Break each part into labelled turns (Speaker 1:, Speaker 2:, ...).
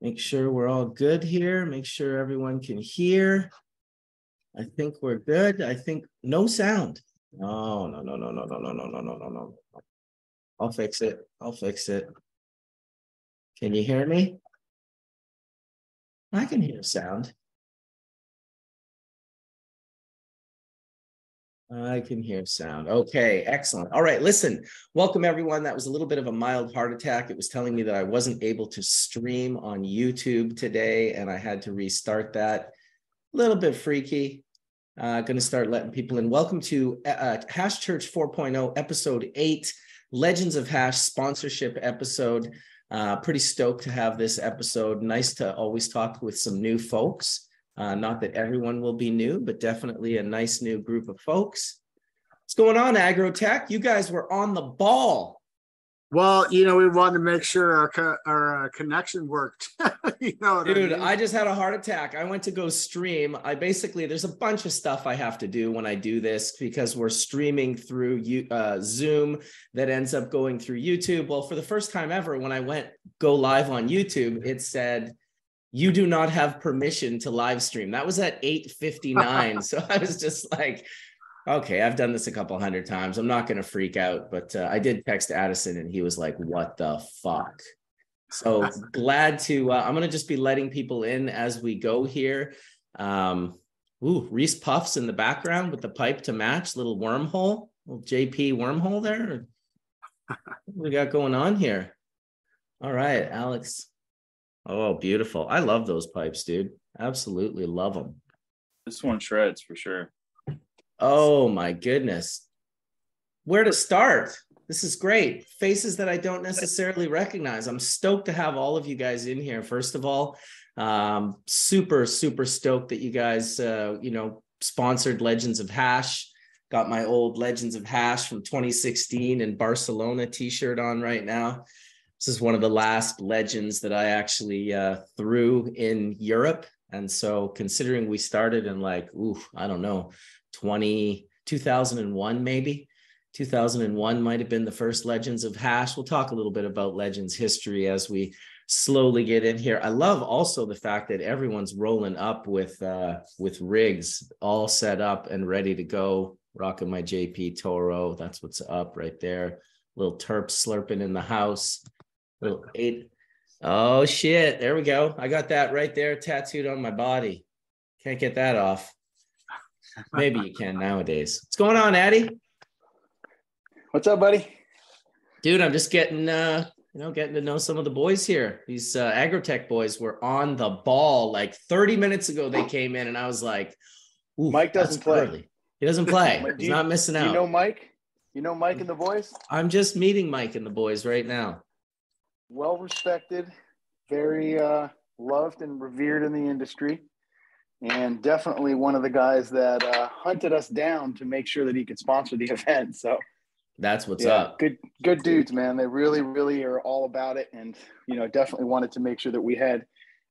Speaker 1: Make sure we're all good here. Make sure everyone can hear. I think we're good. I think no sound. No. I'll fix it. Can you hear me? I can hear sound. I can hear sound. Okay, excellent. All right, listen, welcome everyone. That was a little bit of a mild heart attack. It was telling me that I wasn't able to stream on YouTube today, and I had to restart that. A little bit freaky. Going to start letting people in. Welcome to Hash Church 4.0, episode 8, Legends of Hash sponsorship episode. Pretty stoked to have this episode. Nice to always talk with some new folks. Not that everyone will be new, but definitely a nice new group of folks. What's going on, Agrotech? You guys were on the ball.
Speaker 2: Well, we wanted to make sure our connection worked.
Speaker 1: Dude, I mean? I just had a heart attack. I went to go stream. There's a bunch of stuff I have to do when I do this because we're streaming through Zoom that ends up going through YouTube. Well, for the first time ever, when I go live on YouTube, it said, "You do not have permission to live stream." That was at 8:59. So I was just like, okay, I've done this a couple hundred times. I'm not going to freak out. But I did text Addison and he was like, what the fuck? So glad to, I'm going to just be letting people in as we go here. Reese Puffs in the background with the pipe to match, little wormhole, little JP wormhole there. What we got going on here? All right, Alex. Oh, beautiful. I love those pipes, dude. Absolutely love them.
Speaker 3: This one shreds for sure.
Speaker 1: Oh my goodness. Where to start? This is great. Faces that I don't necessarily recognize. I'm stoked to have all of you guys in here. First of all, super stoked that you guys, sponsored Legends of Hash. Got my old Legends of Hash from 2016 in Barcelona t-shirt on right now. This is one of the last Legends that I actually threw in Europe. And so considering we started in I don't know, 2001 maybe. 2001 might have been the first Legends of Hash. We'll talk a little bit about Legends history as we slowly get in here. I love also the fact that everyone's rolling up with rigs all set up and ready to go. Rocking my JP Toro. That's what's up right there. Little terp slurping in the house. Little 8. Oh shit. There we go. I got that right there tattooed on my body. Can't get that off. Maybe you can nowadays. What's going on, Addy?
Speaker 4: What's up, buddy?
Speaker 1: Dude, I'm just getting to know some of the boys here. These Agrotech boys were on the ball. Like 30 minutes ago, they came in, and I was like,
Speaker 4: Mike doesn't play.
Speaker 1: Early. He doesn't play. He's not missing out.
Speaker 4: You know Mike? You know Mike and the boys?
Speaker 1: I'm just meeting Mike and the boys right now.
Speaker 4: Well respected, very loved and revered in the industry. And definitely one of the guys that hunted us down to make sure that he could sponsor the event. So
Speaker 1: that's what's up.
Speaker 4: Good dudes, man. They really are all about it. And, definitely wanted to make sure that we had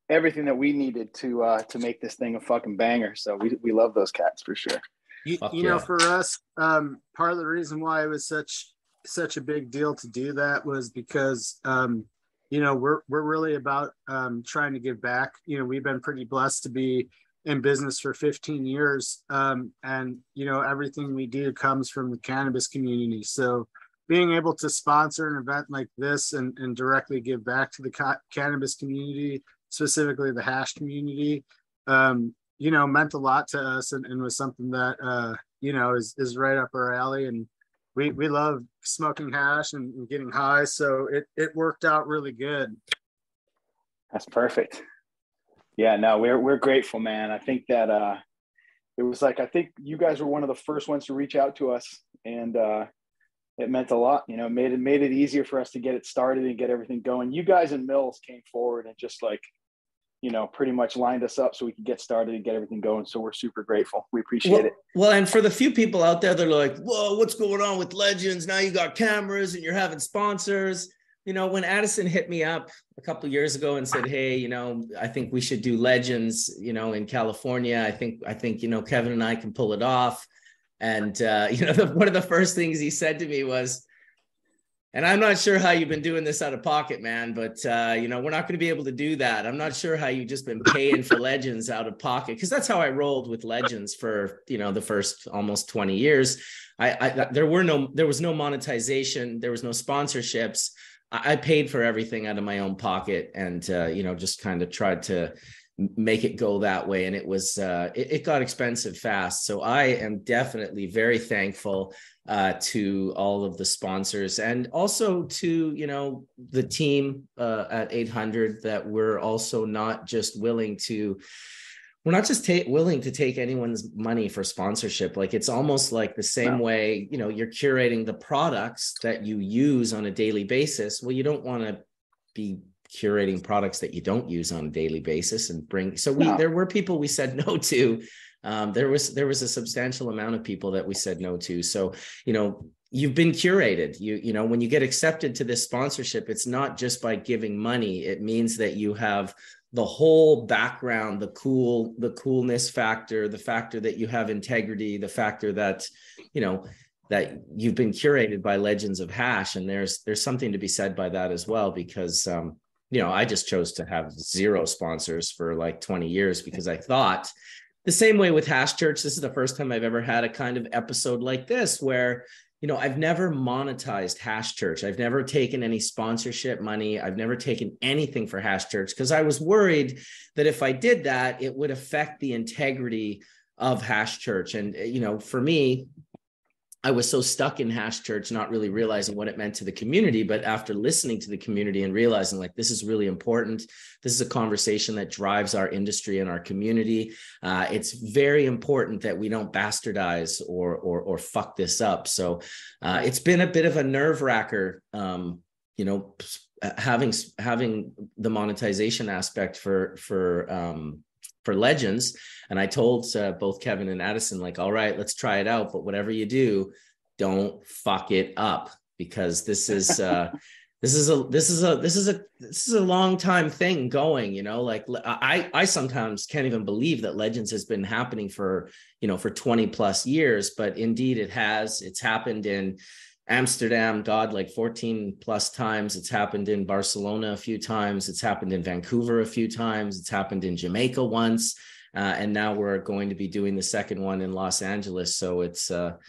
Speaker 4: everything that we needed to make this thing a fucking banger. So we love those cats for sure.
Speaker 2: For us, part of the reason why it was such a big deal to do that was because, we're really about trying to give back. We've been pretty blessed to be in business for 15 years. And, everything we do comes from the cannabis community. So being able to sponsor an event like this and directly give back to the cannabis community, specifically the hash community, meant a lot to us and was something that, is right up our alley. And we love smoking hash and getting high. So it worked out really good.
Speaker 4: That's perfect. Yeah, no, we're grateful, man. I think that it was I think you guys were one of the first ones to reach out to us, and it meant a lot. Made it easier for us to get it started and get everything going. You guys in Mills came forward and just pretty much lined us up so we could get started and get everything going. So we're super grateful. We appreciate it.
Speaker 1: Well, and for the few people out there that are like, whoa, what's going on with Legends? Now you got cameras and you're having sponsors. When Addison hit me up a couple of years ago and said, hey, I think we should do Legends, in California. I think, Kevin and I can pull it off. And, one of the first things he said to me was, And I'm not sure how you've been doing this out of pocket, man, but you know, we're not going to be able to do that. I'm not sure how you've just been paying for Legends out of pocket, because that's how I rolled with Legends for, you know, the first almost 20 years. There was no monetization, there was no sponsorships. I paid for everything out of my own pocket, and you know, just kind of tried to make it go that way. And it was it got expensive fast. So I am definitely very thankful to all of the sponsors, and also to, you know, the team at 800, that we're also not just willing to, we're not just willing to take anyone's money for sponsorship. Like, it's almost like the same way, you know, you're curating the products that you use on a daily basis. Well, you don't want to be curating products that you don't use on a daily basis and bring. So there were people we said no to. There was a substantial amount of people that we said no to. So, you know, you've been curated. You know, when you get accepted to this sponsorship, it's not just by giving money. It means that you have the whole background, the coolness factor, the factor that you have integrity, the factor that, you know, that you've been curated by Legends of Hash. And there's something to be said by that as well, because, you know, I just chose to have zero sponsors for like 20 years, because I thought, the same way with Hash Church, this is the first time I've ever had a kind of episode like this where, you know, I've never monetized Hash Church. I've never taken any sponsorship money. I've never taken anything for Hash Church, because I was worried that if I did that, it would affect the integrity of Hash Church. And, you know, for me, I was so stuck in Hash Church, not really realizing what it meant to the community. But after listening to the community and realizing, like, this is really important, this is a conversation that drives our industry and our community. It's very important that we don't bastardize or fuck this up. So it's been a bit of a nerve wracker, you know, having the monetization aspect for Legends. And I told both Kevin and Addison, like, all right, let's try it out, but whatever you do, don't fuck it up, because this is this is a long time thing going, you know. Like, I sometimes can't even believe that Legends has been happening for, you know, for 20 plus years, but indeed it has. It's happened in Amsterdam, God, like 14 plus times. It's happened in Barcelona a few times. It's happened in Vancouver a few times. It's happened in Jamaica once. And now we're going to be doing the second one in Los Angeles. So it's a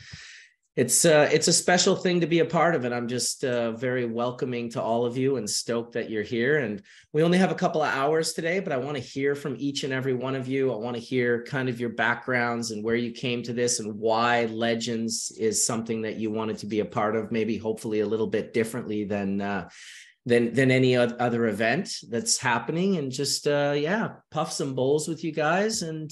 Speaker 1: special thing to be a part of, and I'm just very welcoming to all of you and stoked that you're here. And we only have a couple of hours today, but I want to hear from each and every one of you. I want to hear kind of your backgrounds and where you came to this, and why Legends is something that you wanted to be a part of, maybe hopefully a little bit differently than any other event that's happening. And just puff some bowls with you guys and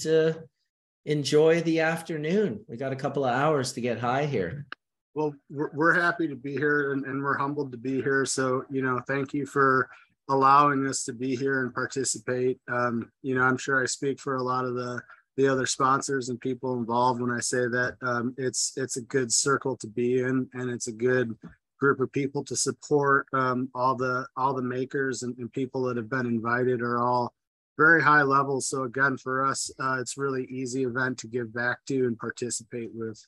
Speaker 1: enjoy the afternoon. We got a couple of hours to get high here.
Speaker 2: Well, we're happy to be here, and we're humbled to be here. So, you know, thank you for allowing us to be here and participate. You know, I'm sure I speak for a lot of the other sponsors and people involved when I say that it's a good circle to be in, and it's a good group of people to support. All the makers and people that have been invited are all very high level. So again, for us, it's really easy event to give back to and participate with.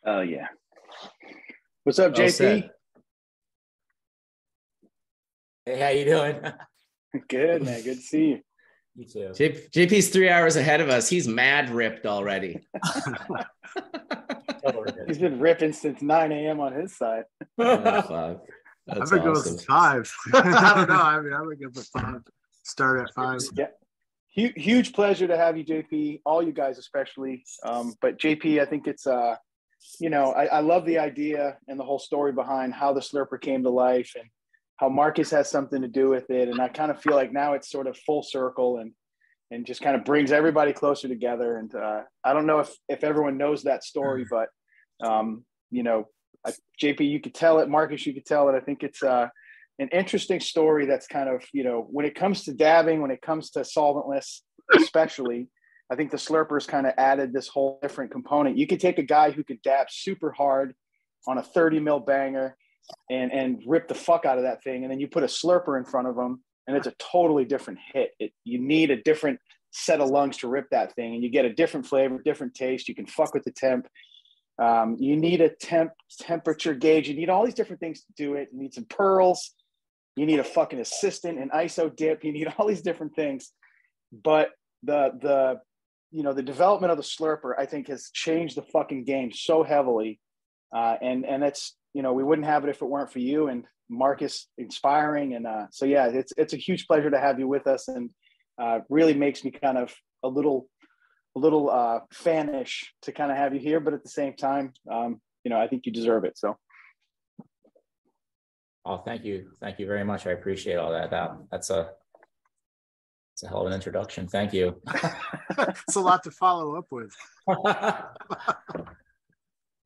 Speaker 4: Oh yeah. What's up,
Speaker 1: Well
Speaker 4: JP?
Speaker 1: said. Hey, how you doing?
Speaker 4: Good, man. Good to see you.
Speaker 1: You too. JP's 3 hours ahead of us. He's mad ripped already.
Speaker 4: He's been ripping since 9 a.m. on his side.
Speaker 1: Oh, fuck. That's
Speaker 2: I think
Speaker 1: awesome.
Speaker 2: it was 5. I don't know. I mean, I would give it 5. Start at 5.
Speaker 4: Yeah. Huge pleasure to have you, JP. All you guys, especially. But JP, I think it's you know, I love the idea and the whole story behind how the Slurper came to life, and how Marcus has something to do with it. And I kind of feel like now it's sort of full circle and just kind of brings everybody closer together. And I don't know if everyone knows that story, but you know, JP, you could tell it. Marcus, you could tell it. I think it's an interesting story that's kind of, you know, when it comes to dabbing, when it comes to solventless, especially, I think the Slurpers kind of added this whole different component. You could take a guy who could dab super hard on a 30 mil banger and rip the fuck out of that thing. And then you put a Slurper in front of him and it's a totally different hit. You need a different set of lungs to rip that thing, and you get a different flavor, different taste. You can fuck with the temp. You need a temperature gauge. You need all these different things to do it. You need some pearls. You need a fucking assistant, an ISO dip. You need all these different things. But the development of the slurper, I think, has changed the fucking game so heavily. And it's, we wouldn't have it if it weren't for you and Marcus inspiring. And so, yeah, it's a huge pleasure to have you with us, and really makes me kind of a little fanish to kind of have you here. But at the same time, I think you deserve it. So.
Speaker 5: Oh, thank you. Thank you very much. I appreciate all that. That's a hell of an introduction. Thank you.
Speaker 2: It's a lot to follow up with.
Speaker 5: No,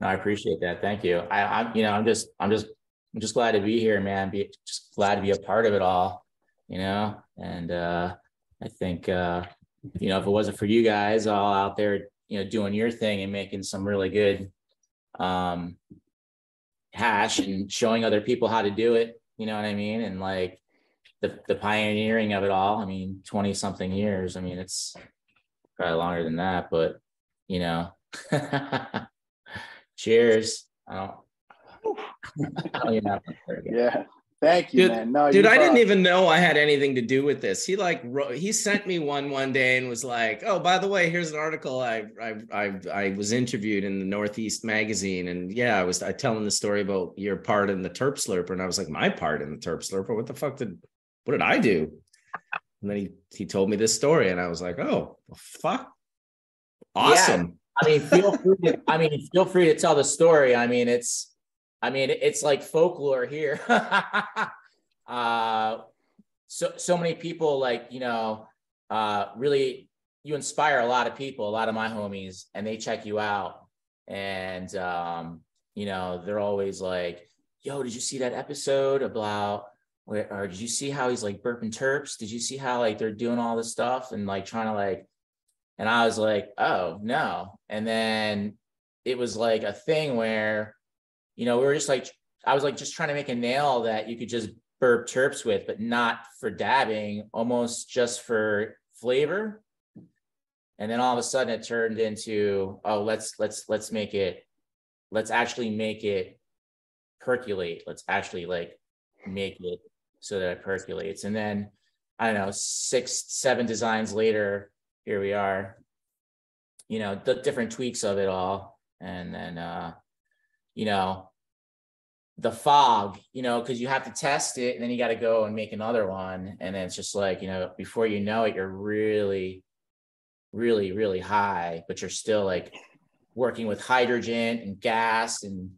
Speaker 5: I appreciate that. Thank you. I'm just glad to be here, man. Just glad to be a part of it all, and I think, if it wasn't for you guys all out there, doing your thing and making some really good, hash and showing other people how to do it, you know what I mean? And like the pioneering of it all, 20 something years. It's probably longer than that, but cheers. I don't even have to.
Speaker 4: Yeah. Thank you, man. No,
Speaker 1: dude, I didn't even know I had anything to do with this. He sent me one day and was like, "Oh, by the way, here's an article I was interviewed in the Northeast magazine, and yeah, I telling the story about your part in the Terp Slurper," and I was like, "My part in the Terp Slurper? What did I do?" And then he told me this story, and I was like, "Oh, well, fuck, awesome."
Speaker 5: Yeah. Feel free to tell the story. It's like folklore here. So many people, really, you inspire a lot of people, a lot of my homies, and they check you out. And, they're always like, "Yo, did you see that episode about, or did you see how he's like burping terps? Did you see how they're doing all this stuff and trying to and I was like, "Oh, no." And then it was like a thing where, we were just I was just trying to make a nail that you could just burp terps with, but not for dabbing, almost just for flavor. And then all of a sudden it turned into, oh, let's actually make it percolate. Let's actually make it so that it percolates. And then, I don't know, 6-7 designs later, here we are, the different tweaks of it all. And then, the fog, because you have to test it and then you got to go and make another one. And then it's just before you know it, you're really, really, really high, but you're still working with hydrogen and gas and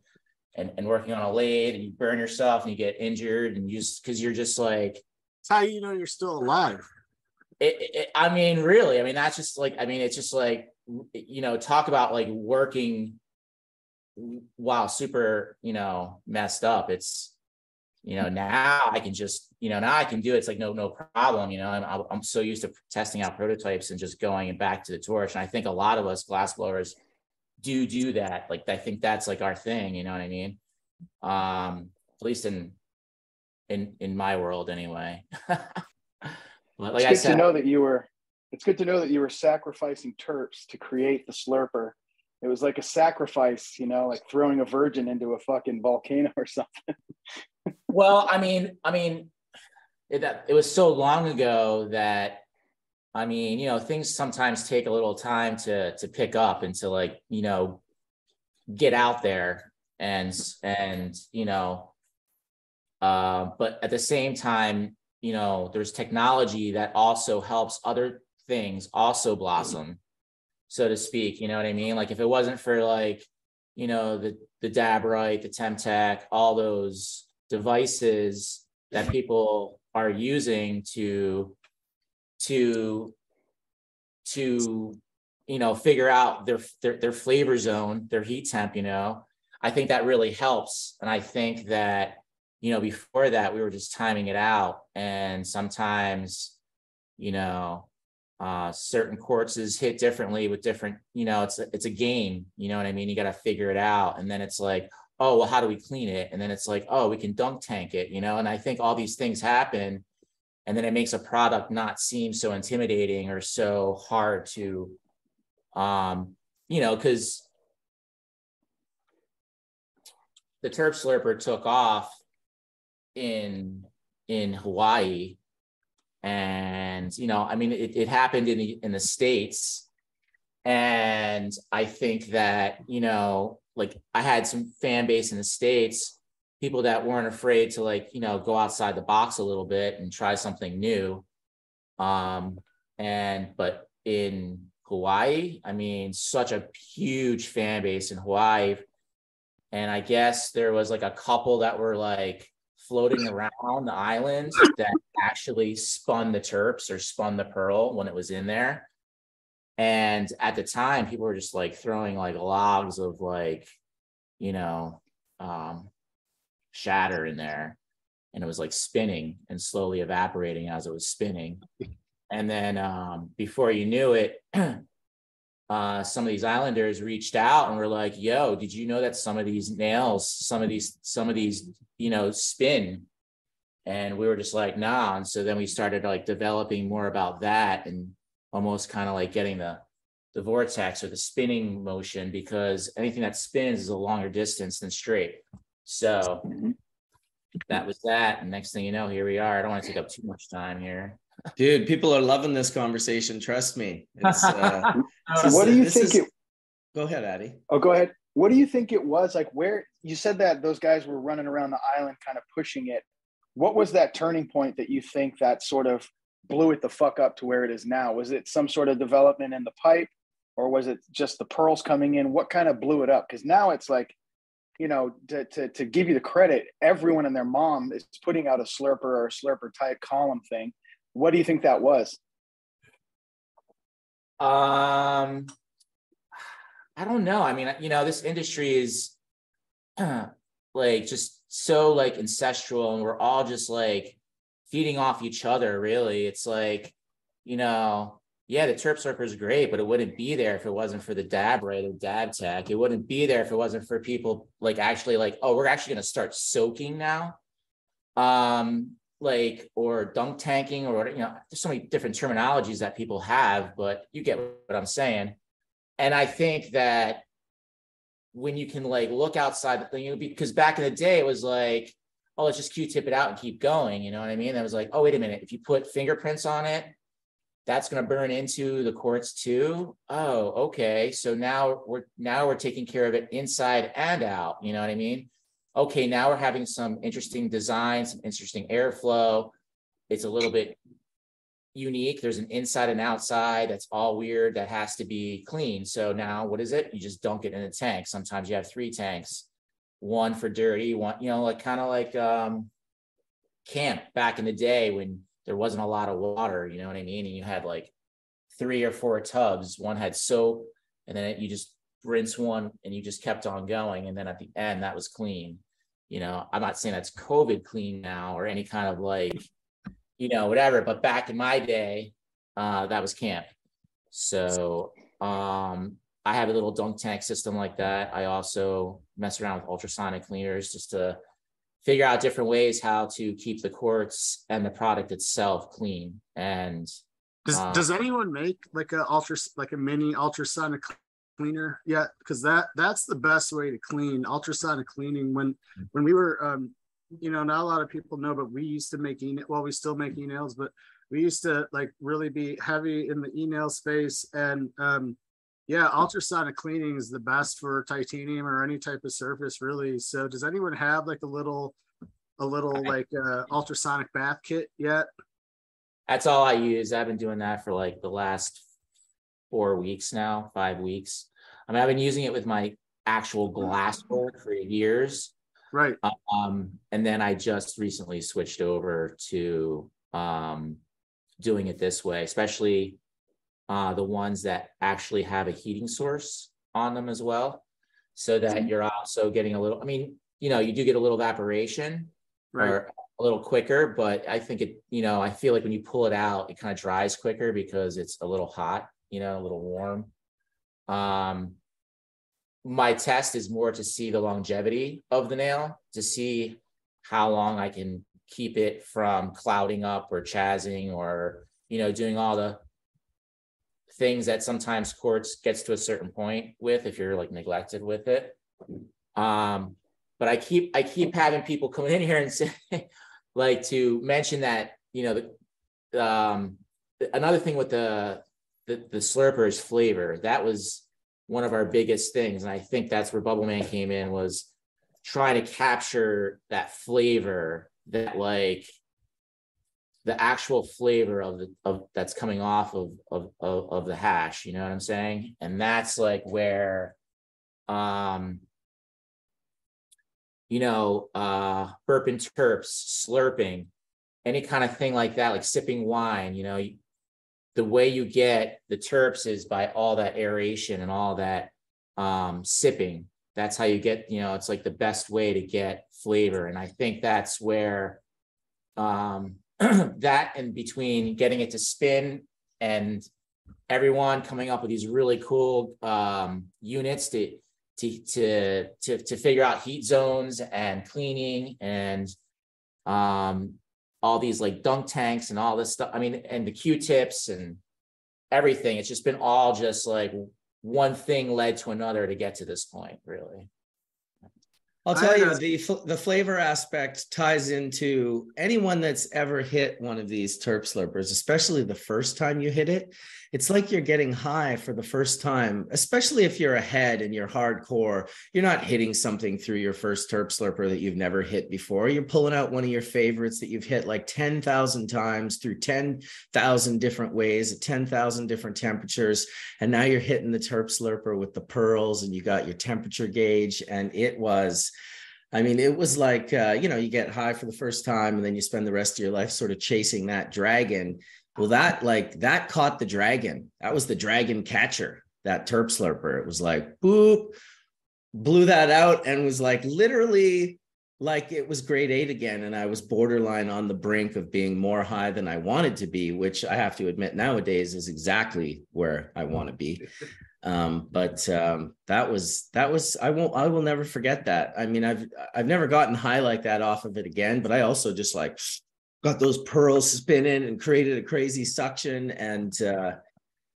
Speaker 5: working on a lathe, and you burn yourself and you get injured, and because you're just
Speaker 2: it's how you're still alive.
Speaker 5: Really, that's just it's just talk about working wow, super, messed up. It's, now I can just, now I can do it. It's no problem. I'm so used to testing out prototypes and just going and back to the torch. And I think a lot of us glassblowers do that. I think that's our thing. You know what I mean? At least in my world anyway. But
Speaker 4: it's good to know that you were sacrificing terps to create the slurper. It was like a sacrifice, like throwing a virgin into a fucking volcano or something.
Speaker 5: Well, it was so long ago that, things sometimes take a little time to pick up and to get out there but at the same time, there's technology that also helps other things also blossom, so to speak. You know what I mean? If it wasn't for the Dabrite, the Temtech, all those devices that people are using to figure out their flavor zone, their heat temp, I think that really helps. And I think that, before that, we were just timing it out. And sometimes, certain courses hit differently with different, it's a game, you know what I mean? You got to figure it out. And then it's oh, well, how do we clean it? And then it's oh, we can dunk tank it, and I think all these things happen, and then it makes a product not seem so intimidating or so hard to, because the turf slurper took off in Hawaii, and I mean, it happened in the States, and I think that like I had some fan base in the States, people that weren't afraid to like go outside the box a little bit and try something new, but in Hawaii, I mean, such a huge fan base in Hawaii. And I guess there was like a couple that were like floating around the island that actually spun the terps or spun the pearl when it was in there. And at the time, people were just like throwing like logs of like, shatter in there. And it was like spinning and slowly evaporating as it was spinning. And then before you knew it, some of these islanders reached out and were like, yo, did you know that some of these nails, some of these, spin? And we were just like, nah. And so then we started like developing more about that and almost kind of like getting the vortex or the spinning motion, because anything that spins is a longer distance than straight. So that was that. And next thing you know, here we are. I don't want to take up too much time here.
Speaker 1: Dude, people are loving this conversation. Trust me. It's,
Speaker 4: what do you think
Speaker 1: Go ahead, Addy.
Speaker 4: Oh, go ahead. What do you think it was? Like, where you said that those guys were running around the island kind of pushing it. What was that turning point that you think that sort of blew it the fuck up to where it is now? Was it some sort of development in the pipe, or was it just the pearls coming in? What kind of blew it up? Because now it's like, to give you the credit, everyone and their mom is putting out a slurper or a slurper type column thing. What do you think that was?
Speaker 5: I don't know. I mean, this industry is like just so like ancestral, and we're all just like feeding off each other. Really, it's like, yeah, the terp slurper is great, but it wouldn't be there if it wasn't for the dab right or dab tech. It wouldn't be there if it wasn't for people like actually like, oh, we're actually going to start soaking now. Like, or dunk tanking, or there's so many different terminologies that people have, but you get what I'm saying. And I think that when you can like look outside the thing, because back in the day it was like, oh, let's just Q-tip it out and keep going, you know what I mean? That was like, oh, wait a minute, if you put fingerprints on it, that's going to burn into the quartz too. Oh, okay, so now we're taking care of it inside and out, you know what I mean? Okay, now we're having some interesting design, some interesting airflow. It's a little bit unique. There's an inside and outside that's all weird, that has to be clean. So now what is it? You just dunk it in a tank. Sometimes you have 3 tanks, one for dirty, one, like kind of like camp back in the day when there wasn't a lot of water, you know what I mean? And you had like 3 or 4 tubs. One had soap, and then you just rinse one and you just kept on going. And then at the end, that was clean. I'm not saying that's COVID clean now or any kind of like, whatever, but back in my day, that was camp. So I have a little dunk tank system like that. I also mess around with ultrasonic cleaners just to figure out different ways how to keep the quartz and the product itself clean. And
Speaker 2: does anyone make like a mini ultrasonic cleaner yet? Because that's the best way to clean. Ultrasonic cleaning, when we were not a lot of people know, but we used to make we still make e-nails, but we used to like really be heavy in the e-nail space. And ultrasonic cleaning is the best for titanium or any type of surface, really. So does anyone have like a little like ultrasonic bath kit yet?
Speaker 5: That's all I use. I've been doing that for like the last 4 weeks now, 5 weeks. I mean, I've been using it with my actual glass work for years.
Speaker 2: Right.
Speaker 5: And then I just recently switched over to doing it this way, especially the ones that actually have a heating source on them as well, so that you're also getting a little, I mean, you do get a little evaporation, right, or a little quicker, but I think it, I feel like when you pull it out, it kind of dries quicker because it's a little hot, a little warm. My test is more to see the longevity of the nail, to see how long I can keep it from clouding up or chazzing or, doing all the things that sometimes quartz gets to a certain point with if you're like neglected with it. but I keep having people come in here and say, like, to mention that, you know, another thing with the slurper is flavor. That was one of our biggest things, and I think that's where Bubble Man came in, was trying to capture that flavor, that like the actual flavor of that's coming off of the hash. You know what I'm saying? And that's like where, you know, burp and terps, slurping, any kind of thing like that, like sipping wine, you know, the way you get the terps is by all that aeration and all that sipping. That's how you get, you know, it's like the best way to get flavor. And I think that's where that, and between getting it to spin and everyone coming up with these really cool units to figure out heat zones and cleaning and all these like dunk tanks and all this stuff. I mean, and the Q-tips and everything. It's just been all just like one thing led to another to get to this point, really.
Speaker 1: I'll tell you, the flavor aspect ties into anyone that's ever hit one of these terp slurpers, especially the first time you hit it. It's like you're getting high for the first time, especially if you're ahead and you're hardcore. You're not hitting something through your first terp slurper that you've never hit before. You're pulling out one of your favorites that you've hit like 10,000 times through 10,000 different ways at 10,000 different temperatures. And now you're hitting the terp slurper with the pearls, and you got your temperature gauge. And it was, I mean, it was like, you know, you get high for the first time and then you spend the rest of your life sort of chasing that dragon. Well, that caught the dragon. That was the dragon catcher, that terp slurper. It was like, boop, blew that out, and was like literally like it was grade 8 again. And I was borderline on the brink of being more high than I wanted to be, which I have to admit nowadays is exactly where I want to be. That was, I will never forget that. I mean, I've never gotten high like that off of it again, but I also just like got those pearls spinning and created a crazy suction. And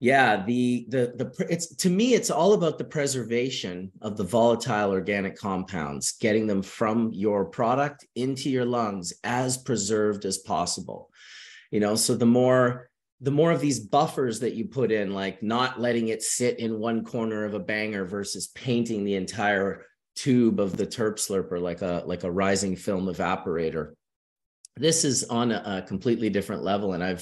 Speaker 1: yeah, it's, to me, it's all about the preservation of the volatile organic compounds, getting them from your product into your lungs as preserved as possible. You know, so the more of these buffers that you put in, like not letting it sit in one corner of a banger versus painting the entire tube of the terp slurper like a rising film evaporator. This is on a completely different level. And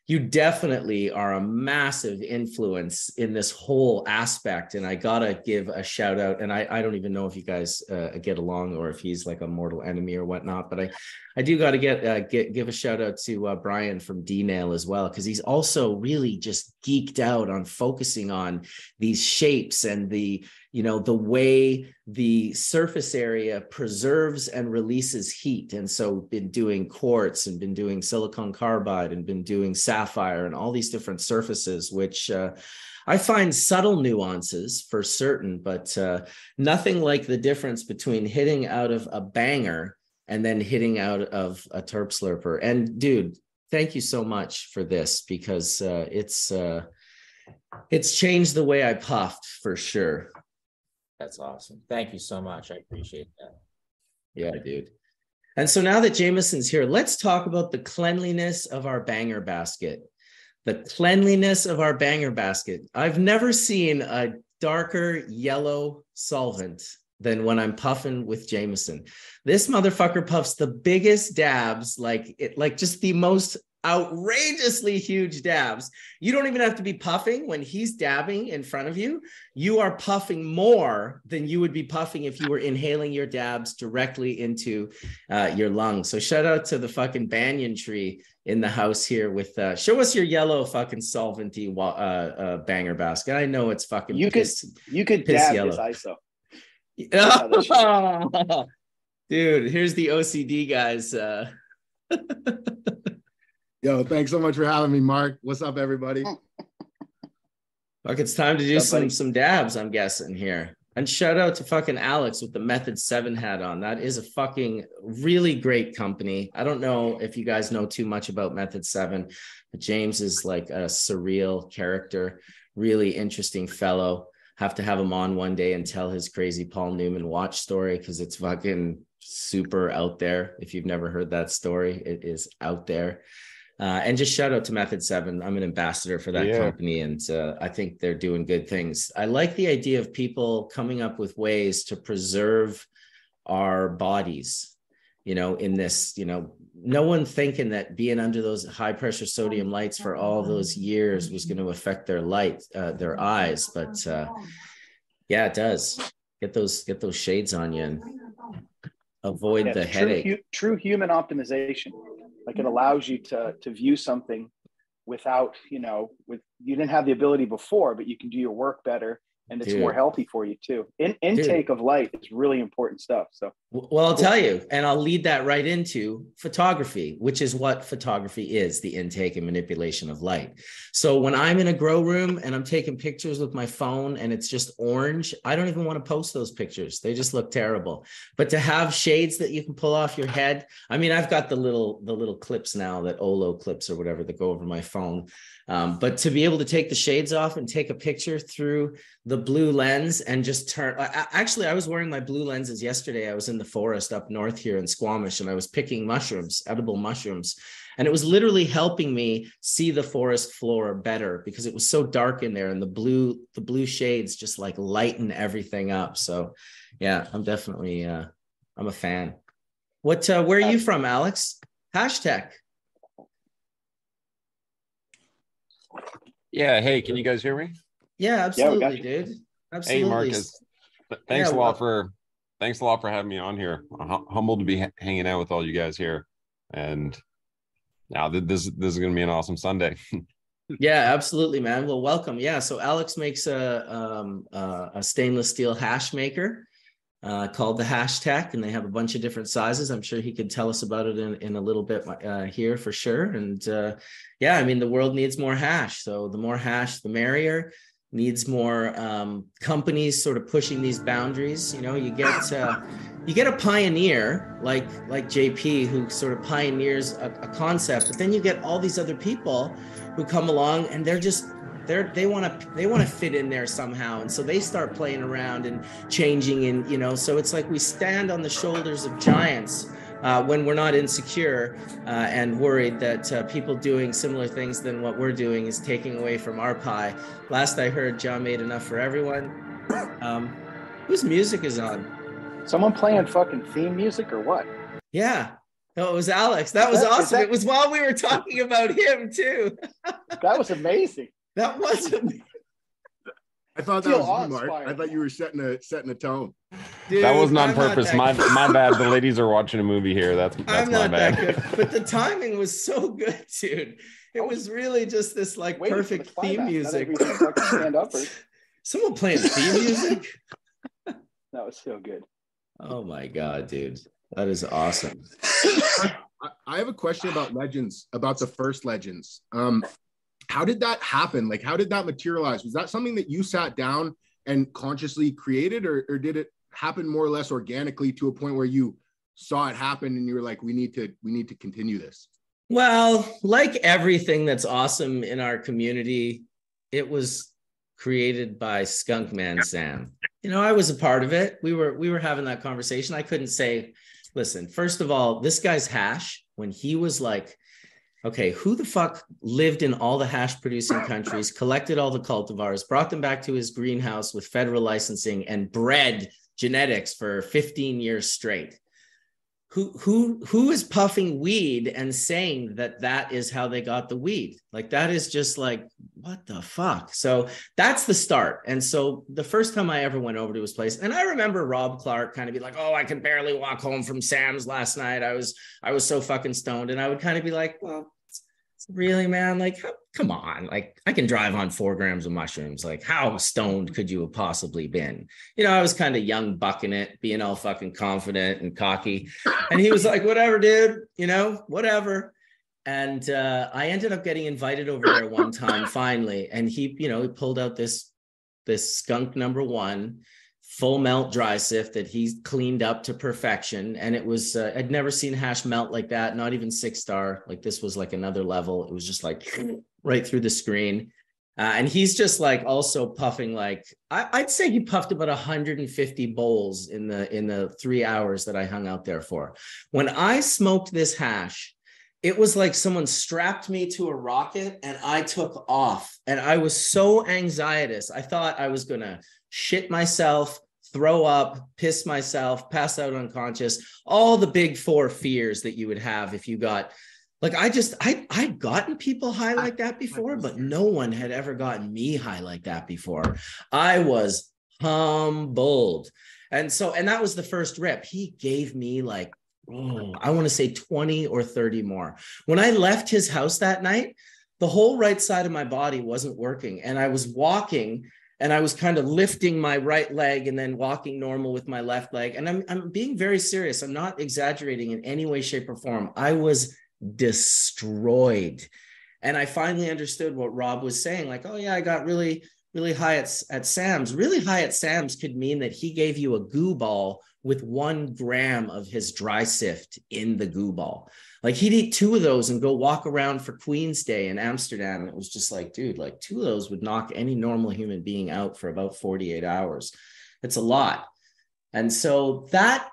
Speaker 1: you definitely are a massive influence in this whole aspect. And I gotta give a shout out. And I don't even know if you guys get along or if he's like a mortal enemy or whatnot, but I do got to give a shout out to Brian from D-Nail as well, because he's also really just geeked out on focusing on these shapes and the way the surface area preserves and releases heat. And so been doing quartz and been doing silicon carbide and been doing sapphire and all these different surfaces, which I find subtle nuances for certain, but nothing like the difference between hitting out of a banger and then hitting out of a terp slurper. And dude, thank you so much for this, because it's changed the way I puffed for sure.
Speaker 5: That's awesome. Thank you so much. I appreciate that.
Speaker 1: Yeah, dude. And so now that Jameson's here, let's talk about the cleanliness of our banger basket. The cleanliness of our banger basket. I've never seen a darker yellow solvent than when I'm puffing with Jameson. This motherfucker puffs the biggest dabs, like just the most outrageously huge dabs. You don't even have to be puffing when he's dabbing in front of you. You are puffing more than you would be puffing if you were inhaling your dabs directly into your lungs. So shout out to the fucking banyan tree in the house here with show us your yellow fucking solventy banger basket. I know it's fucking
Speaker 4: you could dab yellow. This ISO.
Speaker 1: Dude, here's the OCD guys.
Speaker 6: Yo, thanks so much for having me, Mark. What's up, everybody?
Speaker 1: Fuck, it's time to do some dabs, I'm guessing here. And shout out to fucking Alex with the Method 7 hat on. That is a fucking really great company. I don't know if you guys know too much about Method 7, but James is like a surreal character, really interesting fellow. have to have him on one day and tell his crazy Paul Newman watch story, because it's fucking super out there. If you've never heard that story, it is out there. And just shout out to Method 7. I'm an ambassador for that company, and I think they're doing good things. I like the idea of people coming up with ways to preserve our bodies, you know, in this, you know, no one thinking that being under those high pressure sodium lights for all those years was going to affect their eyes. But yeah, it does. Get those shades on you and avoid the headache.
Speaker 4: True human optimization. Like, it allows you to view something without, you didn't have the ability before, but you can do your work better, and it's more healthy for you too. Intake of light is really important stuff. So,
Speaker 1: well, I'll tell you, and I'll lead that right into photography, which is what photography is, the intake and manipulation of light. So when I'm in a grow room and I'm taking pictures with my phone and it's just orange, I don't even want to post those pictures. They just look terrible. But to have shades that you can pull off your head, I mean, I've got the little clips now, that Olo clips or whatever, that go over my phone. But to be able to take the shades off and take a picture through the blue lens and just turn, actually, I was wearing my blue lenses yesterday. I was in the forest up north here in Squamish, and I was picking mushrooms, edible mushrooms. And it was literally helping me see the forest floor better, because it was so dark in there, and the blue shades just like lighten everything up. So yeah, I'm definitely, I'm a fan. Where are you from, Alex? Hashtag.
Speaker 7: Yeah. Hey, can you guys hear me?
Speaker 1: Yeah, absolutely, dude. Absolutely.
Speaker 7: Hey, Marcus. Thanks a lot for having me on here. I'm humbled to be hanging out with all you guys here. And now this is going to be an awesome Sunday.
Speaker 1: Yeah, absolutely, man. Well, welcome. Yeah. So Alex makes a stainless steel hash maker called the Hashtag, and they have a bunch of different sizes. I'm sure he could tell us about it in a little bit here for sure. And yeah, I mean, the world needs more hash. So the more hash, the merrier. Needs more companies sort of pushing these boundaries. You know, you get a pioneer like JP, who sort of pioneers a concept, but then you get all these other people who come along, and they want to fit in there somehow, and so they start playing around and changing, and so it's like we stand on the shoulders of giants when we're not insecure and worried that people doing similar things than what we're doing is taking away from our pie. Last I heard, John made enough for everyone. Whose music is on?
Speaker 4: Someone playing fucking theme music or what?
Speaker 1: Yeah. No, it was Alex. That was awesome. It was while we were talking about him too.
Speaker 4: That was amazing.
Speaker 1: That was amazing.
Speaker 6: I thought that was you, Mark. I thought you were setting a tone.
Speaker 7: Dude, that wasn't on purpose. My bad. The ladies are watching a movie here. That's
Speaker 1: I'm
Speaker 7: my
Speaker 1: not
Speaker 7: bad.
Speaker 1: That good, but the timing was so good, dude. It was really just this like perfect theme music. Someone playing theme music.
Speaker 4: That was so good.
Speaker 1: Oh my god, dude, that is awesome.
Speaker 6: I have a question about Legends, about the first Legends. How did that happen? Like, how did that materialize? Was that something that you sat down and consciously created, or did it happen more or less organically to a point where you saw it happen and you were like, we need to continue this?
Speaker 1: Well, like everything that's awesome in our community, it was created by Skunkman Sam. I was a part of it. We were having that conversation. I couldn't say, listen, first of all, this guy's hash, when he was like, okay, who the fuck lived in all the hash producing countries, collected all the cultivars, brought them back to his greenhouse with federal licensing, and bred genetics for 15 years straight? Who is puffing weed and saying that is how they got the weed? Like, that is just like, what the fuck? So that's the start. And so the first time I ever went over to his place, and I remember Rob Clark kind of be like, oh, I could barely walk home from Sam's last night. I was so fucking stoned. And I would kind of be like, well, really, man? Like, come on. Like, I can drive on 4 grams of mushrooms. Like, how stoned could you have possibly been? I was kind of young bucking it, being all fucking confident and cocky. And he was like, whatever, dude, whatever. And I ended up getting invited over there one time, finally. And he pulled out this skunk #1 full melt dry sift that he's cleaned up to perfection. And it was, I'd never seen hash melt like that, not even 6-star. Like, this was like another level. It was just like right through the screen. And he's just like also puffing like I'd say he puffed about 150 bowls in the 3 hours that I hung out there for. When I smoked this hash, it was like someone strapped me to a rocket and I took off. And I was so anxietous. I thought I was going to shit myself, throw up, piss myself, pass out unconscious, all the big four fears that you would have if you got, like, I'd gotten people high like that before, but no one had ever gotten me high like that before. I was humbled. And that was the first rip. He gave me like, I want to say 20 or 30 more. When I left his house that night, the whole right side of my body wasn't working. And I was walking and I was kind of lifting my right leg and then walking normal with my left leg. And I'm being very serious. I'm not exaggerating in any way, shape, or form. I was destroyed. And I finally understood what Rob was saying. Like, oh yeah, I got really, really high at Sam's. Really high at Sam's could mean that he gave you a goo ball with 1 gram of his dry sift in the goo ball. Like he'd eat 2 of those and go walk around for Queen's Day in Amsterdam. And it was just like, dude, like 2 of those would knock any normal human being out for about 48 hours. It's a lot. And so that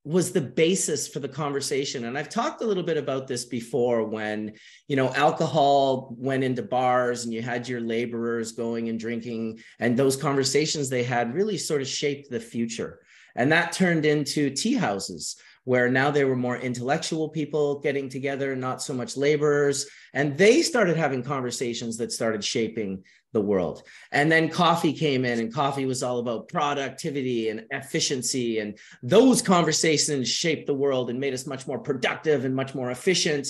Speaker 1: was the basis for the conversation. And I've talked a little bit about this before when, you know, alcohol went into bars and you had your laborers going and drinking, and those conversations they had really sort of shaped the future. And that turned into tea houses, where now there were more intellectual people getting together, not so much laborers. And they started having conversations that started shaping the world. And then coffee came in, and coffee was all about productivity and efficiency. And those conversations shaped the world and made us much more productive and much more efficient.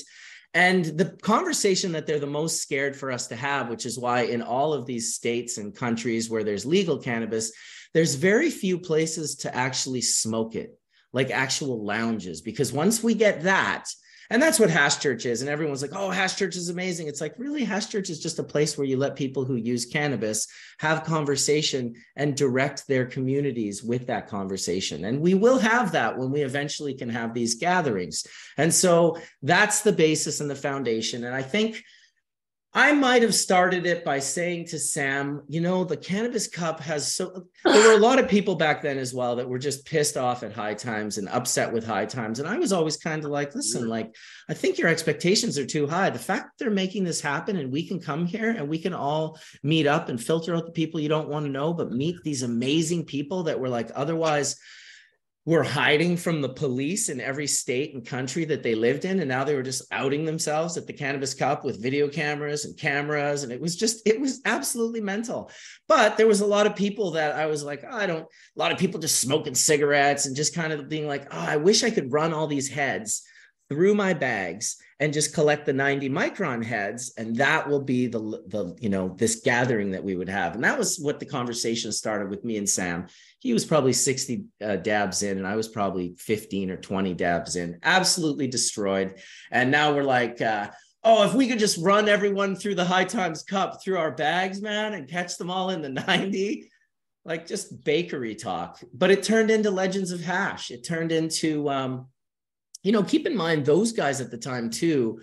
Speaker 1: And the conversation that they're the most scared for us to have, which is why in all of these states and countries where there's legal cannabis, there's very few places to actually smoke it, like actual lounges, because once we get that, and that's what Hash Church is, and everyone's like, oh, Hash Church is amazing. It's like, really, Hash Church is just a place where you let people who use cannabis have conversation and direct their communities with that conversation. And we will have that when we eventually can have these gatherings. And so that's the basis and the foundation. And I think I might have started it by saying to Sam, you know, the Cannabis Cup has there were a lot of people back then as well that were just pissed off at High Times and upset with High Times. And I was always kind of like, listen, like, I think your expectations are too high. The fact that they're making this happen and we can come here and we can all meet up and filter out the people you don't want to know, but meet these amazing people that were like, otherwise were hiding from the police in every state and country that they lived in. And now they were just outing themselves at the Cannabis Cup with video cameras. And it was absolutely mental. But there was a lot of people that I was like, a lot of people just smoking cigarettes and just kind of being like, oh, I wish I could run all these heads through my bags and just collect the 90 micron heads. And that will be the this gathering that we would have. And that was what the conversation started with me and Sam. He was probably 60 dabs in, and I was probably 15 or 20 dabs in, absolutely destroyed. And now we're like, if we could just run everyone through the High Times Cup through our bags, man, and catch them all in the 90, like just bakery talk. But it turned into Legends of Hash. It turned into, keep in mind, those guys at the time too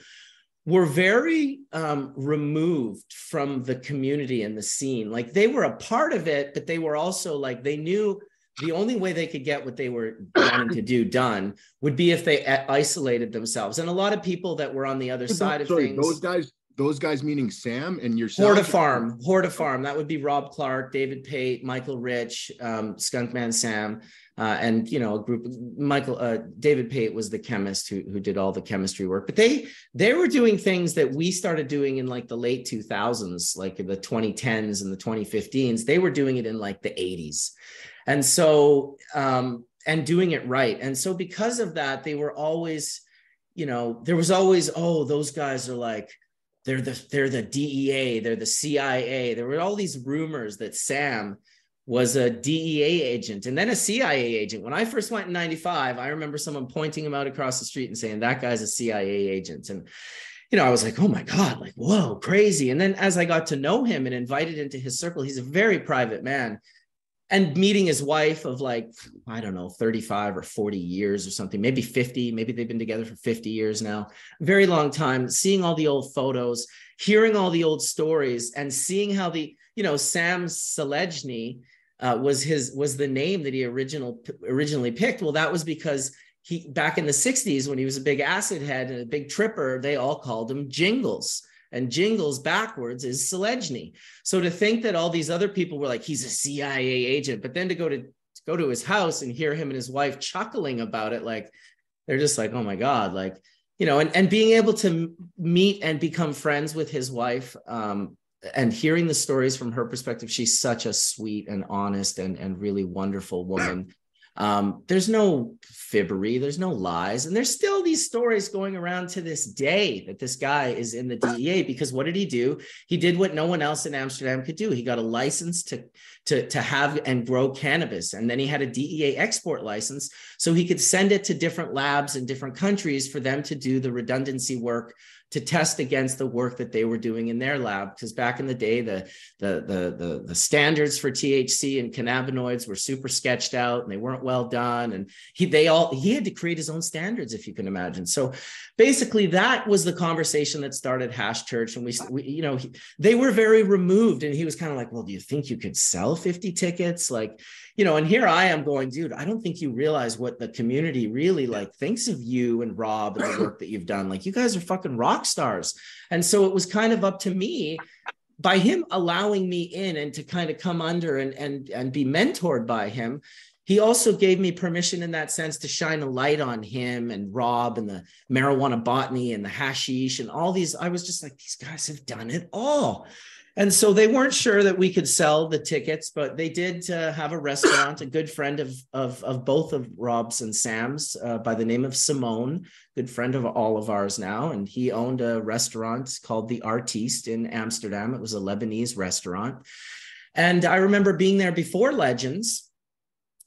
Speaker 1: were very removed from the community and the scene. Like they were a part of it, but they were also like, they knew the only way they could get what they were wanting to do done would be if they isolated themselves. And a lot of people that were on the other side of things.
Speaker 6: Those guys meaning Sam and yourself?
Speaker 1: Hortifarm. That would be Rob Clark, David Pate, Michael Rich, Skunkman Sam, and a group. David Pate was the chemist who did all the chemistry work. But they were doing things that we started doing in like the late 2000s, like the 2010s and the 2015s. They were doing it in like the 80s, and so and doing it right. And so because of that, they were always, there was always, those guys are like, they're the DEA, they're the CIA. There were all these rumors that Sam was a DEA agent and then a CIA agent. When I first went in 95, I remember someone pointing him out across the street and saying, that guy's a CIA agent. And, I was like, oh my God, like, whoa, crazy. And then as I got to know him and invited into his circle, he's a very private man. and meeting his wife of like, I don't know, 35 or 40 years or something, maybe 50, maybe they've been together for 50 years now, very long time, seeing all the old photos, hearing all the old stories, and seeing how Sam Selejny was the name that he originally picked. Well, that was because he, back in the 60s, when he was a big acid head and a big tripper, they all called him Jingles. And Jingles backwards is Selejny. So to think that all these other people were like, he's a CIA agent, but then to go to his house and hear him and his wife chuckling about it, like, they're just like, oh my God, like, and being able to meet and become friends with his wife, and hearing the stories from her perspective, she's such a sweet and honest and really wonderful woman. There's no fibbery, there's no lies, and there's still these stories going around to this day that this guy is in the DEA, because what did he do? He did what no one else in Amsterdam could do. He got a license to have and grow cannabis, and then he had a DEA export license, so he could send it to different labs in different countries for them to do the redundancy work, to test against the work that they were doing in their lab. Because back in the day, the standards for THC and cannabinoids were super sketched out and they weren't well done. And he had to create his own standards, if you can imagine. So basically that was the conversation that started Hash Church. And they were very removed, and he was kind of like, well, do you think you could sell 50 tickets? Like, and here I am going, dude, I don't think you realize what the community really like thinks of you and Rob and the work that you've done. Like, you guys are fucking rock stars. And so it was kind of up to me, by him allowing me in and to kind of come under and be mentored by him. He also gave me permission in that sense to shine a light on him and Rob and the marijuana botany and the hashish and all these. I was just like, these guys have done it all. And so they weren't sure that we could sell the tickets, but they did have a restaurant, a good friend of both of Rob's and Sam's, by the name of Simone, good friend of all of ours now. And he owned a restaurant called The Artiste in Amsterdam. It was a Lebanese restaurant. And I remember being there before Legends.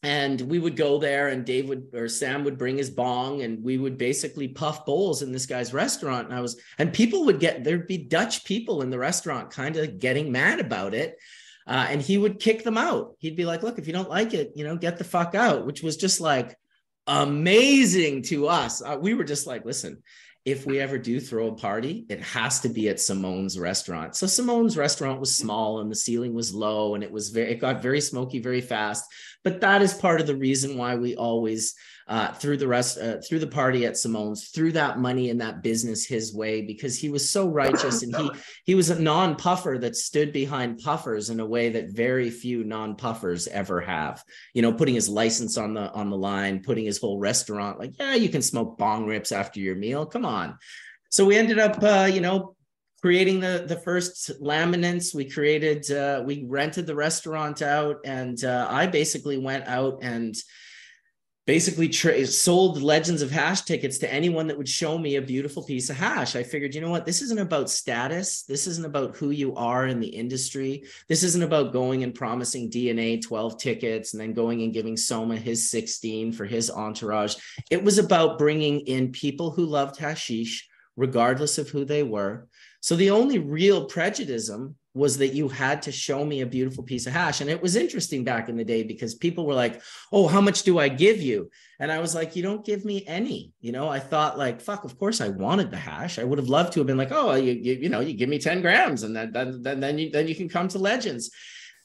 Speaker 1: And we would go there, and Sam would bring his bong, and we would basically puff bowls in this guy's restaurant. And people there'd be Dutch people in the restaurant kind of getting mad about it. And he would kick them out. He'd be like, look, if you don't like it, get the fuck out, which was just like amazing to us. We were just like, listen, if we ever do throw a party, it has to be at Simone's restaurant. So Simone's restaurant was small and the ceiling was low, and it got very smoky very fast. But that is part of the reason why we always threw the party at Simone's, threw that money in that business his way, because he was so righteous, and he was a non-puffer that stood behind puffers in a way that very few non-puffers ever have. Putting his license on the line, putting his whole restaurant like, yeah, you can smoke bong rips after your meal. Come on. So we ended up, creating the first laminates. We rented the restaurant out, and I basically went out and basically sold Legends of Hash tickets to anyone that would show me a beautiful piece of hash. I figured, you know what, this isn't about status. This isn't about who you are in the industry. This isn't about going and promising DNA 12 tickets and then going and giving Soma his 16 for his entourage. It was about bringing in people who loved hashish, regardless of who they were. So the only real prejudice was that you had to show me a beautiful piece of hash. And it was interesting back in the day, because people were like, oh, how much do I give you? And I was like, you don't give me any. I thought like, fuck, of course I wanted the hash. I would have loved to have been like, oh, you give me 10 grams and then you can come to Legends.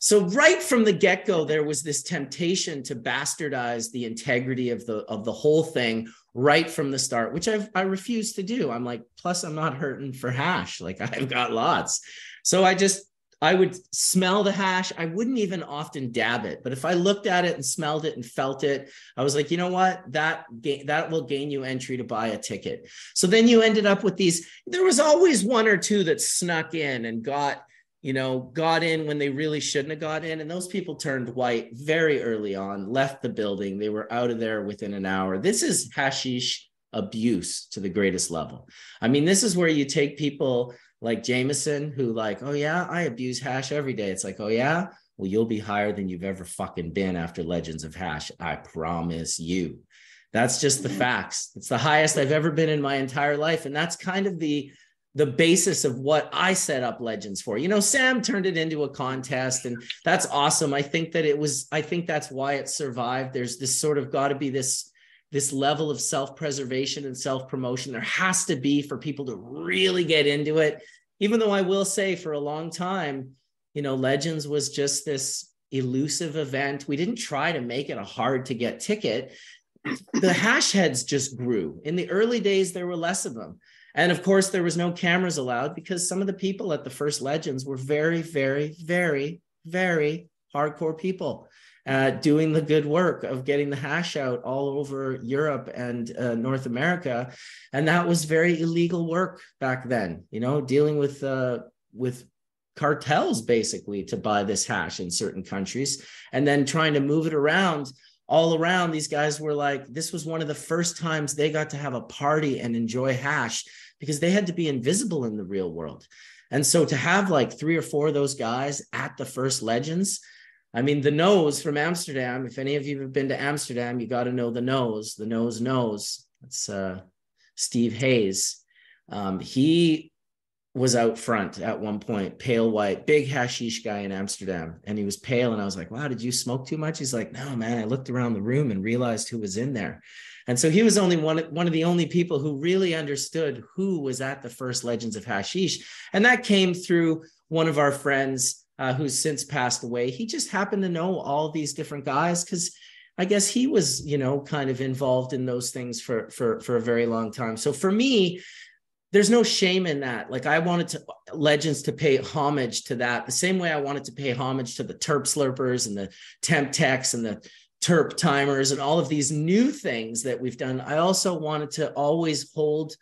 Speaker 1: So right from the get-go, there was this temptation to bastardize the integrity of the whole thing right from the start, which I refuse to do. I'm like, plus I'm not hurting for hash. Like, I've got lots. So I would smell the hash. I wouldn't even often dab it, but if I looked at it and smelled it and felt it, I was like, you know what, that will gain you entry to buy a ticket. So then you ended up with these, there was always one or two that snuck in and got in when they really shouldn't have got in. And those people turned white very early on, left the building. They were out of there within an hour. This is hashish abuse to the greatest level. I mean, this is where you take people like Jameson, who like, oh yeah, I abuse hash every day. It's like, oh yeah, well, you'll be higher than you've ever fucking been after Legends of Hash. I promise you. That's just the facts. It's the highest I've ever been in my entire life. And that's kind of the the basis of what I set up Legends for. You know, Sam turned it into a contest, and that's awesome. I think that's why it survived. There's this sort of got to be this level of self-preservation and self-promotion. There has to be for people to really get into it. Even though I will say for a long time, you know, Legends was just this elusive event. We didn't try to make it a hard to get ticket. The hash heads just grew. In the early days, there were less of them. And of course, there was no cameras allowed because some of the people at the first Legends were very, very, very, very hardcore people doing the good work of getting the hash out all over Europe and North America. And that was very illegal work back then, you know, dealing with cartels basically to buy this hash in certain countries and then trying to move it around. All around, these guys were like, this was one of the first times they got to have a party and enjoy hash because they had to be invisible in the real world. And so to have like 3 or 4 of those guys at the first Legends, I mean, the Nose from Amsterdam, if any of you have been to Amsterdam, you got to know the Nose. The Nose knows. It's Steve Hayes. He was out front at one point, pale white, big hashish guy in Amsterdam. And he was pale. And I was like, wow, did you smoke too much? He's like, no, man, I looked around the room and realized who was in there. And so he was only one of the only people who really understood who was at the first Legends of Hashish. And that came through one of our friends who's since passed away. He just happened to know all these different guys because I guess he was, you know, kind of involved in those things for a very long time. So for me, there's no shame in that. Like I wanted Legends to pay homage to that the same way I wanted to pay homage to the Terp Slurpers and the Temp Techs and the Terp Timers and all of these new things that we've done. I also wanted to always hold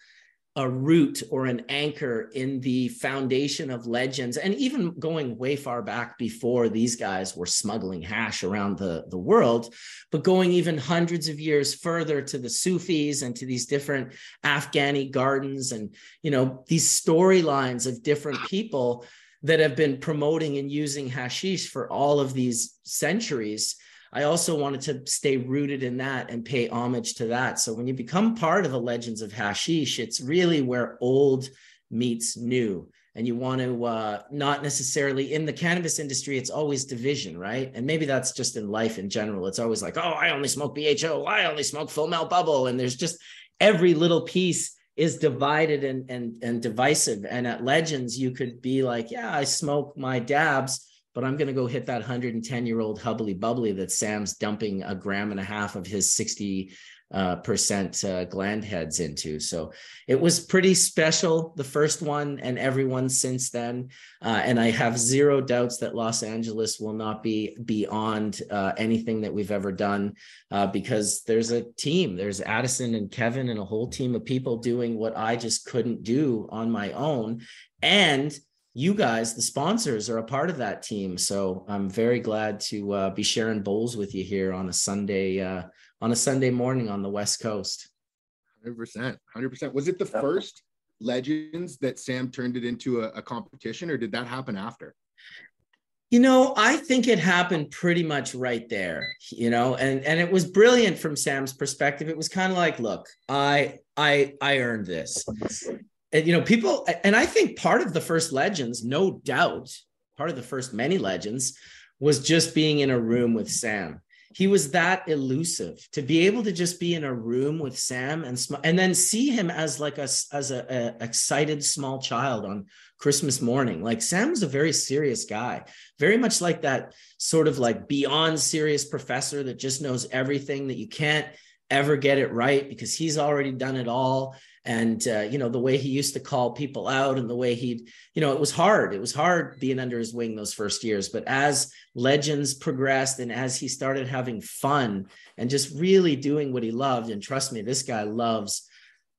Speaker 1: a root or an anchor in the foundation of Legends, and even going way far back before these guys were smuggling hash around the world, but going even hundreds of years further to the Sufis and to these different Afghani gardens and, you know, these storylines of different people that have been promoting and using hashish for all of these centuries. I also wanted to stay rooted in that and pay homage to that. So when you become part of a Legends of Hashish, it's really where old meets new. And you want to not necessarily in the cannabis industry, it's always division, right? And maybe that's just in life in general. It's always like, oh, I only smoke BHO. I only smoke full melt bubble. And there's just every little piece is divided and divisive. And at Legends, you could be like, yeah, I smoke my dabs, but I'm going to go hit that 110-year-old hubbly bubbly that Sam's dumping 1.5 grams of his 60% gland heads into. So it was pretty special, the first one and everyone since then. And I have zero doubts that Los Angeles will not be beyond anything that we've ever done because there's a team. There's Addison and Kevin and a whole team of people doing what I just couldn't do on my own. And you guys, the sponsors, are a part of that team. So I'm very glad to be sharing bowls with you here on a Sunday morning on the West Coast.
Speaker 6: 100%. Was it the first Legends that Sam turned it into a competition, or did that happen after?
Speaker 1: You know, I think it happened pretty much right there, you know, and it was brilliant from Sam's perspective. It was kind of like, look, I earned this. And, you know, people, and I think part of the first Legends, no doubt, part of the first many Legends was just being in a room with Sam. He was that elusive to be able to just be in a room with Sam and then see him as like a excited small child on Christmas morning. Like Sam was a very serious guy, very much like that sort of like beyond serious professor that just knows everything, that you can't ever get it right because he's already done it all. And, you know, the way he used to call people out and the way he'd, you know, it was hard. It was hard being under his wing those first years. But as Legends progressed and as he started having fun and just really doing what he loved, and trust me, this guy loves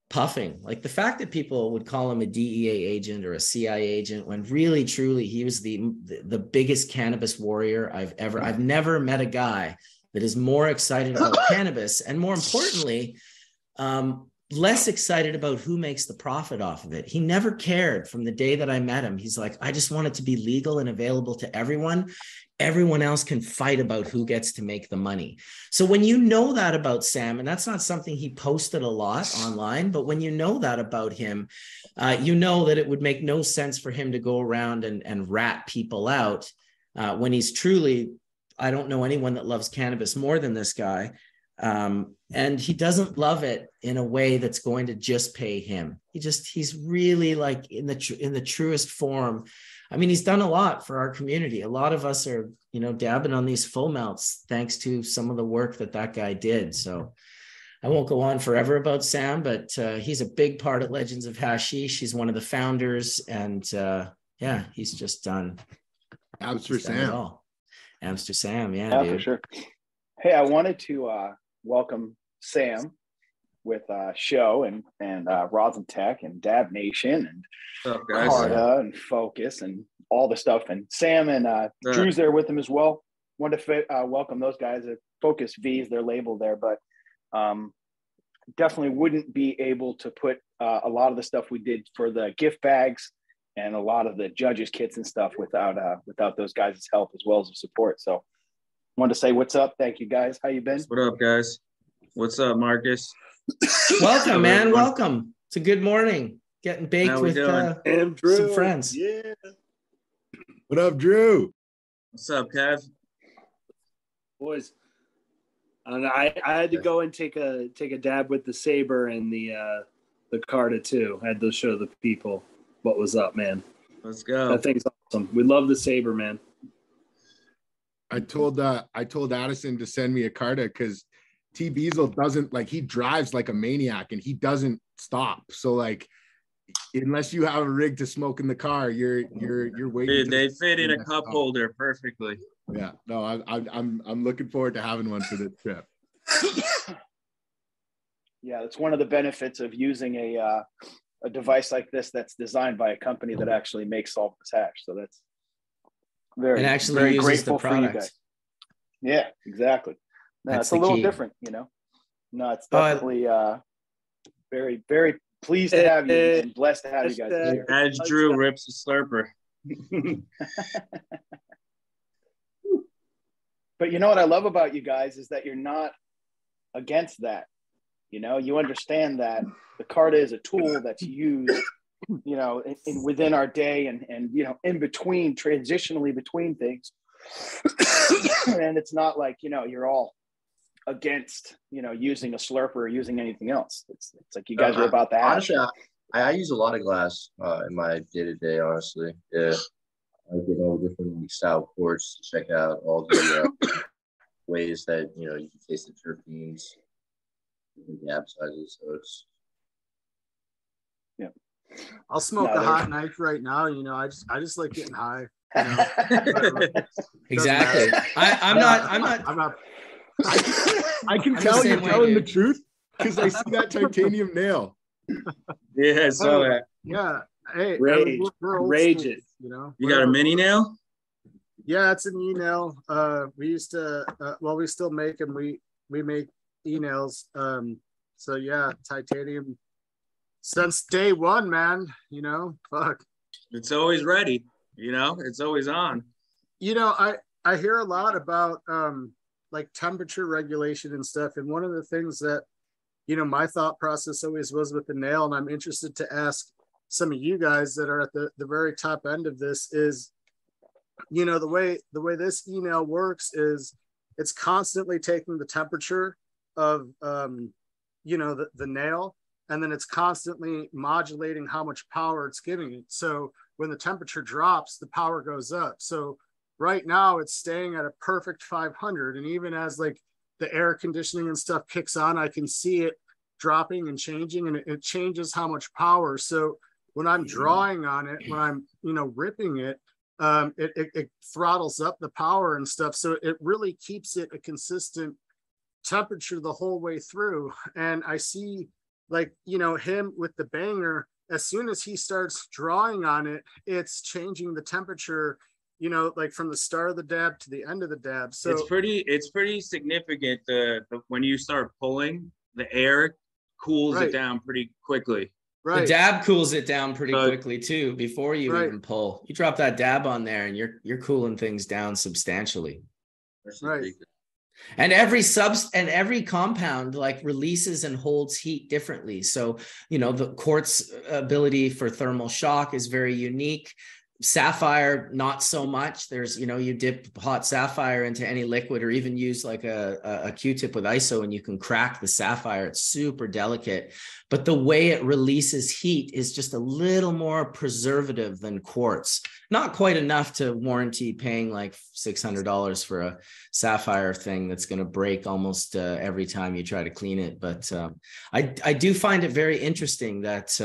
Speaker 1: puffing. Like the fact that people would call him a DEA agent or a CIA agent, when really, truly, he was the biggest cannabis warrior I've never met a guy that is more excited about cannabis. And more importantly, less excited about who makes the profit off of it. He never cared from the day that I met him. He's like, I just want it to be legal and available to everyone. Everyone else can fight about who gets to make the money. So when you know that about Sam, and that's not something he posted a lot online, but when you know that about him, you know that it would make no sense for him to go around and rat people out when he's truly, I don't know anyone that loves cannabis more than this guy. And he doesn't love it in a way that's going to just pay him. He's really like in the truest form. I mean, he's done a lot for our community. A lot of us are, dabbing on these full melts thanks to some of the work that guy did. So I won't go on forever about Sam, but he's a big part of Legends of Hashish. He's one of the founders, and he's just done.
Speaker 6: Abs for Sam.
Speaker 1: Amster Sam,
Speaker 4: yeah,
Speaker 1: dude.
Speaker 4: For sure. Hey, I wanted to welcome Sam with Show and Rosin Tech and Dab Nation and Carta and Focus and all the stuff. And Sam and Drew's there with him as well. Wanted to welcome those guys at Focus V's, their label there, but definitely wouldn't be able to put a lot of the stuff we did for the gift bags and a lot of the judges kits and stuff without those guys' help as well as the support. So wanted to say what's up. Thank you guys. How you been?
Speaker 3: What up, guys? What's up, Marcus?
Speaker 1: Welcome, man. Welcome. It's a good morning. Getting baked with some friends.
Speaker 2: Yeah.
Speaker 6: What up, Drew?
Speaker 3: What's up, Kev?
Speaker 8: Boys, and I had to go and take a dab with the Saber and the Carta too. I had to show the people what was up, man.
Speaker 3: Let's go.
Speaker 8: That thing's awesome. We love the Saber, man.
Speaker 6: I told Addison to send me a Carta because T Beazle doesn't, like, he drives like a maniac and he doesn't stop. So like, unless you have a rig to smoke in the car, you're waiting.
Speaker 3: Dude, they fit in a cup holder perfectly.
Speaker 6: Yeah, no, I'm looking forward to having one for this trip.
Speaker 4: Yeah, that's one of the benefits of using a device like this that's designed by a company that actually makes solventless hash. So that's very,
Speaker 1: and actually
Speaker 4: very
Speaker 1: uses
Speaker 4: grateful
Speaker 1: the
Speaker 4: for you
Speaker 1: product.
Speaker 4: guys. Yeah, exactly. No,
Speaker 1: That's
Speaker 4: it's a
Speaker 1: the
Speaker 4: little
Speaker 1: key.
Speaker 4: different, No, it's definitely very, very pleased to have you and blessed to have you guys here.
Speaker 3: As Drew rips a slurper.
Speaker 4: But you know what I love about you guys is that you're not against that. You understand that the Carta is a tool that's used, within our day and in between, transitionally between things. And it's not like, you're all against, using a slurper or using anything else. It's like you guys are about that.
Speaker 9: Honestly, I use a lot of glass in my day-to-day, honestly. Yeah. I get all the different style quartz to check out all the ways that, you can taste the terpenes, different dab sizes. So it's...
Speaker 2: Yeah. I'll smoke a hot knife right now. I just like getting high.
Speaker 1: Exactly. I'm not.
Speaker 6: I can tell you're telling the truth because I see that titanium nail.
Speaker 3: Yeah, I saw that.
Speaker 2: Yeah. Hey,
Speaker 8: rage, rage
Speaker 2: school,
Speaker 8: it.
Speaker 3: You got a mini nail?
Speaker 2: Yeah, it's an e-nail. We used to, we still make them. We make e-nails. So yeah, titanium since day one, man. Fuck.
Speaker 3: It's always ready. It's always on.
Speaker 2: I hear a lot about like temperature regulation and stuff. And one of the things that, my thought process always was with the nail, and I'm interested to ask some of you guys that are at the very top end of this is, the way this e-nail works is it's constantly taking the temperature of, the nail, and then it's constantly modulating how much power it's giving it. So when the temperature drops, the power goes up. So right now it's staying at a perfect 500. And even as like the air conditioning and stuff kicks on, I can see it dropping and changing, and it changes how much power. So when I'm drawing on it, when I'm, ripping it, it throttles up the power and stuff. So it really keeps it a consistent temperature the whole way through. And I see like, him with the banger, as soon as he starts drawing on it, it's changing the temperature, like from the start of the dab to the end of the dab. So
Speaker 3: it's pretty significant. The when you start pulling, the air cools it down pretty quickly.
Speaker 2: Right.
Speaker 1: The dab cools it down pretty quickly too before you even pull. You drop that dab on there and you're cooling things down substantially.
Speaker 2: Right.
Speaker 1: And every compound like releases and holds heat differently. So, you know, the quartz ability for thermal shock is very unique. Sapphire, not so much. There's, you know, you dip hot sapphire into any liquid or even use like a Q-tip with ISO and you can crack the sapphire. It's super delicate, but the way it releases heat is just a little more preservative than quartz. Not quite enough to warranty paying like $600 for a sapphire thing that's going to break almost every time you try to clean it. But I do find it very interesting that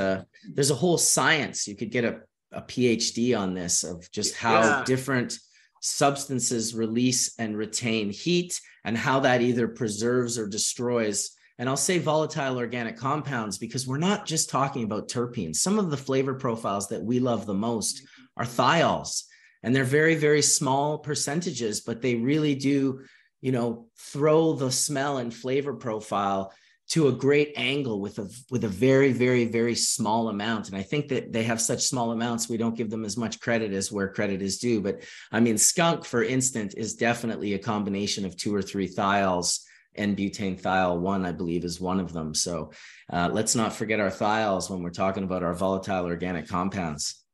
Speaker 1: there's a whole science. You could get a PhD on this of just how different substances release and retain heat and how that either preserves or destroys. And I'll say volatile organic compounds because we're not just talking about terpenes. Some of the flavor profiles that we love the most are thiols, and they're very, very small percentages, but they really do, you know, throw the smell and flavor profile to a great angle with a very, very, very small amount. And I think that they have such small amounts, we don't give them as much credit as where credit is due. But I mean, skunk, for instance, is definitely a combination of 2 or 3 thiols, and butane thiol 1, I believe, is one of them. So let's not forget our thiols when we're talking about our volatile organic compounds.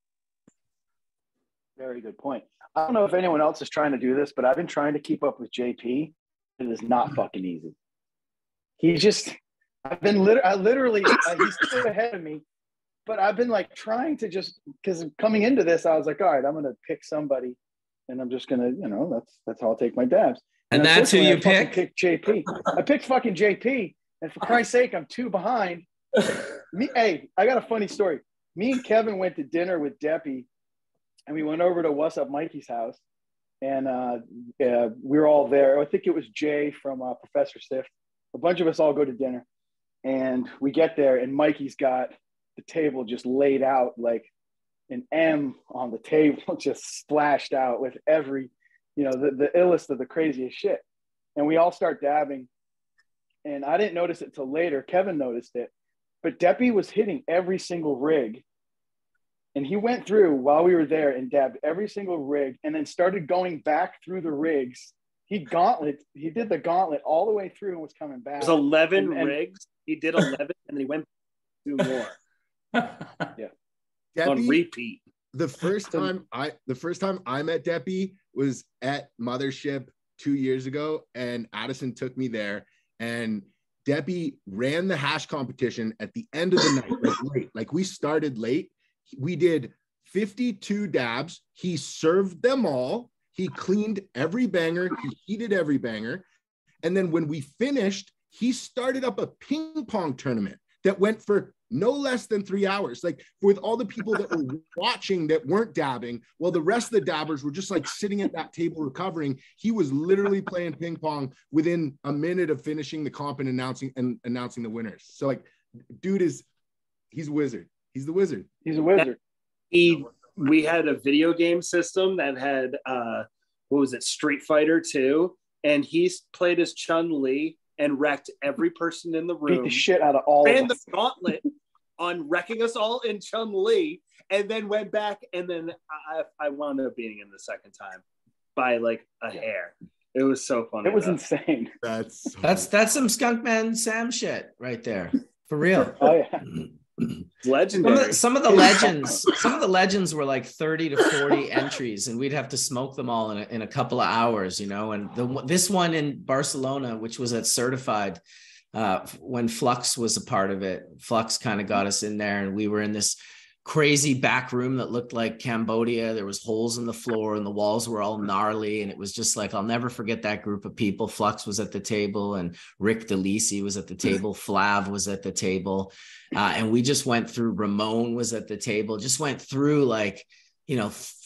Speaker 4: Very good point. I don't know if anyone else is trying to do this, but I've been trying to keep up with JP. It is not fucking easy. I literally, he's still ahead of me, but I've been like trying to just, because coming into this, I was like, all right, I'm going to pick somebody and I'm just going to, you know, that's how I'll take my dabs.
Speaker 1: And that's who you pick?
Speaker 4: Pick JP. I picked fucking JP. And for Christ's sake, I'm 2 behind. Hey, I got a funny story. Me and Kevin went to dinner with Deppy and we went over to What's Up Mikey's house. And we were all there. I think it was Jay from Professor Sift. A bunch of us all go to dinner. And we get there and Mikey's got the table just laid out like an M on the table, just splashed out with every, you know, the illest of the craziest shit. And we all start dabbing. And I didn't notice it till later. Kevin noticed it. But Deppy was hitting every single rig. And he went through while we were there and dabbed every single rig and then started going back through the rigs. He did the gauntlet all the way through and was coming back.
Speaker 8: It was 11 rigs. He did 11 and then he went 2 more.
Speaker 4: Yeah.
Speaker 6: Deppy,
Speaker 8: on repeat.
Speaker 6: The first time I met Deppy was at Mothership 2 years ago, and Addison took me there, and Deppy ran the hash competition at the end of the night, like late. Like we started late. We did 52 dabs. He served them all. He cleaned every banger. He heated every banger. And then when we finished, he started up a ping pong tournament that went for no less than 3 hours. Like with all the people that were watching that weren't dabbing, while the rest of the dabbers were just like sitting at that table recovering, he was literally playing ping pong within a minute of finishing the comp and announcing the winners. So like, dude he's a wizard. He's the wizard.
Speaker 4: He's a wizard.
Speaker 8: We had a video game system that had what was it, Street Fighter 2, and he played as Chun-Li and wrecked every person in the room.
Speaker 4: Beat the shit out of all of us.
Speaker 8: Ran the gauntlet on wrecking us all in Chun-Li, and then went back, and then I wound up beating him the second time by like a hair. It was so funny.
Speaker 4: It was insane.
Speaker 1: That's some Skunkman Sam shit right there, for real.
Speaker 4: Oh yeah.
Speaker 8: Legendary.
Speaker 1: Some of the legends were like 30 to 40 entries, and we'd have to smoke them all in a couple of hours, you know. And this one in Barcelona, which was at Certified, when Flux was a part of it, Flux kind of got us in there, and we were in this crazy back room that looked like Cambodia. There was holes in the floor and the walls were all gnarly, and it was just like, I'll never forget that group of people. Flux was at the table and Rick DeLisi was at the table. Flav was at the table. And we just went through, Ramon was at the table, just went through like,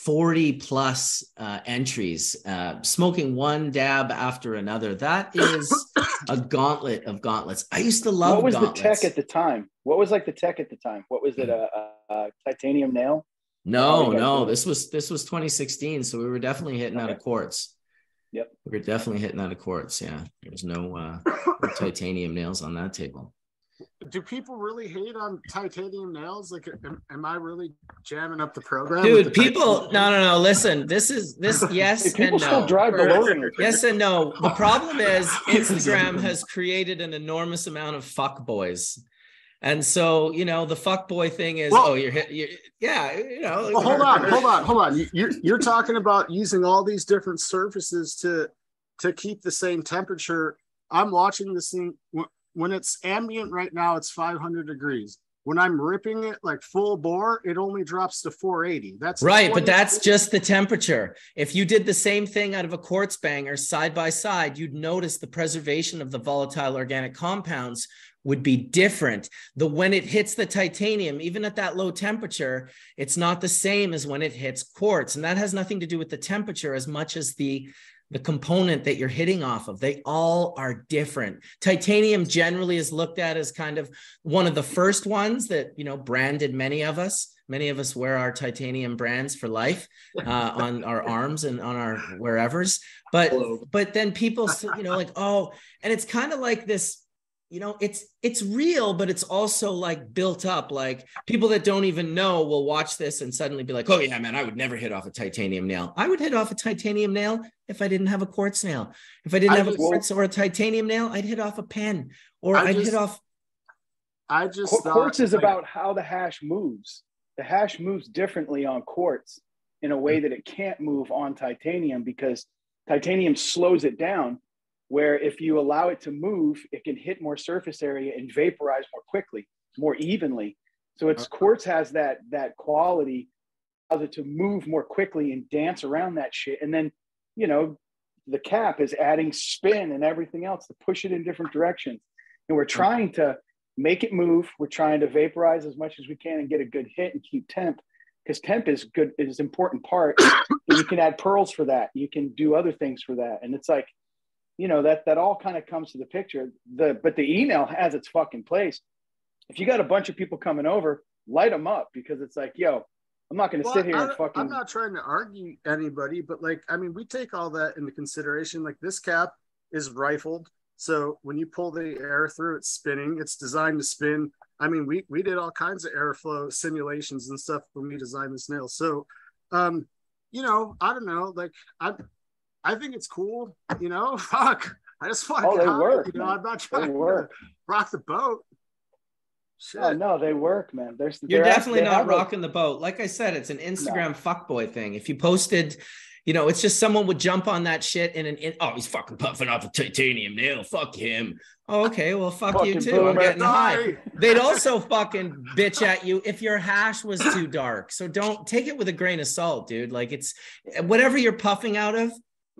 Speaker 1: 40 plus entries, smoking one dab after another. That is a gauntlet of gauntlets. I used to love
Speaker 4: What was
Speaker 1: gauntlets.
Speaker 4: the tech at the time? What was like the tech at the time? What was it? A titanium nail?
Speaker 1: No. This was 2016. So we were definitely hitting out of quartz.
Speaker 4: Yep.
Speaker 1: We were definitely hitting out of quartz. Yeah. There was no titanium nails on that table.
Speaker 2: do people really hate on titanium nails? Like, am I really jamming up the program?
Speaker 1: Dude, people, no. Listen, this, yes
Speaker 4: Hey, people
Speaker 1: and
Speaker 4: still
Speaker 1: no.
Speaker 4: drive the Logan.
Speaker 1: Yes and no. The problem is Instagram has created an enormous amount of fuck boys. And so, you know, the fuck boy thing is,
Speaker 2: Well,
Speaker 1: yeah, you know.
Speaker 2: Well, hold on. You're talking about using all these different surfaces to keep the same temperature. I'm watching this thing when it's ambient right now, it's 500 degrees. When I'm ripping it like full bore, it only drops to 480. That's
Speaker 1: right, but that's just the temperature. If you did the same thing out of a quartz banger side by side, you'd notice the preservation of the volatile organic compounds would be different. When it hits the titanium, even at that low temperature, it's not the same as when it hits quartz. And that has nothing to do with the temperature as much as the component that you're hitting off of. They all are different. Titanium generally is looked at as kind of one of the first ones that, you know, branded many of us. Many of us wear our titanium brands for life on our arms and on our wherevers. But then people, you know, like, oh, and it's kind of like this, you know, it's real, but it's also like built up. Like people that don't even know will watch this and suddenly be like, oh yeah, man, I would never hit off a titanium nail. I would hit off a titanium nail if I didn't have a quartz nail. If I didn't have a quartz or a titanium nail, I'd hit off a pen or I'd hit off.
Speaker 2: I just
Speaker 4: quartz is about how the hash moves. The hash moves differently on quartz in a way that it can't move on titanium because titanium slows it down. Where if you allow it to move, it can hit more surface area and vaporize more quickly, more evenly. So it's quartz has that quality, allows it to move more quickly and dance around that shit. And then, you know, the cap is adding spin and everything else to push it in different directions. And we're trying to make it move. We're trying to vaporize as much as we can and get a good hit and keep temp, because temp is good, is an important part. And you can add pearls for that. You can do other things for that. And it's like, you know, that all kind of comes to the picture. But the e-nail has its fucking place. If you got a bunch of people coming over, light them up, because it's like, yo, I'm not going to sit here and fucking.
Speaker 2: I'm not trying to argue anybody, but like, I mean, we take all that into consideration. Like this cap is rifled, so when you pull the air through, it's spinning. It's designed to spin. I mean, we did all kinds of airflow simulations and stuff when we designed this nail. So, you know, I don't know, like I think it's cool, you know. Fuck, I just want to get high,
Speaker 4: work,
Speaker 2: you know.
Speaker 4: man.
Speaker 2: I'm not trying to rock the boat. Shit.
Speaker 4: Oh no, they work, man.
Speaker 1: You're definitely not rocking the boat. Like I said, it's an Instagram fuckboy thing. If you posted, you know, it's just someone would jump on that shit oh, he's fucking puffing off a titanium nail. Fuck him. Oh, okay, well, fuck you too. I'm getting high. They'd also fucking bitch at you if your hash was too dark. So don't take it with a grain of salt, dude. Like it's whatever you're puffing out of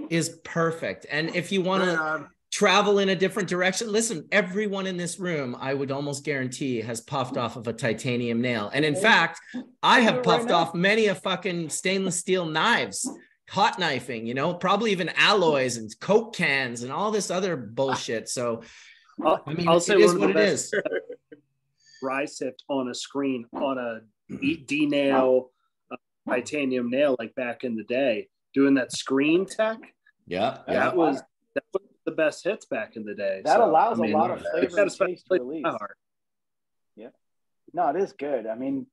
Speaker 1: is perfect. And if you want to travel in a different direction, listen, everyone in this room, I would almost guarantee, has puffed off of a titanium nail. And in fact, I have puffed off many a fucking stainless steel knives, hot knifing, you know, probably even alloys and Coke cans and all this other bullshit. So I mean, I'll say it is what it is.
Speaker 8: Ricep on a screen on a D-nail titanium nail, like back in the day, doing that screen tech. That was the best hits back in the day.
Speaker 4: That allows a lot of flavor and taste to release. Yeah, no, it is good. I mean,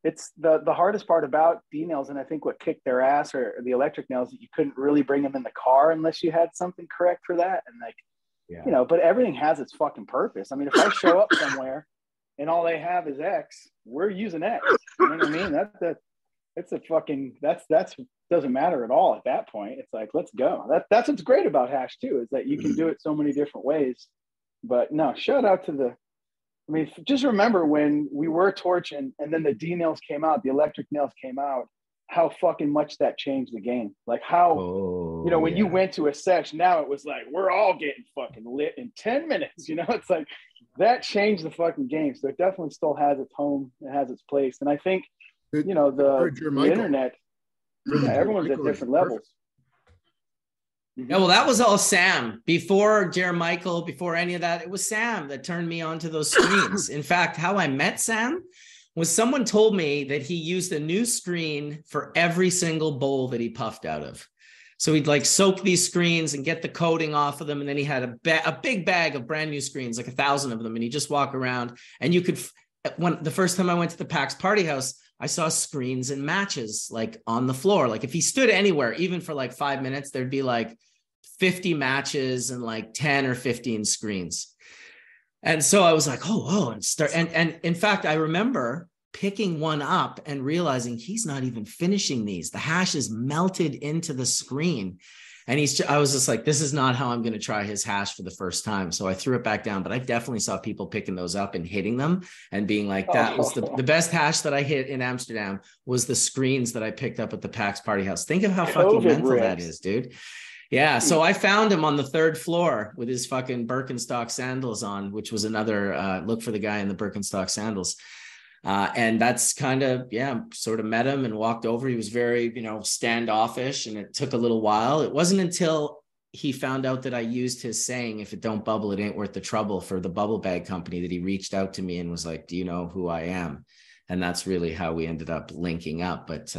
Speaker 4: it's the hardest part about D-nails, and I think what kicked their ass or the electric nails, that you couldn't really bring them in the car unless you had something correct for that. And like, you know, but everything has its fucking purpose. I mean, if I show up somewhere and all they have is X, we're using X. You know what I mean? That's a fucking, that's doesn't matter at all at that point. It's like, let's go. That's what's great about hash too, is that you can do it so many different ways. But no, shout out to I mean, just remember when we were torching and then the D-nails came out, the electric nails came out, how fucking much that changed the game. Like how, you know, when you went to a sesh, now it was like, we're all getting fucking lit in 10 minutes, you know. It's like, that changed the fucking game. So it definitely still has its home, it has its place. And I think, you know, the internet, everyone's at different levels.
Speaker 1: Yeah, well, that was all Sam. Before Jeremichael, before any of that, it was Sam that turned me onto those screens. In fact, how I met Sam was someone told me that he used a new screen for every single bowl that he puffed out of. So he'd like soak these screens and get the coating off of them. And then he had a big bag of brand new screens, like 1,000 of them. And he'd just walk around, and you could, the first time I went to the PAX Party House, I saw screens and matches like on the floor. Like if he stood anywhere, even for like 5 minutes, there'd be like 50 matches and like 10 or 15 screens. And so I was like, oh, and in fact, I remember picking one up and realizing he's not even finishing these. The hash is melted into the screen. And I was just like, this is not how I'm going to try his hash for the first time. So I threw it back down, but I definitely saw people picking those up and hitting them and being like, that was the best hash that I hit in Amsterdam was the screens that I picked up at the PAX Party House. Think of how fucking mental that is, dude. Yeah. So I found him on the 3rd floor with his fucking Birkenstock sandals on, which was another look for the guy in the Birkenstock sandals. And that's kind of, sort of met him and walked over. He was very, standoffish, and it took a little while. It wasn't until he found out that I used his saying, if it don't bubble, it ain't worth the trouble, for the bubble bag company, that he reached out to me and was like, do you know who I am? And that's really how we ended up linking up. But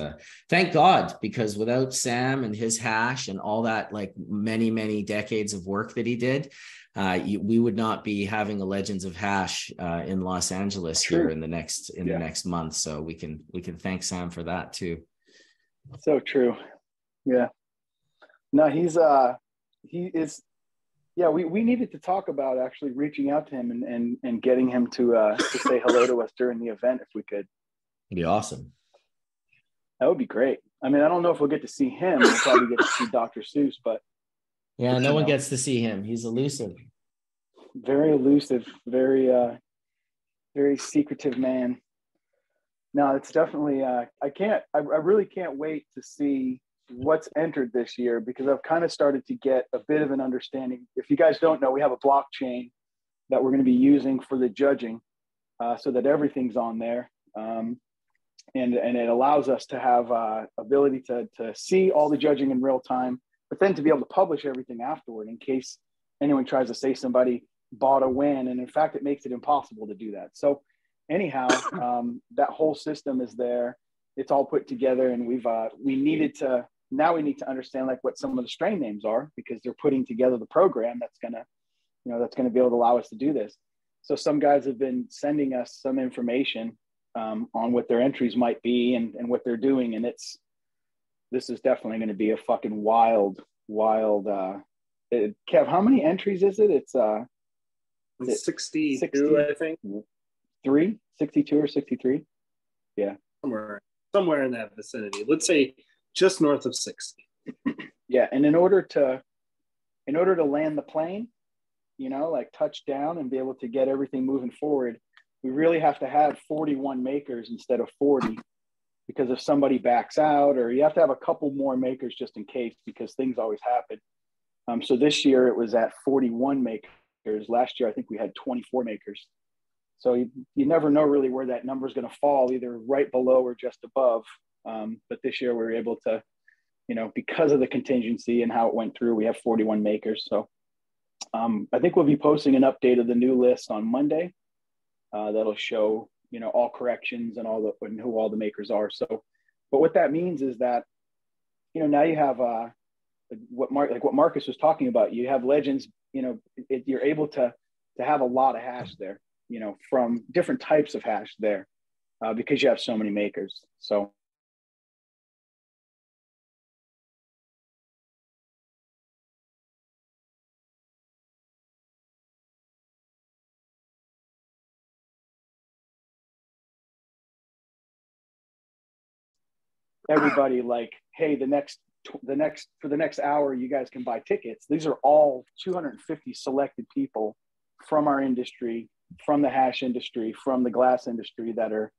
Speaker 1: thank God, because without Sam and his hash and all that, like many, many decades of work that he did, we would not be having a Legends of Hash in Los Angeles here in the next month. So we can thank Sam for that too.
Speaker 4: So true. Yeah. No, he is. Yeah, we needed to talk about actually reaching out to him and getting him to say hello to us during the event if we could.
Speaker 1: It'd be awesome.
Speaker 4: That would be great. I mean, I don't know if we'll get to see him. We'll probably get to see Dr. Seuss, but
Speaker 1: yeah, no one gets to see him. He's elusive.
Speaker 4: Very elusive, very very secretive man. No, it's definitely I really can't wait to see what's entered this year, because I've kind of started to get a bit of an understanding. If you guys don't know, we have a blockchain that we're going to be using for the judging, so that everything's on there, and it allows us to have ability to see all the judging in real time, but then to be able to publish everything afterward in case anyone tries to say somebody bought a win, and in fact it makes it impossible to do that. So anyhow, that whole system is there. It's all put together, and we need to understand like what some of the strain names are, because they're putting together the program that's gonna be able to allow us to do this. So some guys have been sending us some information on what their entries might be and what they're doing, and this is definitely going to be a fucking wild. Kev, how many entries is it? It's
Speaker 8: 62, I think.
Speaker 4: 62 or 63. Yeah,
Speaker 8: somewhere in that vicinity. Let's say just north of 60.
Speaker 4: Yeah, and in order to land the plane, like touch down and be able to get everything moving forward, we really have to have 41 makers instead of 40, because if somebody backs out, or you have to have a couple more makers just in case, because things always happen. So this year it was at 41 makers. Last year I think we had 24 makers. So you never know really where that number is going to fall, either right below or just above. But this year we were able to, because of the contingency and how it went through, we have 41 makers. So I think we'll be posting an update of the new list on Monday. That'll show, all corrections and and who all the makers are. So, but what that means is that, now you have what Marcus was talking about. You have Legends. You're able to have a lot of hash there. From different types of hash there, because you have so many makers. So. Everybody like, hey, for the next hour, you guys can buy tickets. These are all 250 selected people from our industry, from the hash industry, from the glass industry, that are,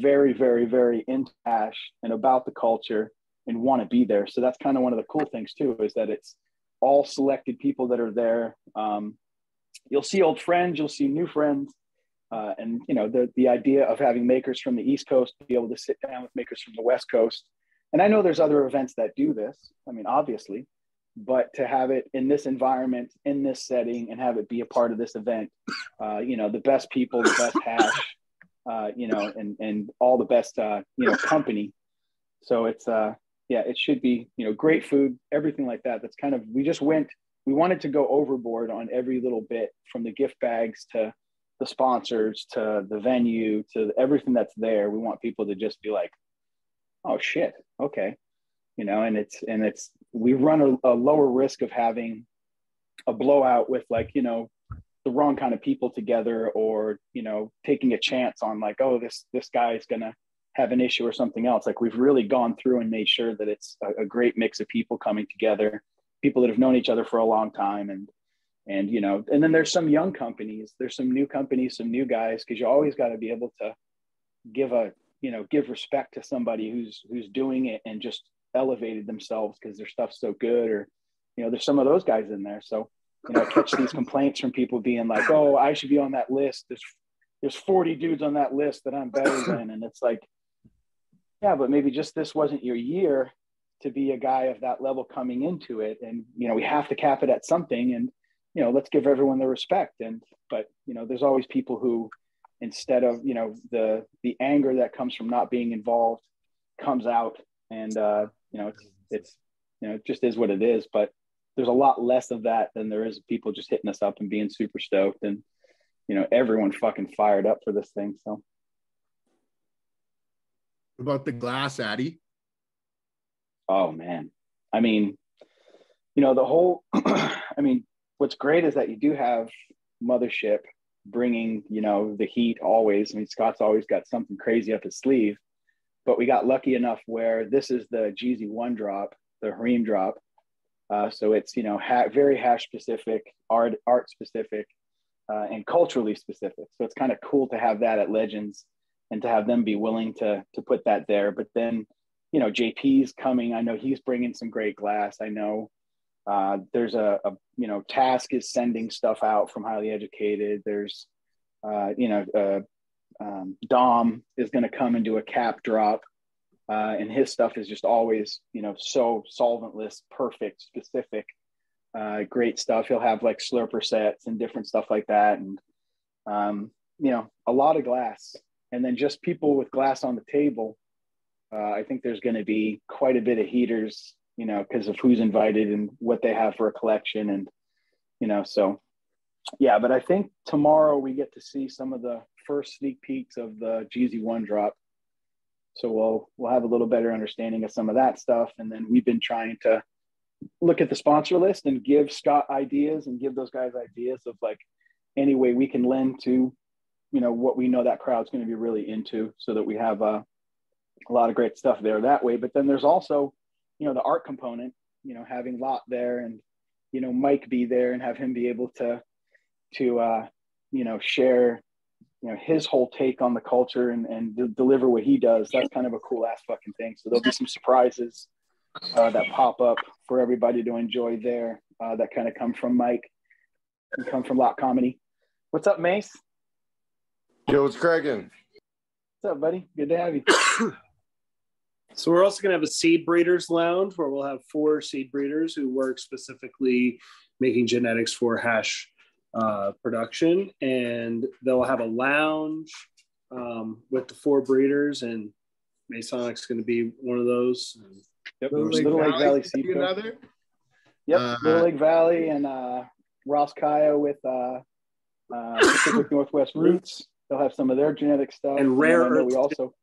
Speaker 4: very, very, very into hash and about the culture and want to be there. So that's kind of one of the cool things too, is that it's all selected people that are there. You'll see old friends, you'll see new friends. And the idea of having makers from the East Coast be able to sit down with makers from the West Coast. And I know there's other events that do this, I mean, obviously, but to have it in this environment, in this setting, and have it be a part of this event, the best people, the best hash, and all the best, company. So it's yeah, it should be, you know, great food, everything like that. That's kind of, we wanted to go overboard on every little bit, from the gift bags to the sponsors to the venue to everything that's there. We want people to just be like, oh shit, okay. You know, and we run a lower risk of having a blowout with, like, you know, the wrong kind of people together, or, you know, taking a chance on like, oh, this guy is going to have an issue or something else. Like, we've really gone through and made sure that it's a great mix of people coming together, people that have known each other for a long time. And, you know, and then there's some young companies, there's some new companies, some new guys, because you always got to be able to give respect to somebody who's doing it and just elevated themselves because their stuff's so good. Or, you know, there's some of those guys in there. So, you know, I catch these complaints from people being like, oh, I should be on that list. There's 40 dudes on that list that I'm better than. And it's like, yeah, but maybe just this wasn't your year to be a guy of that level coming into it. And, you know, we have to cap it at something, and, you know, let's give everyone the respect. But, you know, there's always people who, instead of, you know, the anger that comes from not being involved comes out, and, you know, it's, you know, it just is what it is. But there's a lot less of that than there is people just hitting us up and being super stoked, and, you know, everyone fucking fired up for this thing. So.
Speaker 6: About the glass, Addy?
Speaker 4: Oh man. I mean, you know, the whole, I mean, what's great is that you do have Mothership bringing, you know, the heat always. I mean, Scott's always got something crazy up his sleeve, but we got lucky enough where this is the Jeezy one drop, the Hareem drop. So it's, you know, very hash specific, art specific, and culturally specific. So it's kind of cool to have that at Legends and to have them be willing to put that there. But then, you know, JP's coming. I know he's bringing some great glass. I know there's you know, Task is sending stuff out from Highly Educated. There's, you know, Dom is going to come and do a cap drop. And his stuff is just always, you know, so solventless, perfect, specific, great stuff. He'll have like slurper sets and different stuff like that. And, you know, a lot of glass. And then just people with glass on the table. I think there's going to be quite a bit of heaters, you know, because of who's invited and what they have for a collection. And, you know, so, yeah, but I think tomorrow we get to see some of the first sneak peeks of the Jeezy one drop. So we'll have a little better understanding of some of that stuff. And then we've been trying to look at the sponsor list and give Scott ideas and give those guys ideas of like any way we can lend to, you know, what we know that crowd's going to be really into, so that we have a lot of great stuff there that way. But then there's also, you know, the art component, you know, having Lot there and, you know, Mike be there and have him be able to you know, share, you know, his whole take on the culture and deliver what he does. That's kind of a cool ass fucking thing. So there'll be some surprises that pop up for everybody to enjoy there, that kind of come from Mike and come from Lot Comedy. What's up, Mace?
Speaker 10: Yo, it's Kragan.
Speaker 4: What's up, buddy? Good to have you.
Speaker 8: So we're also going to have a seed breeders lounge where we'll have 4 seed breeders who work specifically making genetics for hash production, and they'll have a lounge with the 4 breeders, and Masonic's going to be one of those.
Speaker 4: Yep, Little Lake Valley Seed. Yep, Little Lake Valley and Ross Kaya with Pacific Northwest Roots. They'll have some of their genetic stuff.
Speaker 8: And Rare Earth.
Speaker 4: We also,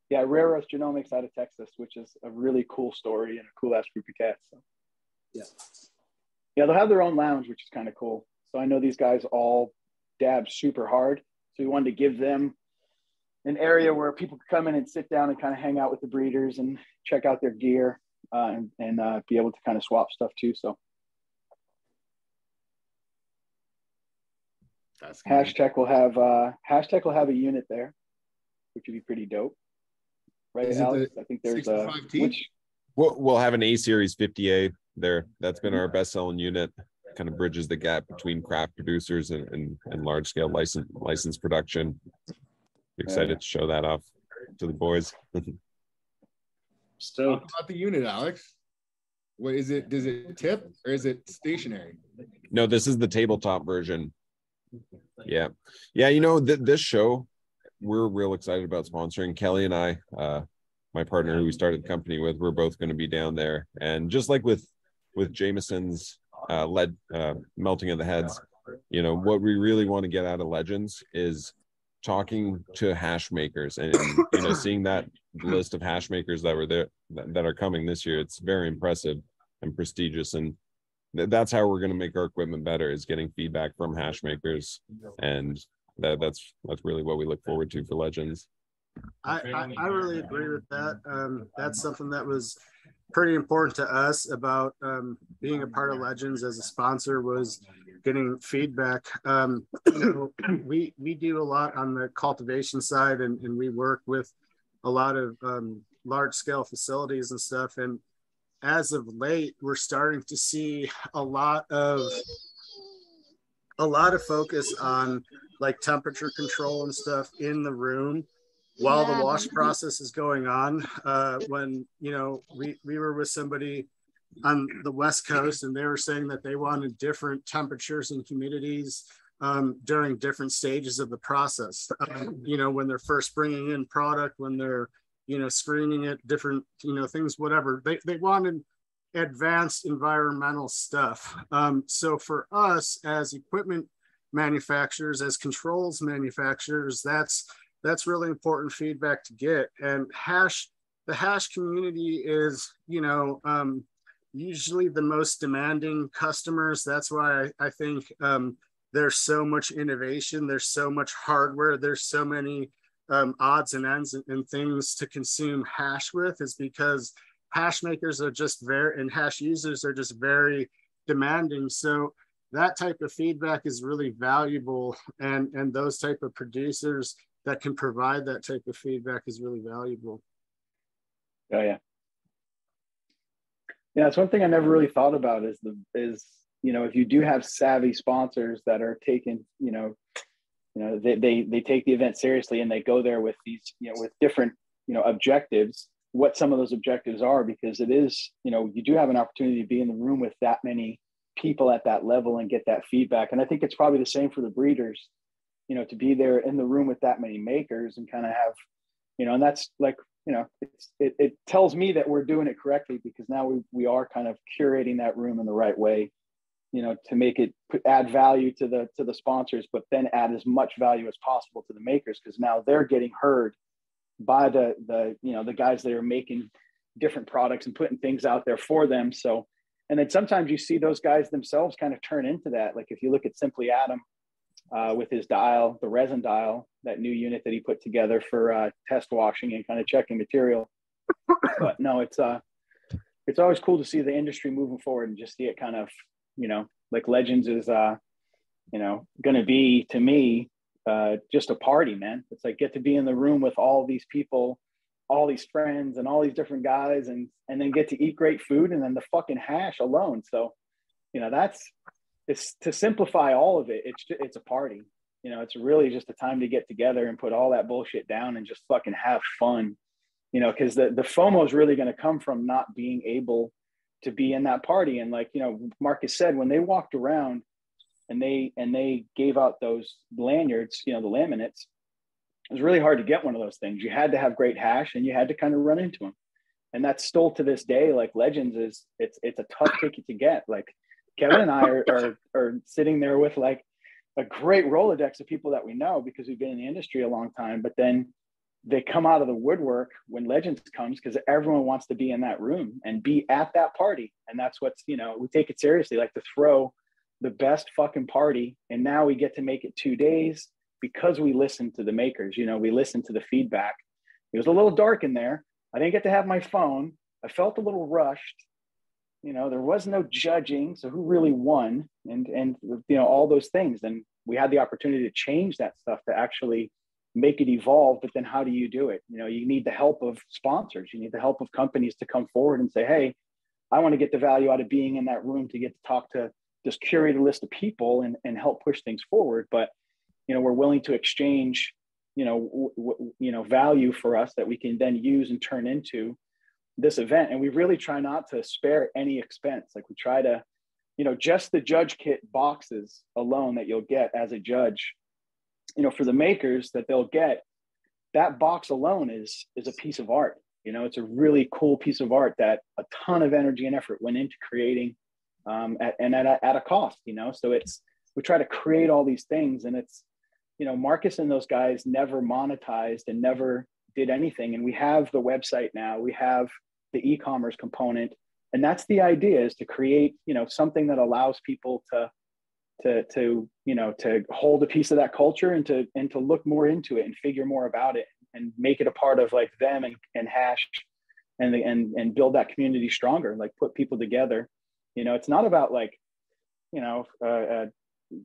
Speaker 4: yeah, Rare Earth Genomics out of Texas, which is a really cool story and a cool ass group of cats. So. Yeah, they'll have their own lounge, which is kind of cool. So I know these guys all dab super hard. So we wanted to give them an area where people could come in and sit down and kind of hang out with the breeders and check out their gear and be able to kind of swap stuff too. So Hashtag will have a unit there, which would be pretty dope. Right, Alex? I think there's a which
Speaker 7: we'll have an A series 50A there. That's been our best selling unit. Kind of bridges the gap between craft producers and large scale license production. Excited to show that off to the boys.
Speaker 6: So talk about the unit, Alex. What is it? Does it tip or is it stationary?
Speaker 7: No, this is the tabletop version. Yeah. You know, this show we're real excited about sponsoring. Kelly and I my partner who we started the company with, we're both going to be down there. And just like with Jameson's lead melting of the heads, you know, what we really want to get out of Legends is talking to hash makers and you know, seeing that list of hash makers that were there that are coming this year. It's very impressive and prestigious, and that's how we're going to make our equipment better, is getting feedback from hash makers, and that's really what we look forward to for Legends.
Speaker 2: I really agree with that. That's something that was pretty important to us about being a part of Legends as a sponsor, was getting feedback. You know, we do a lot on the cultivation side, and we work with a lot of large scale facilities and stuff. And as of late, we're starting to see a lot of focus on like temperature control and stuff in the room while the wash process is going on. When, you know, we were with somebody on the West Coast, and they were saying that they wanted different temperatures and humidities during different stages of the process. You know, when they're first bringing in product, when they're, you know, screening it, different, you know, things, whatever. They wanted advanced environmental stuff. So for us as equipment manufacturers, as controls manufacturers, that's really important feedback to get. And the hash community is, you know, usually the most demanding customers. That's why I think there's so much innovation, there's so much hardware, there's so many odds and ends and things to consume hash with, is because hash makers are just and hash users are just very demanding. So that type of feedback is really valuable, and those type of producers that can provide that type of feedback is really valuable.
Speaker 4: Oh yeah. Yeah, it's one thing I never really thought about is you know, if you do have savvy sponsors that are taking, you know, they take the event seriously, and they go there with these, you know, with different, you know, objectives, what some of those objectives are, because it is, you know, you do have an opportunity to be in the room with that many people at that level and get that feedback. And I think it's probably the same for the breeders, you know, to be there in the room with that many makers and kind of have, you know, and that's like, you know, it tells me that we're doing it correctly, because now we are kind of curating that room in the right way, you know, to make it add value to the sponsors, but then add as much value as possible to the makers, because now they're getting heard by the you know, the guys that are making different products and putting things out there for them. So, and then sometimes you see those guys themselves kind of turn into that. Like if you look at Simply Adam with his dial, the resin dial, that new unit that he put together for test washing and kind of checking material. But no, it's always cool to see the industry moving forward and just see it kind of, you know, like Legends is you know, going to be, to me, just a party, man. It's like get to be in the room with all these people, all these friends and all these different guys, and then get to eat great food, and then the fucking hash alone. So, you know, it's to simplify all of it. It's a party, you know, it's really just a time to get together and put all that bullshit down and just fucking have fun, you know, because the FOMO is really going to come from not being able to be in that party. And like, you know, Marcus said, when they walked around and they gave out those lanyards, you know, the laminates, it was really hard to get one of those things. You had to have great hash, and you had to kind of run into them. And that's still to this day, like Legends it's a tough ticket to get. Like Kevin and I are sitting there with like a great Rolodex of people that we know because we've been in the industry a long time, but then they come out of the woodwork when Legends comes, because everyone wants to be in that room and be at that party. And that's what's, you know, we take it seriously, like to throw the best fucking party. And now we get to make it 2 days because we listened to the makers, you know, we listened to the feedback. It was a little dark in there. I didn't get to have my phone. I felt a little rushed. You know, there was no judging. So who really won? And you know, all those things. And we had the opportunity to change that stuff to actually make it evolve. But then how do you do it? You know, you need the help of sponsors. You need the help of companies to come forward and say, hey, I want to get the value out of being in that room to get to talk to, just curate a list of people and help push things forward. But, you know, we're willing to exchange, you know, value for us that we can then use and turn into this event. And we really try not to spare any expense. Like we try to, you know, just the judge kit boxes alone that you'll get as a judge, you know, for the makers that they'll get, that box alone is a piece of art. You know, it's a really cool piece of art that a ton of energy and effort went into creating, at a cost, you know. So we try to create all these things, and it's, you know, Marcus and those guys never monetized and never did anything. And we have the website now, we have the e-commerce component, and that's the idea, is to create, you know, something that allows people to you know, to hold a piece of that culture and to look more into it and figure more about it and make it a part of like them and Hash and build that community stronger, like put people together. You know, it's not about like, you know,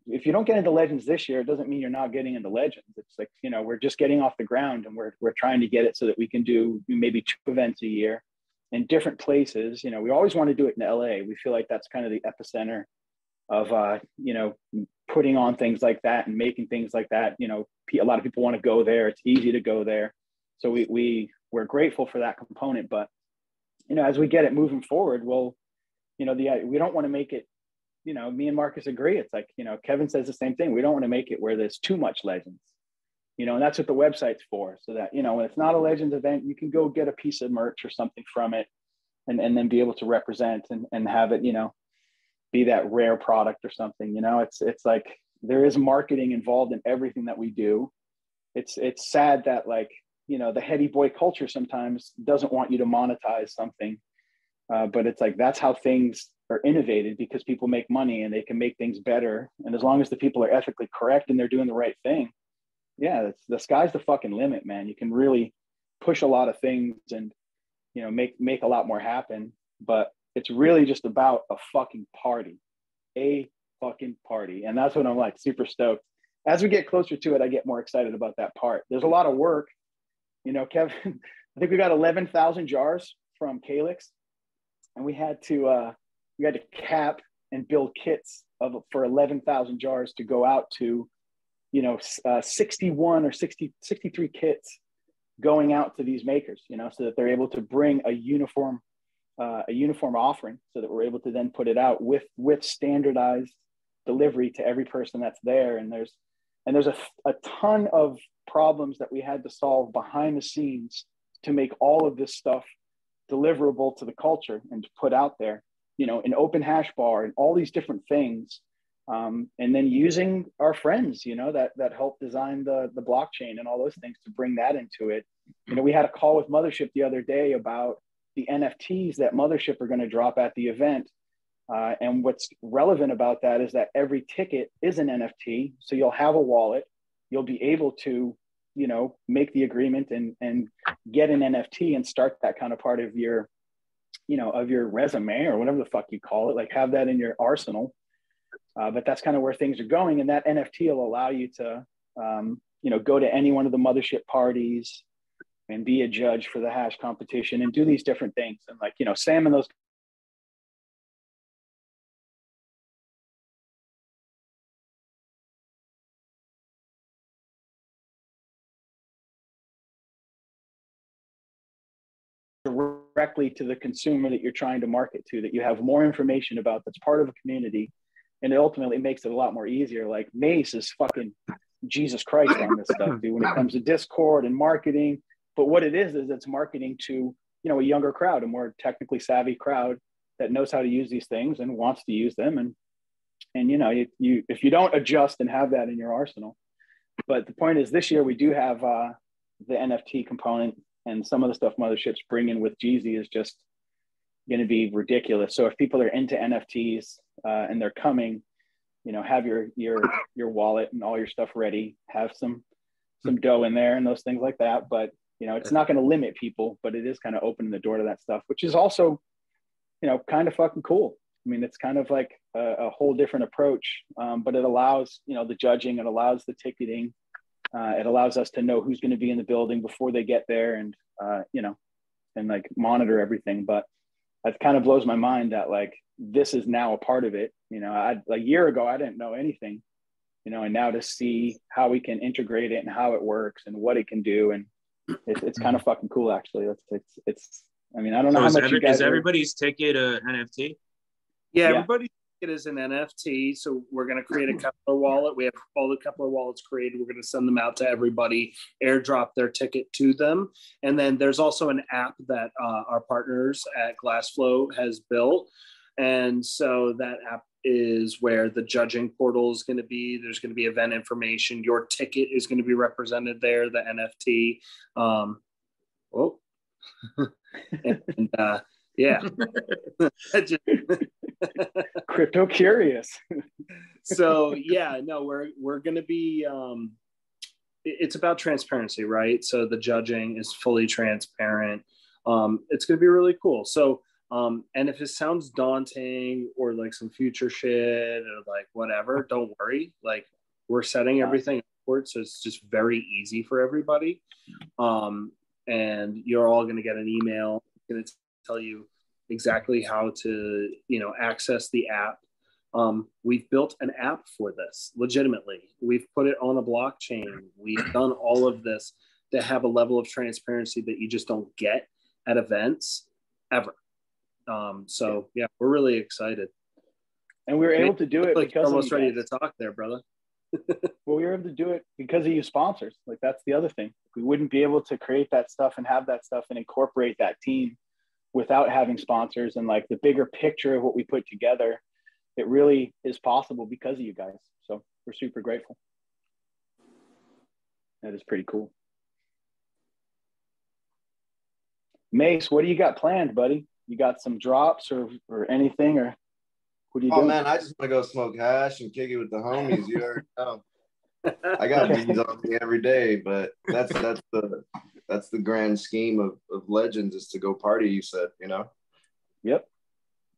Speaker 4: if you don't get into Legends this year, it doesn't mean you're not getting into Legends. It's like, you know, we're just getting off the ground, and we're trying to get it so that we can do maybe 2 events a year in different places. You know, we always want to do it in LA. We feel like that's kind of the epicenter of, you know, putting on things like that and making things like that. You know, a lot of people want to go there. It's easy to go there. So we're grateful for that component. But, you know, as we get it moving forward, we'll, you know, we don't want to make it, you know, me and Marcus agree. It's like, you know, Kevin says the same thing. We don't want to make it where there's too much Legends, you know, and that's what the website's for. So that, you know, when it's not a Legends event, you can go get a piece of merch or something from it and then be able to represent and have it, you know, be that rare product or something. You know, it's like there is marketing involved in everything that we do. It's sad that, like, you know, the heady boy culture sometimes doesn't want you to monetize something, but it's like that's how things are innovated, because people make money and they can make things better. And as long as the people are ethically correct and they're doing the right thing, yeah, the sky's the fucking limit, man. You can really push a lot of things and, you know, make a lot more happen. But it's really just about a fucking party, a fucking party. And that's what I'm like super stoked. As we get closer to it, I get more excited about that part. There's a lot of work, you know, Kevin. I think we got 11,000 jars from Calyx, and we had to cap and build kits for 11,000 jars to go out to, you know, 61 or 63 kits going out to these makers, you know, so that they're able to bring a uniform offering, so that we're able to then put it out with standardized delivery to every person that's there. And there's a ton of problems that we had to solve behind the scenes to make all of this stuff deliverable to the culture and to put out there, you know, an open hash bar and all these different things. And then using our friends, you know, that helped design the blockchain and all those things to bring that into it. You know, we had a call with Mothership the other day about the NFTs that Mothership are going to drop at the event. And what's relevant about that is that every ticket is an NFT. So you'll have a wallet, you'll be able to, you know, make the agreement and get an NFT and start that kind of part of your, you know, of your resume or whatever the fuck you call it, like have that in your arsenal. But that's kind of where things are going. And that NFT will allow you to, you know, go to any one of the Mothership parties and be a judge for the hash competition and do these different things. And like, you know, Sam and those directly to the consumer that you're trying to market to, that you have more information about, that's part of a community. And it ultimately makes it a lot more easier. Like Mace is fucking Jesus Christ on this stuff, dude, when it comes to Discord and marketing. But what it is it's marketing to, you know, a younger crowd, a more technically savvy crowd that knows how to use these things and wants to use them. And you know, you if you don't adjust and have that in your arsenal. But the point is, this year we do have the NFT component, and some of the stuff Mothership's bringing with Jeezy is just going to be ridiculous. So if people are into NFTs and they're coming, you know, have your wallet and all your stuff ready, have some dough in there and those things like that. But, you know, it's not going to limit people, but it is kind of opening the door to that stuff, which is also, you know, kind of fucking cool. I mean, it's kind of like a whole different approach, but it allows, you know, the judging, it allows the ticketing, it allows us to know who's going to be in the building before they get there and, you know, and like monitor everything. But it kind of blows my mind that like, this is now a part of it. You know, a year ago, I didn't know anything, you know, and now to see how we can integrate it and how it works and what it can do. And it's kind of fucking cool, actually. It's I mean, I don't know how much you guys
Speaker 3: is everybody's ticket a NFT?
Speaker 8: Yeah, everybody it as an NFT. So we're going to create a Kepler wallet. We have all the Kepler wallets created. We're going to send them out to everybody, airdrop their ticket to them. And then there's also an app that our partners at Glassflow has built. And so that app is where the judging portal is going to be. There's going to be event information. Your ticket is going to be represented there, the NFT. And yeah.
Speaker 4: Crypto curious.
Speaker 8: So yeah, no, we're going to be, it's about transparency, right? So the judging is fully transparent. It's going to be really cool. So, and if it sounds daunting or like some future shit or like whatever, don't worry. Like we're setting everything upward, so it's just very easy for everybody. And you're all going to get an email. It's going to tell you exactly how to, access the app. We've built an app for this legitimately. We've put it on a blockchain. We've done all of this to have a level of transparency that you just don't get at events ever. So yeah, we're really excited.
Speaker 4: And we were able to do it
Speaker 8: like
Speaker 4: because
Speaker 8: almost ready to talk there, brother.
Speaker 4: Well, we were able to do it because of you sponsors. Like that's the other thing. We wouldn't be able to create that stuff and have that stuff and incorporate that team without having sponsors and like the bigger picture of what we put together. It really is possible because of you guys. So we're super grateful. That is pretty cool. Mace, what do you got planned, buddy? You got some drops or anything, or what are you doing?
Speaker 10: Oh man, I just want to go smoke hash and kick it with the homies. You already know. I got beans on me every day, but that's the grand scheme of Legends is to go party. You said,
Speaker 4: Yep,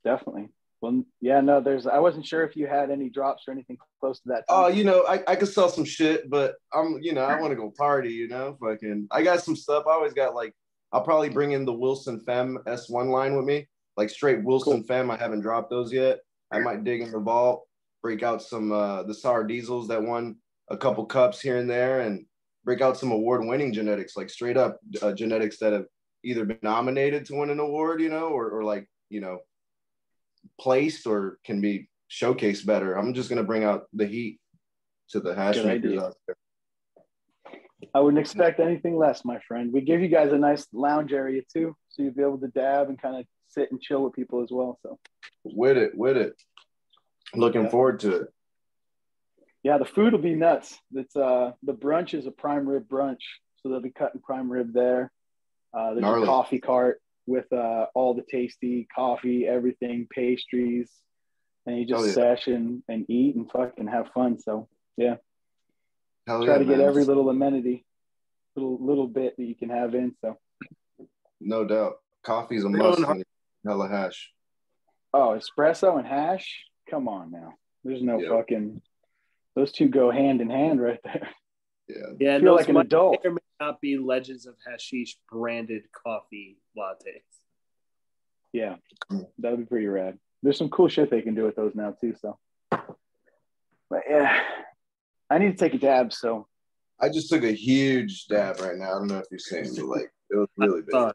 Speaker 4: definitely. Well, yeah, no, I wasn't sure if you had any drops or anything close to that time.
Speaker 10: Oh, I could sell some shit, but I want to go party. I got some stuff. I always got I'll probably bring in the Wilson Fem S1 line with me, like straight Wilson Fem. I haven't dropped those yet. I might dig in the vault, break out some the Sour Diesels that won a couple cups here and there, and break out some award-winning genetics, like straight up genetics that have either been nominated to win an award, or placed or can be showcased better. I'm just gonna bring out the heat to the hash makers out there.
Speaker 4: I wouldn't expect anything less, my friend. We give you guys a nice lounge area too, so you'll be able to dab and kind of sit and chill with people as well. So
Speaker 10: with it. Looking forward to it.
Speaker 4: Yeah, the food will be nuts. It's the brunch is a prime rib brunch, so they'll be cutting prime rib there. There's a coffee cart with all the tasty coffee, everything, pastries, and you just session and eat and fucking have fun. So yeah. Try to get every little amenity, little bit that you can have in. So,
Speaker 10: no doubt, coffee's a must. Hella hash.
Speaker 4: Oh, espresso and hash. Come on now. There's no fucking. Those two go hand in hand right there.
Speaker 8: Yeah.
Speaker 4: I feel like an adult.
Speaker 8: There may not be Legends of Hashish branded coffee lattes.
Speaker 4: Yeah, that would be pretty rad. There's some cool shit they can do with those now too. So, but yeah. I need to take a dab, so.
Speaker 10: I just took a huge dab right now. I don't know if you're seeing, but it was really big.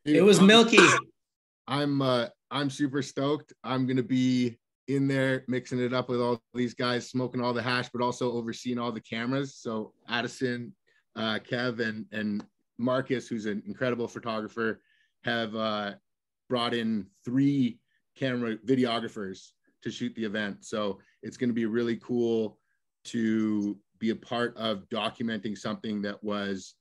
Speaker 1: It was milky.
Speaker 6: I'm super stoked. I'm gonna be in there mixing it up with all these guys, smoking all the hash, but also overseeing all the cameras. So Addison, Kev, and Marcus, who's an incredible photographer, have brought in 3 camera videographers to shoot the event. So it's gonna be really cool to be a part of documenting something that was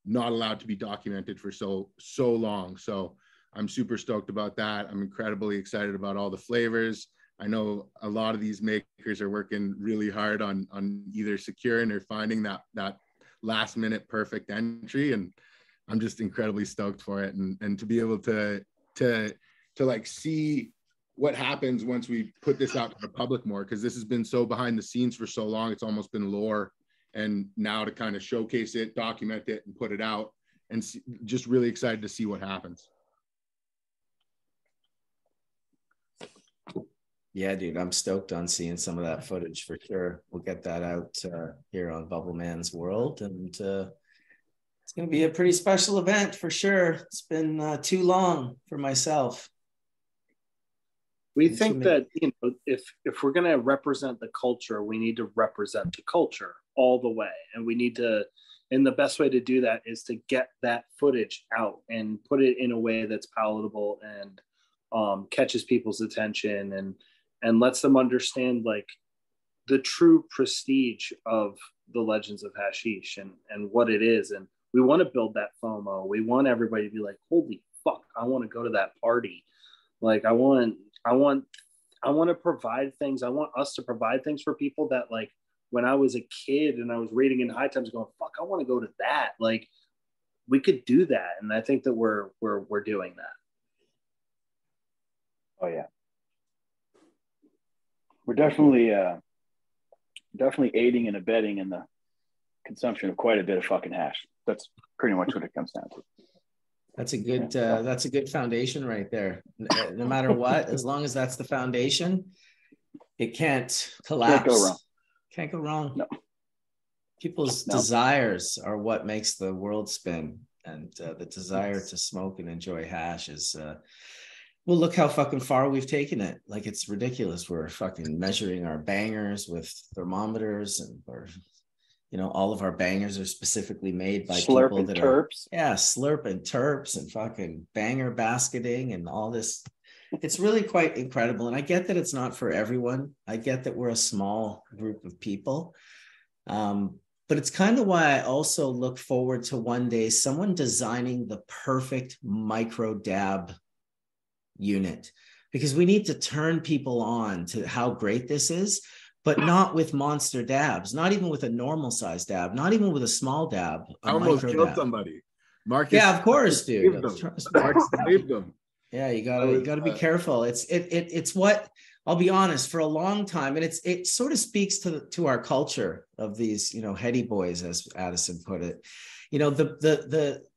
Speaker 6: not allowed to be documented for so long. So I'm super stoked about that. I'm incredibly excited about all the flavors. I know a lot of these makers are working really hard on either securing or finding that last minute perfect entry. And I'm just incredibly stoked for it. And to be able to like see what happens once we put this out to the public more, because this has been so behind the scenes for so long, it's almost been lore. And now to kind of showcase it, document it, and put it out, and just really excited to see what happens.
Speaker 1: Yeah, dude, I'm stoked on seeing some of that footage for sure. We'll get that out here on Bubble Man's World, and it's going to be a pretty special event for sure. It's been too long for myself.
Speaker 8: We think that, you know, if we're going to represent the culture, we need to represent the culture all the way. And we need to, and the best way to do that is to get that footage out and put it in a way that's palatable and catches people's attention and lets them understand like the true prestige of the Legends of Hashish and what it is. And we want to build that FOMO. We want everybody to be like, holy fuck, I want to go to that party. Like I want to provide things. I want us to provide things for people that, like, when I was a kid and I was reading in High Times going, fuck, I want to go to that. Like, we could do that. And I think that we're doing that.
Speaker 4: Oh yeah. We're definitely aiding and abetting in the consumption of quite a bit of fucking hash. That's pretty much what it comes down to.
Speaker 1: That's a good foundation right there. No matter what, as long as that's the foundation, it can't collapse.
Speaker 4: Can't go wrong.
Speaker 1: Can't go wrong.
Speaker 4: No.
Speaker 1: People's desires are what makes the world spin, and the desire to smoke and enjoy hash is. Well, look how fucking far we've taken it. Like, it's ridiculous. We're fucking measuring our bangers with thermometers, and all of our bangers are specifically made by
Speaker 4: Slurp
Speaker 1: people
Speaker 4: and
Speaker 1: that
Speaker 4: terps.
Speaker 1: Slurp and terps and fucking banger basketing and all this. It's really quite incredible. And I get that it's not for everyone. I get that we're a small group of people. But it's kind of why I also look forward to one day someone designing the perfect micro dab unit, because we need to turn people on to how great this is, but not with monster dabs, not even with a normal size dab, not even with a small dab.
Speaker 6: I almost killed somebody. Marcus.
Speaker 1: Yeah, of course, dude.
Speaker 6: Marcus saved them.
Speaker 1: Yeah, you gotta be careful. It's what, I'll be honest, for a long time, and it sort of speaks to our culture of these, heady boys, as Addison put it.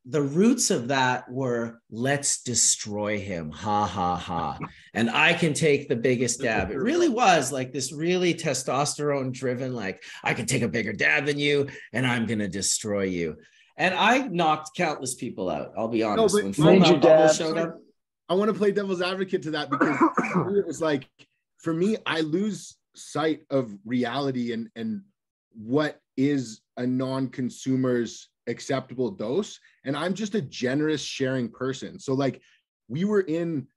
Speaker 1: The roots of that were, let's destroy him, ha ha ha, and I can take the biggest dab. It really was like this really testosterone driven, like, I can take a bigger dab than you and I'm gonna destroy you. And I knocked countless people out, I'll be honest. When Full Mount Bubble showed up,
Speaker 6: I want to play devil's advocate to that, because it was like, for me, I lose sight of reality and what is a non-consumer's acceptable dose. And I'm just a generous sharing person. So like, we were in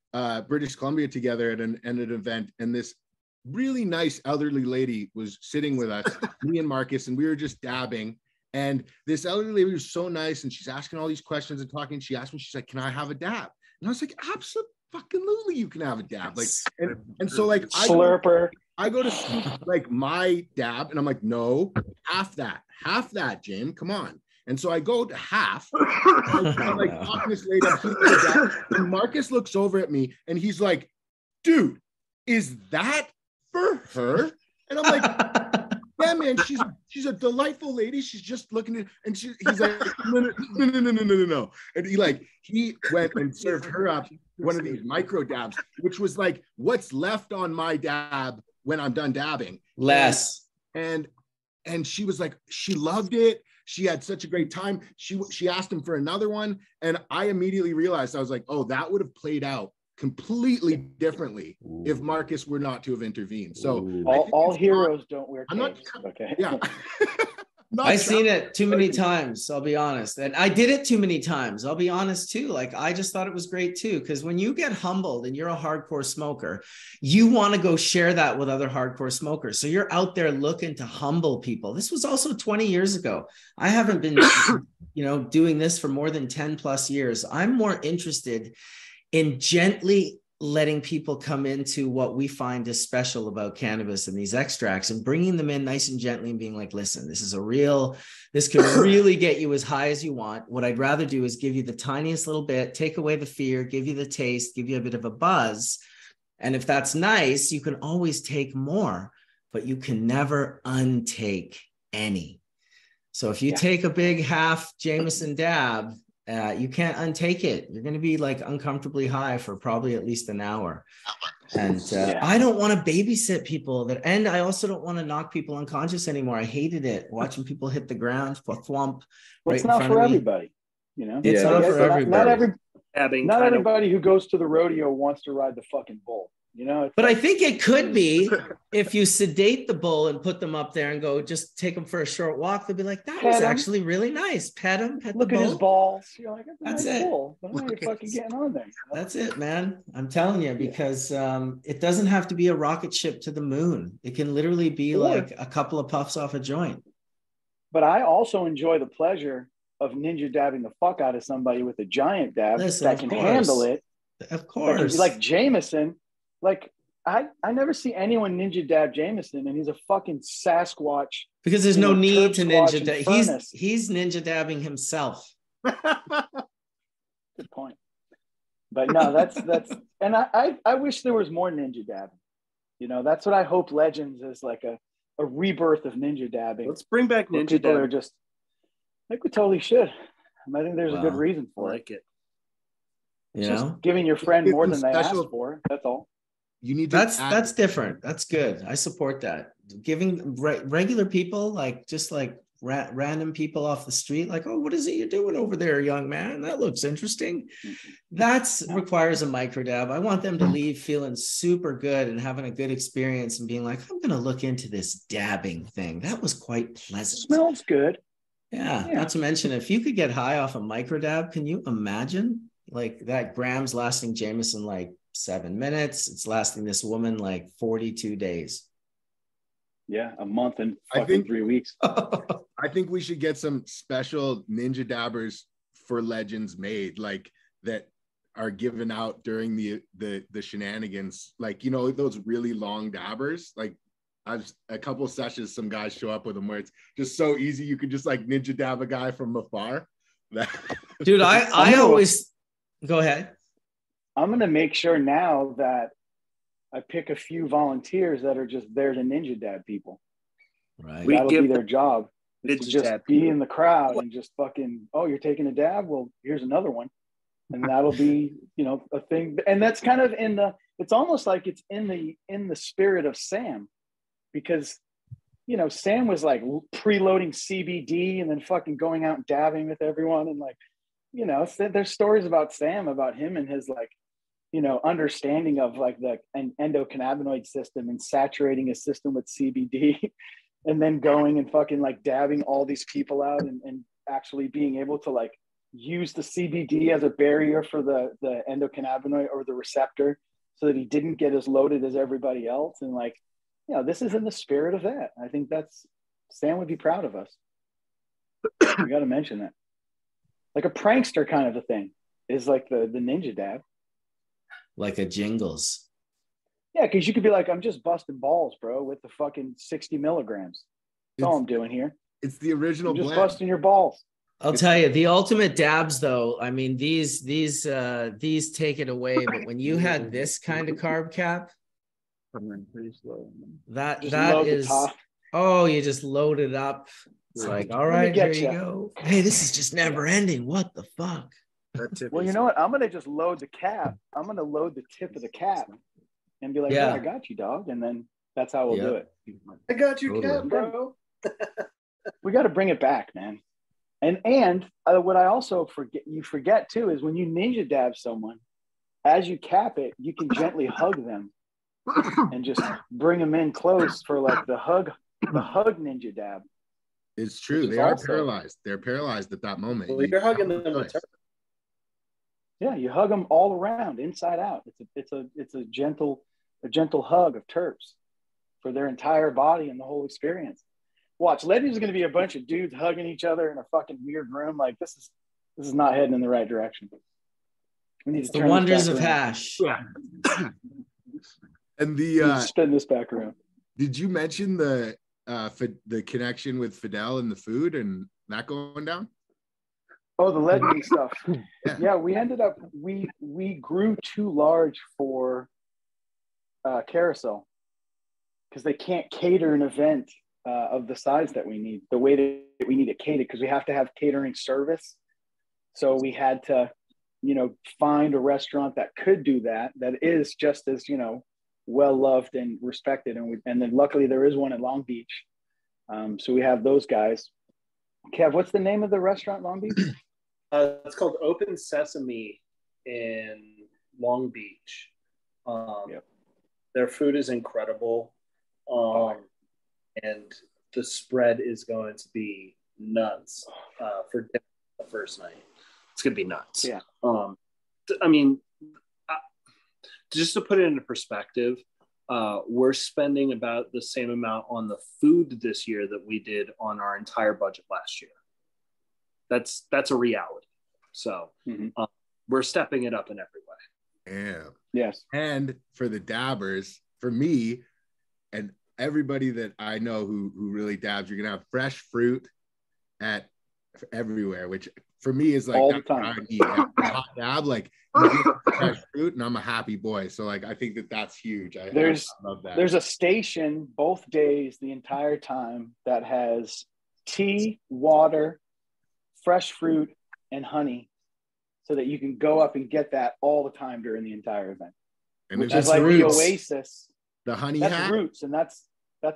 Speaker 6: British Columbia together at an event, and this really nice elderly lady was sitting with us, me and Marcus, and we were just dabbing. And this elderly lady was so nice, and she's asking all these questions and talking. She asked me, she's like, can I have a dab? And I was like, absolutely, you can have a dab. Like, and so like, I go to speak like my dab, and I'm like, no, half that, Jim, come on. And so I go to half, and I'm like talking this lady, and Marcus looks over at me, and he's like, dude, is that for her? And I'm like, yeah, man, she's a delightful lady. She's just looking at, and he's like, no. And he went and served her up one of these micro dabs, which was like what's left on my dab when I'm done dabbing.
Speaker 1: Less.
Speaker 6: And she was like, she loved it. She had such a great time. She asked him for another one. And I immediately realized, I was like, oh, that would have played out completely differently if Marcus were not to have intervened. So
Speaker 4: all heroes don't wear capes. Okay.
Speaker 6: Yeah.
Speaker 1: I've seen it too many times, I'll be honest. And I did it too many times, I'll be honest too. Like, I just thought it was great too, because when you get humbled and you're a hardcore smoker, you want to go share that with other hardcore smokers. So you're out there looking to humble people. This was also 20 years ago. I haven't been, doing this for more than 10 plus years. I'm more interested in gently letting people come into what we find is special about cannabis and these extracts, and bringing them in nice and gently and being like, listen, this can really get you as high as you want. What I'd rather do is give you the tiniest little bit, take away the fear, give you the taste, give you a bit of a buzz. And if that's nice, you can always take more, but you can never untake any. So if you take a big half Jameson dab, you can't untake it. You're going to be like uncomfortably high for probably at least an hour. And I don't want to babysit people and I also don't want to knock people unconscious anymore. I hated it, watching people hit the ground, thwomp.
Speaker 4: Well, it's not for everybody,
Speaker 1: It's not for everybody.
Speaker 4: Not everybody who goes to the rodeo wants to ride the fucking bull. You know, it's
Speaker 1: but
Speaker 4: like,
Speaker 1: I think it could be if you sedate the bull and put them up there and go just take them for a short walk. They'll be like, that was actually really nice. Pet him, pet
Speaker 4: look
Speaker 1: the
Speaker 4: at his
Speaker 1: bull.
Speaker 4: balls. You're like,
Speaker 1: That's
Speaker 4: nice
Speaker 1: it.
Speaker 4: bull. Why are you fucking getting on there?
Speaker 1: That's it, man. I'm telling you, because it doesn't have to be a rocket ship to the moon. It can literally be like a couple of puffs off a joint.
Speaker 4: But I also enjoy the pleasure of ninja dabbing the fuck out of somebody with a giant dab that can handle it.
Speaker 1: Of course.
Speaker 4: Like Jameson. Like I never see anyone ninja dab Jameson, and he's a fucking Sasquatch.
Speaker 1: Because there's no need to ninja dab.
Speaker 4: Furnace.
Speaker 1: He's ninja dabbing himself.
Speaker 4: Good point. But no, that's and I wish there was more ninja dabbing. You know, that's what I hope Legends is, like a rebirth of ninja dabbing.
Speaker 8: Let's bring back ninja
Speaker 4: people
Speaker 8: dabbing.
Speaker 4: Are just, I think we totally should. I think there's a good reason for
Speaker 8: it.
Speaker 1: You
Speaker 4: just
Speaker 1: know,
Speaker 4: giving your friend more than they asked for. That's all.
Speaker 6: You need to.
Speaker 1: That's different. That's good. I support that. Giving regular people, like just like random people off the street, like, oh, what is it you're doing over there, young man? That looks interesting. That requires a micro dab. I want them to leave feeling super good and having a good experience and being like, I'm going to look into this dabbing thing. That was quite pleasant.
Speaker 4: Smells good.
Speaker 1: Yeah. Not to mention, if you could get high off a micro dab, can you imagine like that grams lasting Jameson like 7 minutes? It's lasting this woman like 42 days.
Speaker 4: Yeah, a month and fucking 3 weeks.
Speaker 6: I think we should get some special ninja dabbers for Legends made, like that are given out during the shenanigans. Like, you know, those really long dabbers. Like, I've a couple of sessions, some guys show up with them where it's just so easy. You could just like ninja dab a guy from afar.
Speaker 1: Dude, I always go ahead.
Speaker 4: I'm gonna make sure now that I pick a few volunteers that are just there to ninja dab people.
Speaker 1: Right.
Speaker 4: That'll be their job. To just be in the crowd and just fucking, oh, you're taking a dab? Well, here's another one. And that'll be, you know, a thing. And that's kind of it's almost like it's in the spirit of Sam, because, you know, Sam was like preloading CBD and then fucking going out and dabbing with everyone. And like, you know, there's stories about Sam, about him and his like, you know, understanding of like an endocannabinoid system and saturating his system with CBD and then going and fucking like dabbing all these people out and actually being able to like use the CBD as a barrier for the endocannabinoid or the receptor so that he didn't get as loaded as everybody else. And like, you know, this is in the spirit of that. I think Sam would be proud of us. We got to mention that. Like a prankster kind of a thing is like the ninja dab.
Speaker 1: Like a Jingles.
Speaker 4: Yeah, because you could be like, I'm just busting balls, bro, with the fucking 60 milligrams. That's all I'm doing here.
Speaker 6: It's the original
Speaker 4: just
Speaker 6: blend.
Speaker 4: Busting your balls.
Speaker 1: I'll tell you, the ultimate dabs, though. I mean, these take it away. But when you had this kind of carb cap, that is, oh, you just load it up. It's like, all right, here you go. Hey, this is just never ending. What the fuck?
Speaker 4: Well, you know what? I'm gonna just load the cap. I'm gonna load the tip of the cap and be like, yeah, I got you, dog. And then that's how we'll do it.
Speaker 8: I got your cap, bro.
Speaker 4: We got to bring it back, man. And what I also forget too is when you ninja dab someone, as you cap it, you can gently hug them and just bring them in close for like the hug ninja dab.
Speaker 6: It's true. They are paralyzed. They're paralyzed at that moment.
Speaker 8: Well, you're hugging them with turf.
Speaker 4: Yeah, you hug them all around, inside out. It's a gentle hug of terps for their entire body and the whole experience. Watch, Legends is going to be a bunch of dudes hugging each other in a fucking weird room. Like this is not heading in the right direction. We need to
Speaker 1: the wonders of hash.
Speaker 4: Yeah.
Speaker 6: And the
Speaker 4: spin this back around.
Speaker 6: Did you mention the connection with Fidel and the food and that going down?
Speaker 4: Oh, the Legend stuff. Yeah, we ended up we grew too large for Carousel because they can't cater an event of the size that we need, the way that we need it catered, because we have to have catering service. So we had to, you know, find a restaurant that could do that is just as, you know, well loved and respected, and then luckily there is one in Long Beach. So we have those guys. Kev, what's the name of the restaurant, Long Beach?
Speaker 8: It's called Open Sesame in Long Beach.
Speaker 4: Yep.
Speaker 8: Their food is incredible. And the spread is going to be nuts for dinner the first night. It's going to be nuts.
Speaker 4: Yeah.
Speaker 8: I mean, just to put it into perspective, we're spending about the same amount on the food this year that we did on our entire budget last year. That's a reality. So we're stepping it up in every way.
Speaker 6: Yeah.
Speaker 4: Yes.
Speaker 6: And for the dabbers, for me and everybody that I know who really dabs, you're gonna have fresh fruit at everywhere, which for me is like
Speaker 4: all
Speaker 6: that's
Speaker 4: the
Speaker 6: what
Speaker 4: time.
Speaker 6: I need. A hot dab, like you get fresh fruit, and I'm a happy boy. So like I think that's huge. I love that.
Speaker 4: There's a station both days the entire time that has tea, water, fresh fruit, and honey, so that you can go up and get that all the time during the entire event.
Speaker 6: And
Speaker 4: which
Speaker 6: it's
Speaker 4: is like
Speaker 1: Roots.
Speaker 4: the oasis.
Speaker 6: The honey
Speaker 4: That's
Speaker 6: hat.
Speaker 4: Roots, and that's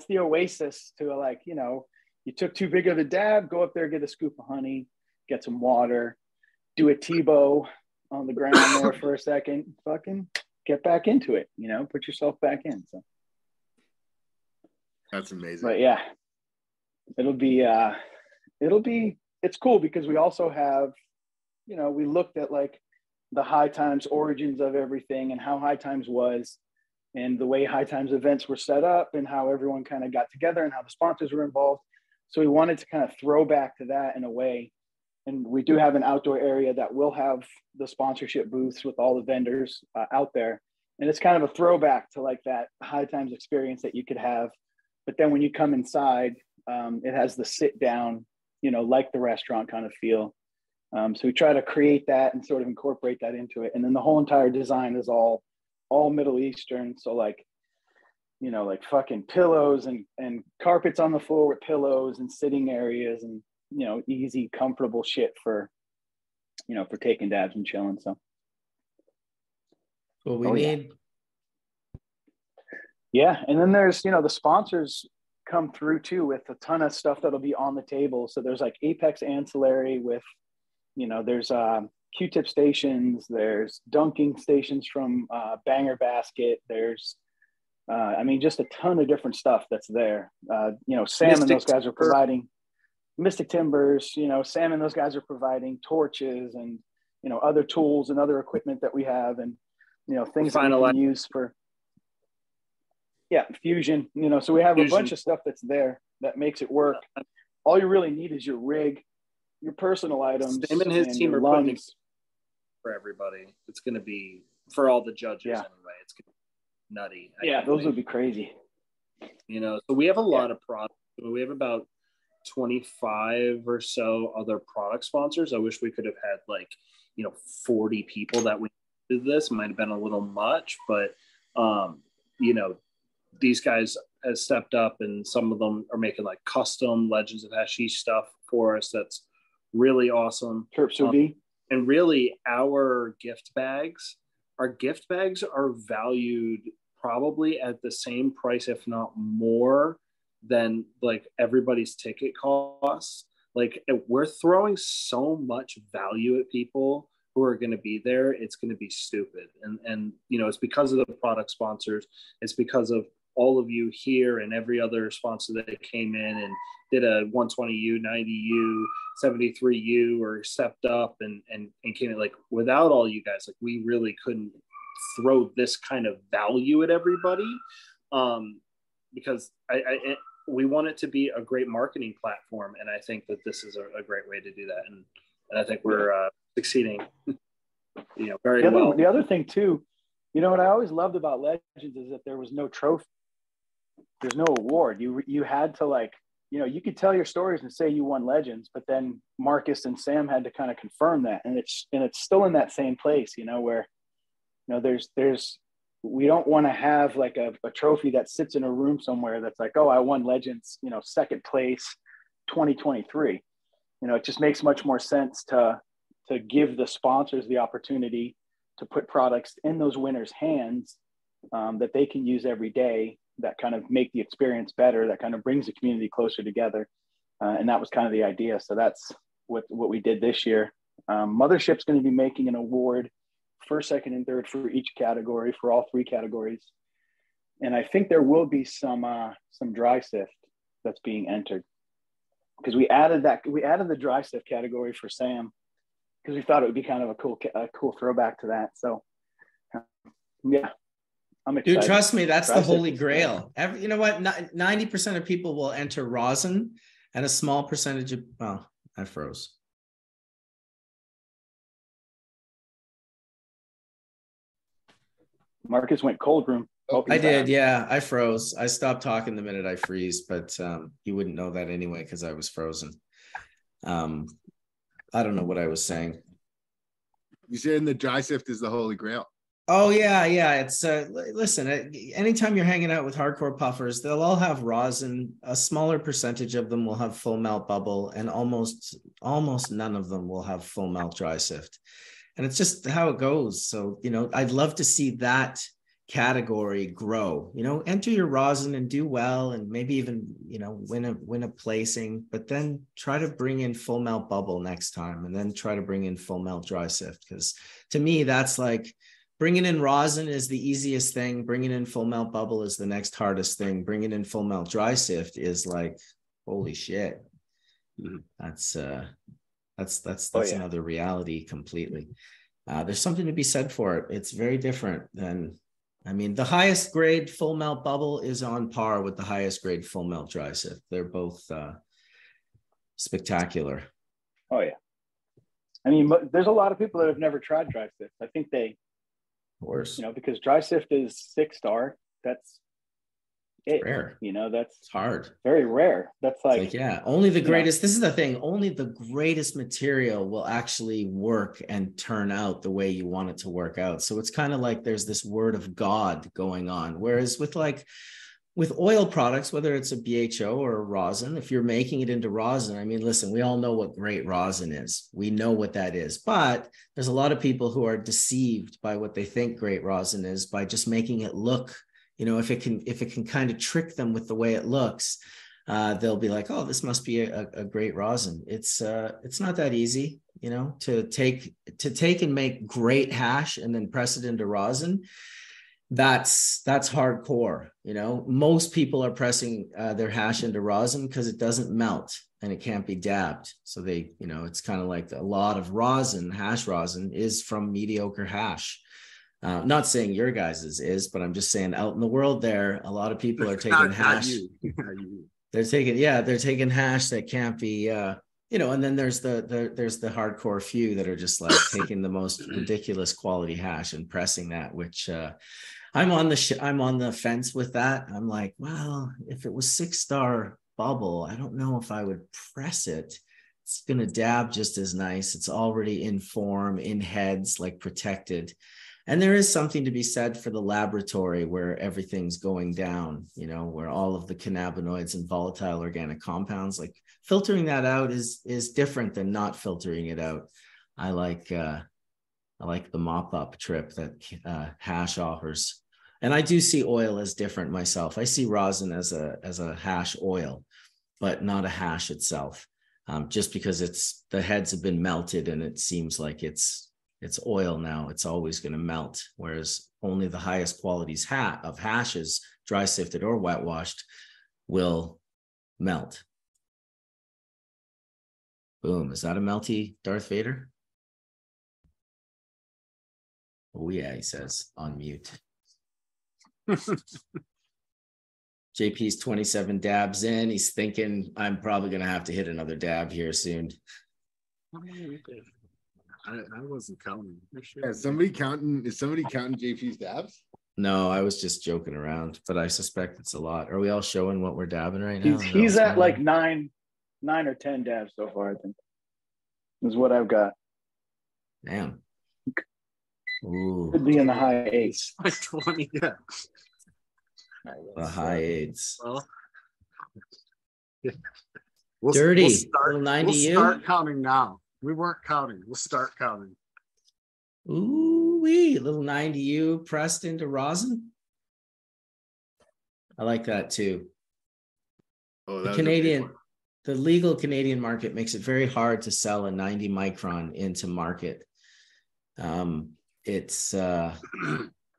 Speaker 4: the oasis to, like, you know, you took too big of a dab, go up there, get a scoop of honey, get some water, do a Tebow on the ground there for a second, fucking get back into it, you know, put yourself back in. So
Speaker 6: That's amazing.
Speaker 4: but yeah, it's cool because we also have, you know, we looked at like the High Times origins of everything and how High Times was and the way High Times events were set up and how everyone kind of got together and how the sponsors were involved. So we wanted to kind of throw back to that in a way. And we do have an outdoor area that will have the sponsorship booths with all the vendors out there. And it's kind of a throwback to like that High Times experience that you could have. But then when you come inside, it has the sit down, you know, like the restaurant kind of feel. So we try to create that and sort of incorporate that into it. And then the whole entire design is all Middle Eastern. So like, you know, like fucking pillows and carpets on the floor with pillows and sitting areas and, you know, easy, comfortable shit for, you know, for taking dabs and chilling. So.
Speaker 1: What we need.
Speaker 4: Yeah. And then there's, you know, the sponsors come through too with a ton of stuff that'll be on the table. So there's like Apex Ancillary with, you know, there's Q-tip stations, there's dunking stations from Banger Basket. There's, I mean, just a ton of different stuff that's there. You know, Sam and those guys are providing Mystic Timbers, you know, Sam and those guys are providing torches and, you know, other tools and other equipment that we have and, you know, things that we can use for, fusion, you know, so we have a bunch of stuff that's there that makes it work. All you really need is your rig, your personal items.
Speaker 8: Sam and his team are putting it for everybody. It's going to be for all the judges anyway. It's going to be nutty.
Speaker 4: Those would be crazy.
Speaker 8: You know, so we have a lot of products. We have about 25 or so other product sponsors. I wish we could have had like, you know, 40 people that we did this. Might have been a little much, but you know, these guys have stepped up and some of them are making like custom Legends of Hashish stuff for us. That's really awesome. And really our gift bags are valued probably at the same price, if not more than like everybody's ticket costs. Like we're throwing so much value at people who are going to be there. It's going to be stupid. And, you know, it's because of the product sponsors. It's because of all of you here and every other sponsor that came in and did a 120U, 90U, 73U or stepped up and came in. Like without all you guys, like we really couldn't throw this kind of value at everybody because we want it to be a great marketing platform. And I think that this is a great way to do that. And I think we're succeeding, you know, very well.
Speaker 4: The other thing too, you know, what I always loved about Legends is that there was no trophy. There's no award. You had to, like, you know, you could tell your stories and say you won Legends, but then Marcus and Sam had to kind of confirm that. And it's still in that same place, you know, where, you know, there's we don't want to have like a trophy that sits in a room somewhere that's like, oh, I won Legends, you know, second place 2023. You know, it just makes much more sense to give the sponsors the opportunity to put products in those winners' hands that they can use every day, that kind of make the experience better, that kind of brings the community closer together. And that was kind of the idea. So that's what we did this year. Mothership's going to be making an award first, second, and third for each category, for all three categories. And I think there will be some dry sift that's being entered, because we added the dry sift category for Sam, because we thought it would be kind of a cool throwback to that. So yeah, I'm excited.
Speaker 1: Dude, trust me, that's
Speaker 4: dry
Speaker 1: the holy
Speaker 4: sift
Speaker 1: grail. You know what? 90% of people will enter rosin, and a small percentage of, well, I froze.
Speaker 4: Marcus went cold room.
Speaker 1: I did, yeah. I froze. I stopped talking the minute I freeze, but you wouldn't know that anyway because I was frozen. I don't know what I was saying.
Speaker 6: You saying the dry sift is the holy grail?
Speaker 1: Oh yeah. It's listen. Anytime you're hanging out with hardcore puffers, they'll all have rosin. A smaller percentage of them will have full melt bubble, and almost none of them will have full melt dry sift. And it's just how it goes. So I'd love to see that category grow. Enter your rosin and do well, and maybe even win a placing. But then try to bring in full melt bubble next time, and then try to bring in full melt dry sift. Because to me, that's like, bringing in rosin is the easiest thing. Bringing in full melt bubble is the next hardest thing. Bringing in full melt dry sift is like, holy shit. That's another reality completely. There's something to be said for it. It's very different than, the highest grade full melt bubble is on par with the highest grade full melt dry sift. They're both spectacular.
Speaker 4: Oh yeah. There's a lot of people that have never tried dry sift. I think they,
Speaker 1: of course,
Speaker 4: because dry sift is 6-star. That's it.
Speaker 1: Rare.
Speaker 4: That's
Speaker 1: hard.
Speaker 4: Very rare. That's like
Speaker 1: yeah, only the greatest. This is the thing. Only the greatest material will actually work and turn out the way you want it to work out. So it's kind of like there's this word of God going on. Whereas with oil products, whether it's a BHO or a rosin, if you're making it into rosin, listen, we all know what great rosin is. We know what that is. But there's a lot of people who are deceived by what they think great rosin is by just making it look, if it can kind of trick them with the way it looks, they'll be like, oh, this must be a great rosin. It's not that easy, to take and make great hash and then press it into rosin. That's hardcore. Most people are pressing their hash into rosin because it doesn't melt and it can't be dabbed. So they, it's kind of like a lot of rosin, hash rosin is from mediocre hash. Not saying your guys's is, but I'm just saying out in the world there, a lot of people are taking hash. They're taking hash that can't be, and then there's the hardcore few that are just like taking the most ridiculous quality hash and pressing that, which I'm on the fence with that. I'm like, well, if it was 6-star bubble, I don't know if I would press it. It's going to dab just as nice. It's already in form, in heads, like protected. And there is something to be said for the laboratory where everything's going down, where all of the cannabinoids and volatile organic compounds, like filtering that out is different than not filtering it out. I like the mop-up trip that hash offers. And I do see oil as different myself. I see rosin as a hash oil, but not a hash itself. Just because the heads have been melted and it seems like it's oil now, it's always going to melt. Whereas only the highest qualities of hashes, dry sifted or wet washed, will melt. Boom. Is that a melty Darth Vader? Oh yeah, he says on mute. JP's 27 dabs in. He's thinking, I'm probably going to have to hit another dab here soon.
Speaker 2: I wasn't counting.
Speaker 6: Yeah, is somebody counting JP's dabs?
Speaker 1: No, I was just joking around, but I suspect it's a lot. Are we all showing what we're dabbing right now?
Speaker 4: He's at like 9 or 10 dabs so far, I think. Is what I've got.
Speaker 1: Damn. Ooh.
Speaker 4: Could be in the high 8s.
Speaker 2: Like 20, yeah.
Speaker 1: The high 8s.
Speaker 2: Well,
Speaker 1: Dirty.
Speaker 2: We'll start counting now. We weren't counting. We'll start counting.
Speaker 1: Ooh-wee, little 90U pressed into rosin. I like that too.
Speaker 6: Oh,
Speaker 1: the legal Canadian market makes it very hard to sell a 90 micron into market. It's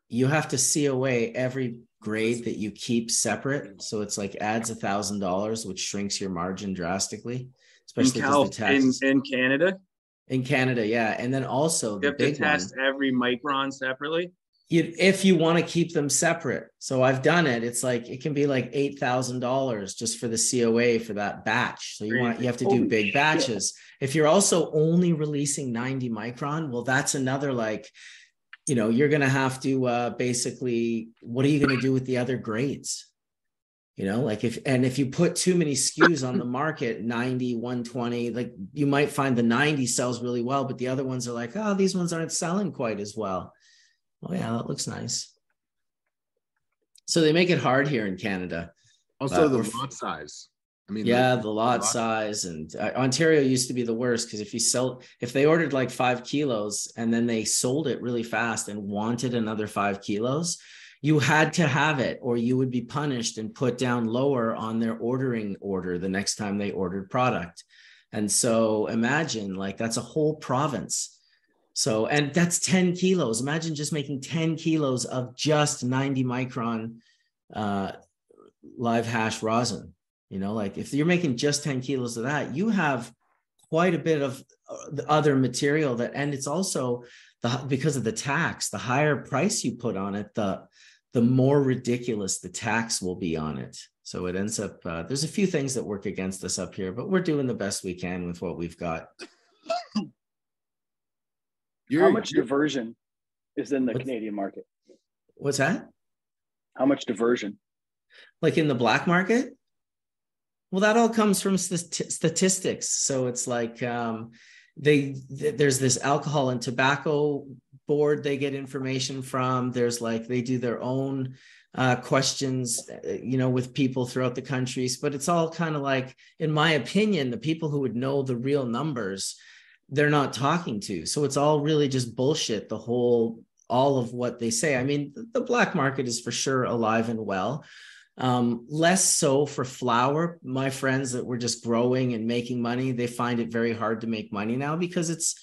Speaker 1: you have to see away every grade that you keep separate. So it's like adds $1,000, which shrinks your margin drastically, especially because the tax
Speaker 3: in Canada.
Speaker 1: In Canada, yeah. And then also
Speaker 3: You have to test every micron separately.
Speaker 1: If you want to keep them separate. So I've done it. It's like it can be like $8,000 just for the COA for that batch. So you have to do big batches. If you're also only releasing 90 micron, well, that's another like, you're going to have to basically, what are you going to do with the other grades? Like if you put too many SKUs on the market, 90, 120, like you might find the 90 sells really well, but the other ones are like, oh, these ones aren't selling quite as well. Oh yeah, that looks nice. So they make it hard here in Canada.
Speaker 6: Also the lot size. I mean,
Speaker 1: yeah, the lot size, and Ontario used to be the worst because if they ordered like 5 kilos and then they sold it really fast and wanted another 5 kilos, you had to have it or you would be punished and put down lower on their ordering order the next time they ordered product. And so imagine like that's a whole province. So, and that's 10 kilos. Imagine just making 10 kilos of just 90 micron live hash rosin. Like if you're making just 10 kilos of that, you have quite a bit of the other material and it's also because of the tax, the higher price you put on it, the more ridiculous the tax will be on it. So it ends up, there's a few things that work against us up here, but we're doing the best we can with what we've got.
Speaker 4: How much diversion is in the Canadian market?
Speaker 1: What's that?
Speaker 4: How much diversion?
Speaker 1: Like in the black market? Well, that all comes from statistics. So it's like there's this alcohol and tobacco board they get information from. There's like they do their own questions, with people throughout the countries. But it's all kind of like, in my opinion, the people who would know the real numbers, they're not talking to. So it's all really just bullshit, all of what they say. I mean, the black market is for sure alive and well. Less so for flour. My friends that were just growing and making money, they find it very hard to make money now because it's,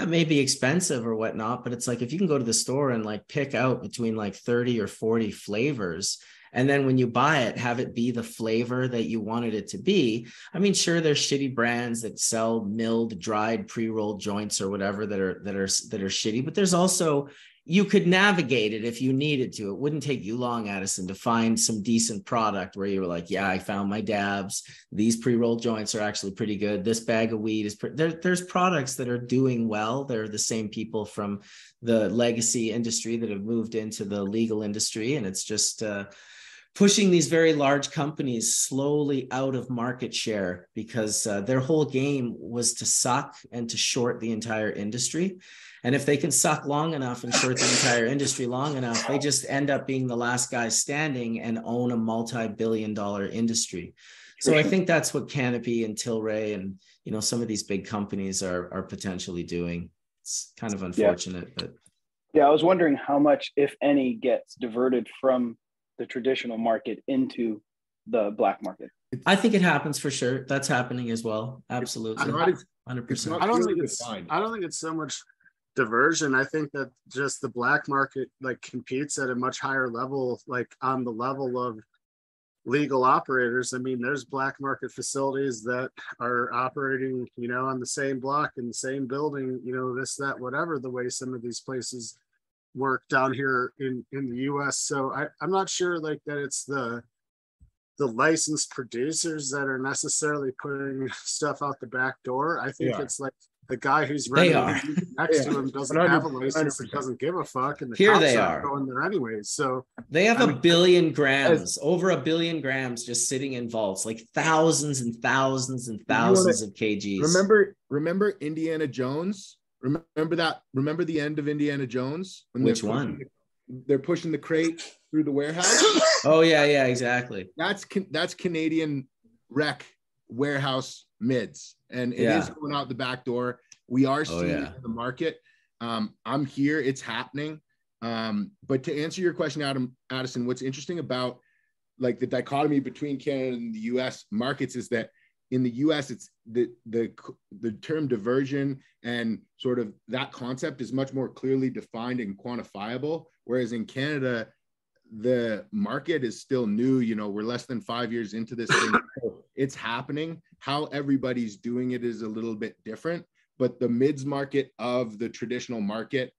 Speaker 1: maybe expensive or whatnot, but it's like if you can go to the store and like pick out between like 30 or 40 flavors, and then when you buy it, have it be the flavor that you wanted it to be. I mean, sure, there's shitty brands that sell milled, dried, pre-rolled joints or whatever that are shitty, but there's also, you could navigate it if you needed to. It wouldn't take you long, Addison, to find some decent product where you were like, yeah, I found my dabs. These pre-rolled joints are actually pretty good. This bag of weed is there's products that are doing well. They're the same people from the legacy industry that have moved into the legal industry. And it's just pushing these very large companies slowly out of market share because their whole game was to suck and to short the entire industry. And if they can suck long enough and short the entire industry long enough, they just end up being the last guy standing and own a multi-billion-dollar industry. So I think that's what Canopy and Tilray and, some of these big companies are potentially doing. It's kind of unfortunate, but.
Speaker 4: Yeah, I was wondering how much, if any, gets diverted from the traditional market into the black market.
Speaker 1: I think it happens for sure. That's happening as well. Absolutely. 100%.
Speaker 2: I don't think it's so much diversion. I think that just the black market like competes at a much higher level, like on the level of legal operators. I mean, there's black market facilities that are operating, on the same block in the same building, this, that, whatever, the way some of these places work down here in the US. So I'm not sure like that it's the licensed producers that are necessarily putting stuff out the back door. I think it's like the guy who's running next to him doesn't have a license and doesn't give a fuck, and the
Speaker 1: here
Speaker 2: cops
Speaker 1: they
Speaker 2: aren't
Speaker 1: are
Speaker 2: going there anyways. So
Speaker 1: they have a billion grams, over a billion grams, just sitting in vaults, like thousands and thousands and thousands of kgs.
Speaker 6: Remember Indiana Jones? Remember that? Remember the end of Indiana Jones?
Speaker 1: Which one?
Speaker 6: They're pushing the crate through the warehouse.
Speaker 1: Oh yeah, exactly.
Speaker 6: That's Canadian rec warehouse mids, and it is going out the back door. We are seeing it in the market. I'm here, it's happening. But to answer your question, Addison, what's interesting about like the dichotomy between Canada and the US markets is that in the US, it's the term diversion and sort of that concept is much more clearly defined and quantifiable. Whereas in Canada, the market is still new. You know, we're less than 5 years into this thing. It's happening. How everybody's doing it is a little bit different, but the mids market of the traditional market,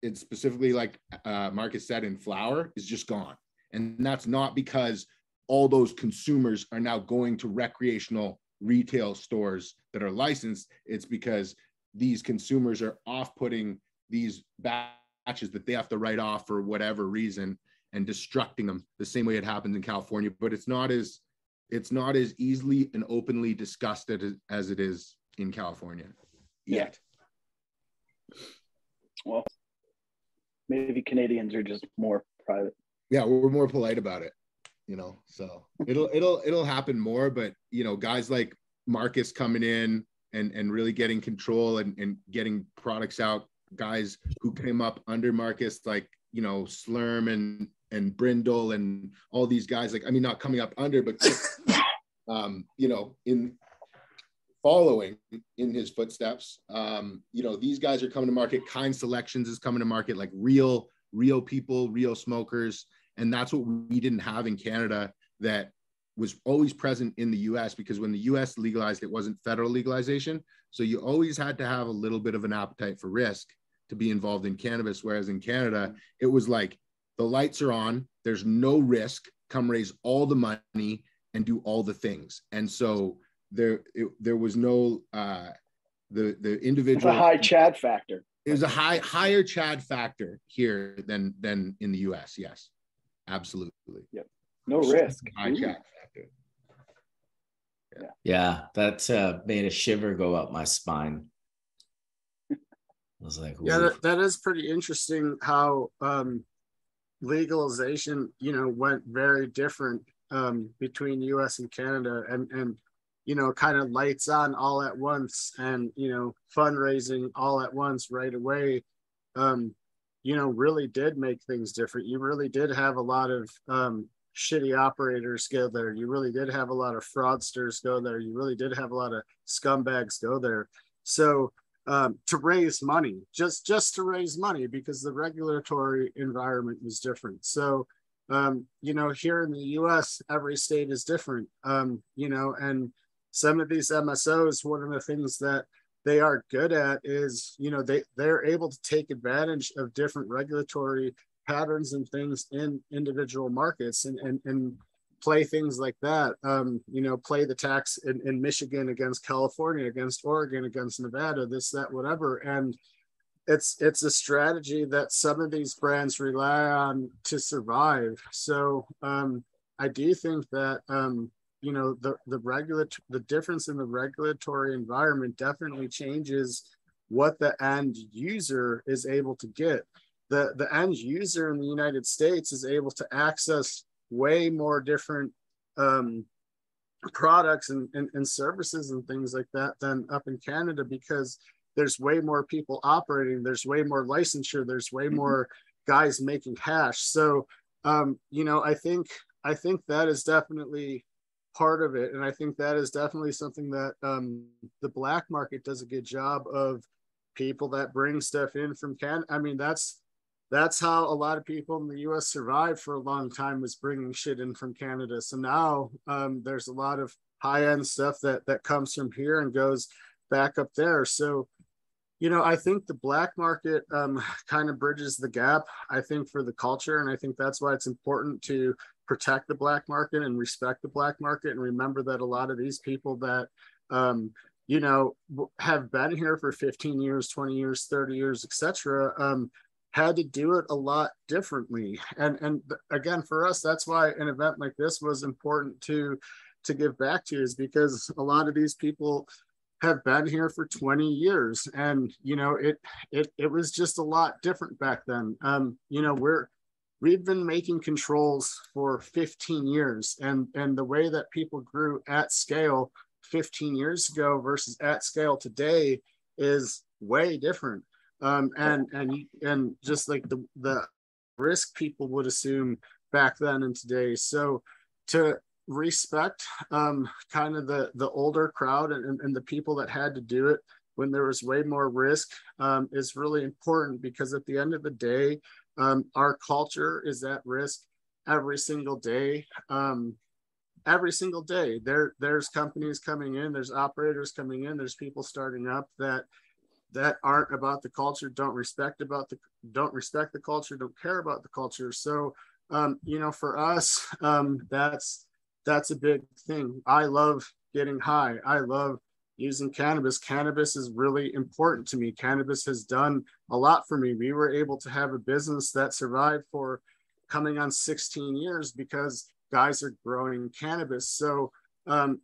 Speaker 6: it's specifically like Marcus said in flower, is just gone. And that's not because all those consumers are now going to recreational retail stores that are licensed. It's because these consumers are off-putting these batches that they have to write off for whatever reason and destructing them the same way it happens in California. But it's not as easily and openly discussed as it is in California yet.
Speaker 4: Well, maybe Canadians are just more private.
Speaker 6: Yeah, we're more polite about it, you know. So it'll happen more, but you know, guys like Marcus coming in and really getting control and getting products out, guys who came up under Marcus, like, you know, Slurm and Brindle and all these guys, like, I mean, not coming up under, but you know, in following in his footsteps. You know, these guys are coming to market. Kind Selections is coming to market, like real people, real smokers. And that's what we didn't have in Canada, that was always present in the US, because when the US legalized, it wasn't federal legalization. So you always had to have a little bit of an appetite for risk to be involved in cannabis. Whereas in Canada, it was like, the lights are on, there's no risk, come raise all the money and do all the things. And so there was no, the individual.
Speaker 4: It's a high Chad factor.
Speaker 6: It was a higher Chad factor here than in the US. Yes, absolutely.
Speaker 4: Yep. No risk.
Speaker 6: High Chad factor.
Speaker 1: Yeah, that made a shiver go up my spine. I was like,
Speaker 2: yeah, that is pretty interesting how legalization, you know, went very different between US and Canada, and you know, kind of lights on all at once, and you know, fundraising all at once right away, you know, really did make things different. You really did have a lot of shitty operators go there. You really did have a lot of fraudsters go there. You really did have a lot of scumbags go there. So to raise money, just to raise money, because the regulatory environment was different. So you know, here in the US, every state is different. You know, and some of these MSOs, one of the things that they are good at is, you know, they're able to take advantage of different regulatory patterns and things in individual markets and play things like that. You know, play the tax in Michigan against California, against Oregon, against Nevada, this, that, whatever. And it's a strategy that some of these brands rely on to survive. So I do think that you know, the difference in the regulatory environment definitely changes what the end user is able to get. The end user in the United States is able to access way more different products and services and things like that than up in Canada, because there's way more people operating, there's way more licensure, there's way more guys making hash. So you know, I think that is definitely part of it, and I think that is definitely something that the black market does a good job of. People that bring stuff in from Canada, I mean, that's how a lot of people in the US survived for a long time, was bringing shit in from Canada. So now there's a lot of high-end stuff that comes from here and goes back up there. So, you know, I think the black market kind of bridges the gap, I think, for the culture. And I think that's why it's important to protect the black market and respect the black market, and remember that a lot of these people that, you know, have been here for 15 years, 20 years, 30 years, etc., had to do it a lot differently. And again, for us, that's why an event like this was important to give back to, is because a lot of these people have been here for 20 years, and you know, it was just a lot different back then. You know, we've been making controls for 15 years, and the way that people grew at scale 15 years ago versus at scale today is way different. And just like the risk people would assume back then and today. So to respect kind of the older crowd and the people that had to do it when there was way more risk is really important, because at the end of the day, Our culture is at risk every single day. Every single day, there's companies coming in, there's operators coming in, there's people starting up that aren't about the culture, don't respect the culture, don't care about the culture. So, for us, that's a big thing. I love getting high. I love using cannabis. Cannabis is really important to me. Cannabis has done a lot for me. We were able to have a business that survived for coming on 16 years because guys are growing cannabis. So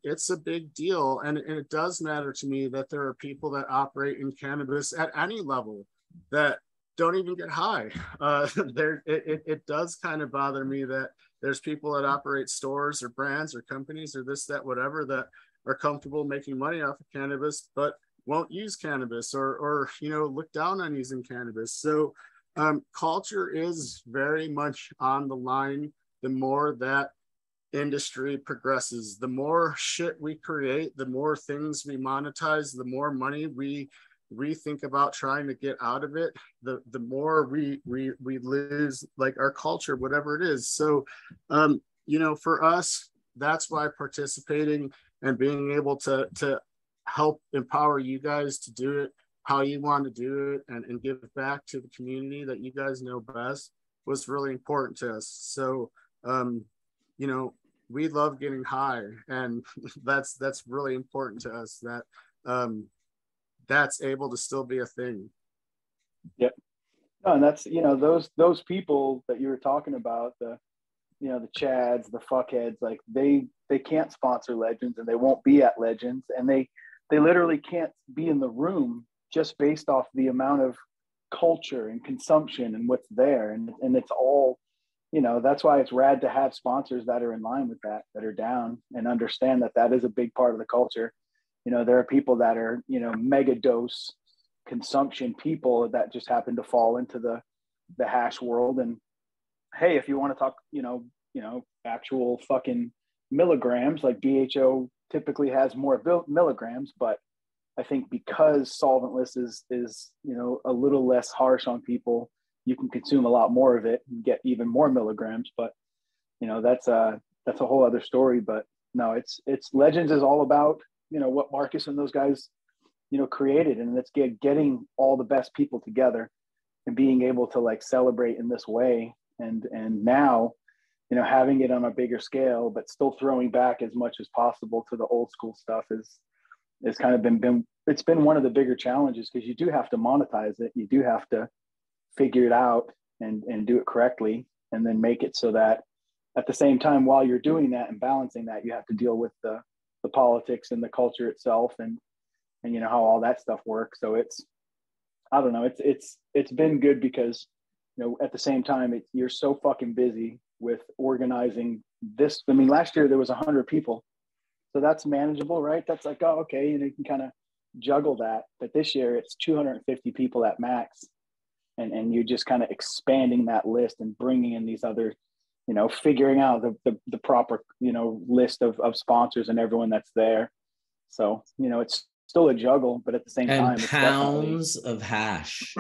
Speaker 2: it's a big deal. And it does matter to me that there are people that operate in cannabis at any level that don't even get high. It does kind of bother me that there's people that operate stores or brands or companies or this, that, whatever, that are comfortable making money off of cannabis, but won't use cannabis or look down on using cannabis. So culture is very much on the line. The more that industry progresses, the more shit we create, the more things we monetize, the more money we think about trying to get out of it, the more we lose like our culture, whatever it is. So for us, that's why participating and being able to help empower you guys to do it how you want to do it and give back to the community that you guys know best was really important to us. So we love getting high, and that's really important to us, that that's able to still be a thing.
Speaker 4: Yep. No, and that's, those people that you were talking about, the Chads, the fuckheads, like they can't sponsor Legends, and they won't be at Legends, and they literally can't be in the room just based off the amount of culture and consumption and what's there. And it's all, that's why it's rad to have sponsors that are in line with that are down and understand that is a big part of the culture. There are people that are, mega dose consumption people that just happen to fall into the hash world. And hey, if you want to talk, actual fucking milligrams, like BHO typically has more milligrams, but I think because solventless is a little less harsh on people, you can consume a lot more of it and get even more milligrams. But that's a whole other story. But no, it's Legends is all about what Marcus and those guys created, and it's getting all the best people together and being able to like celebrate in this way. And now having it on a bigger scale, but still throwing back as much as possible to the old school stuff is kind of been one of the bigger challenges, because you do have to monetize it. You do have to figure it out and do it correctly, and then make it so that at the same time, while you're doing that and balancing that, you have to deal with the politics and the culture itself and how all that stuff works. So I don't know, it's been good because at the same time you're so fucking busy with organizing this. I mean, last year there was 100 people, so that's manageable, right? That's like, oh, okay, you can kind of juggle that. But this year it's 250 people at max, and you're just kind of expanding that list and bringing in these other, figuring out the proper, list of sponsors and everyone that's there. So, it's still a juggle, but at the same time, it's
Speaker 1: pounds of hash.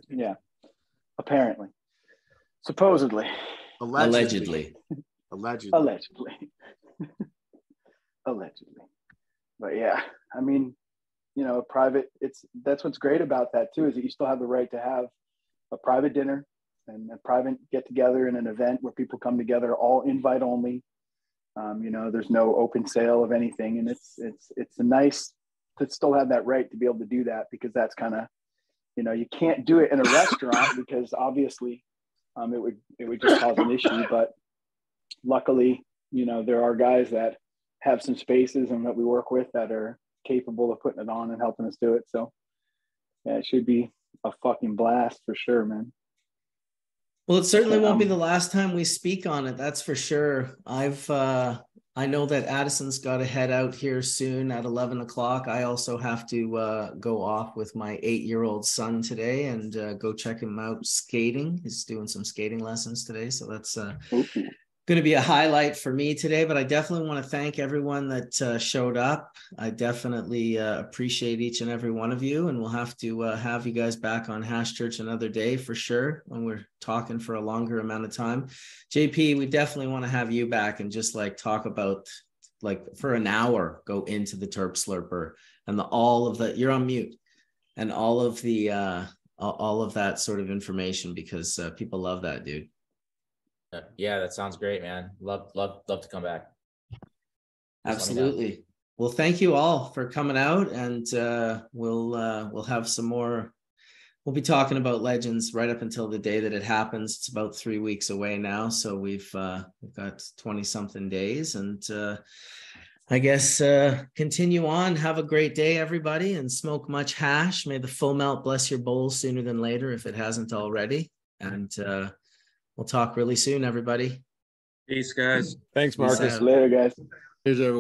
Speaker 4: Yeah, apparently, supposedly,
Speaker 1: allegedly.
Speaker 4: But yeah, I mean, private, that's what's great about that too, is that you still have the right to have a private dinner and a private get together in an event where people come together, all invite only. There's no open sale of anything, and it's a nice to still have that right to be able to do that, because that's kind of, you can't do it in a restaurant because obviously it would just cause an issue. But luckily, there are guys that have some spaces and that we work with that are capable of putting it on and helping us do it. So yeah, it should be a fucking blast for sure, man.
Speaker 1: Well, it certainly won't be the last time we speak on it. That's for sure. I know that Addison's got to head out here soon at 11 o'clock. I also have to go off with my 8-year-old son today and go check him out skating. He's doing some skating lessons today. So that's good going to be a highlight for me today, but I definitely want to thank everyone that showed up. I definitely appreciate each and every one of you, and we'll have to have you guys back on Hash Church another day for sure when we're talking for a longer amount of time. JP, we definitely want to have you back and just like talk about, like, for an hour, go into the Terp Slurper and all of the, you're on mute, and all of that sort of information, because people love that, dude.
Speaker 5: Yeah, that sounds great, man. Love to come back.
Speaker 1: Absolutely. Well, thank you all for coming out, and we'll have some more. We'll be talking about Legends right up until the day that it happens. It's about 3 weeks away now, so we've got 20 something days, and I guess continue on. Have a great day, everybody, and smoke much hash. May the full melt bless your bowl sooner than later, if it hasn't already. And we'll talk really soon, everybody.
Speaker 3: Peace, guys.
Speaker 7: Thanks, Marcus.
Speaker 4: Later, guys.
Speaker 6: Here's everyone.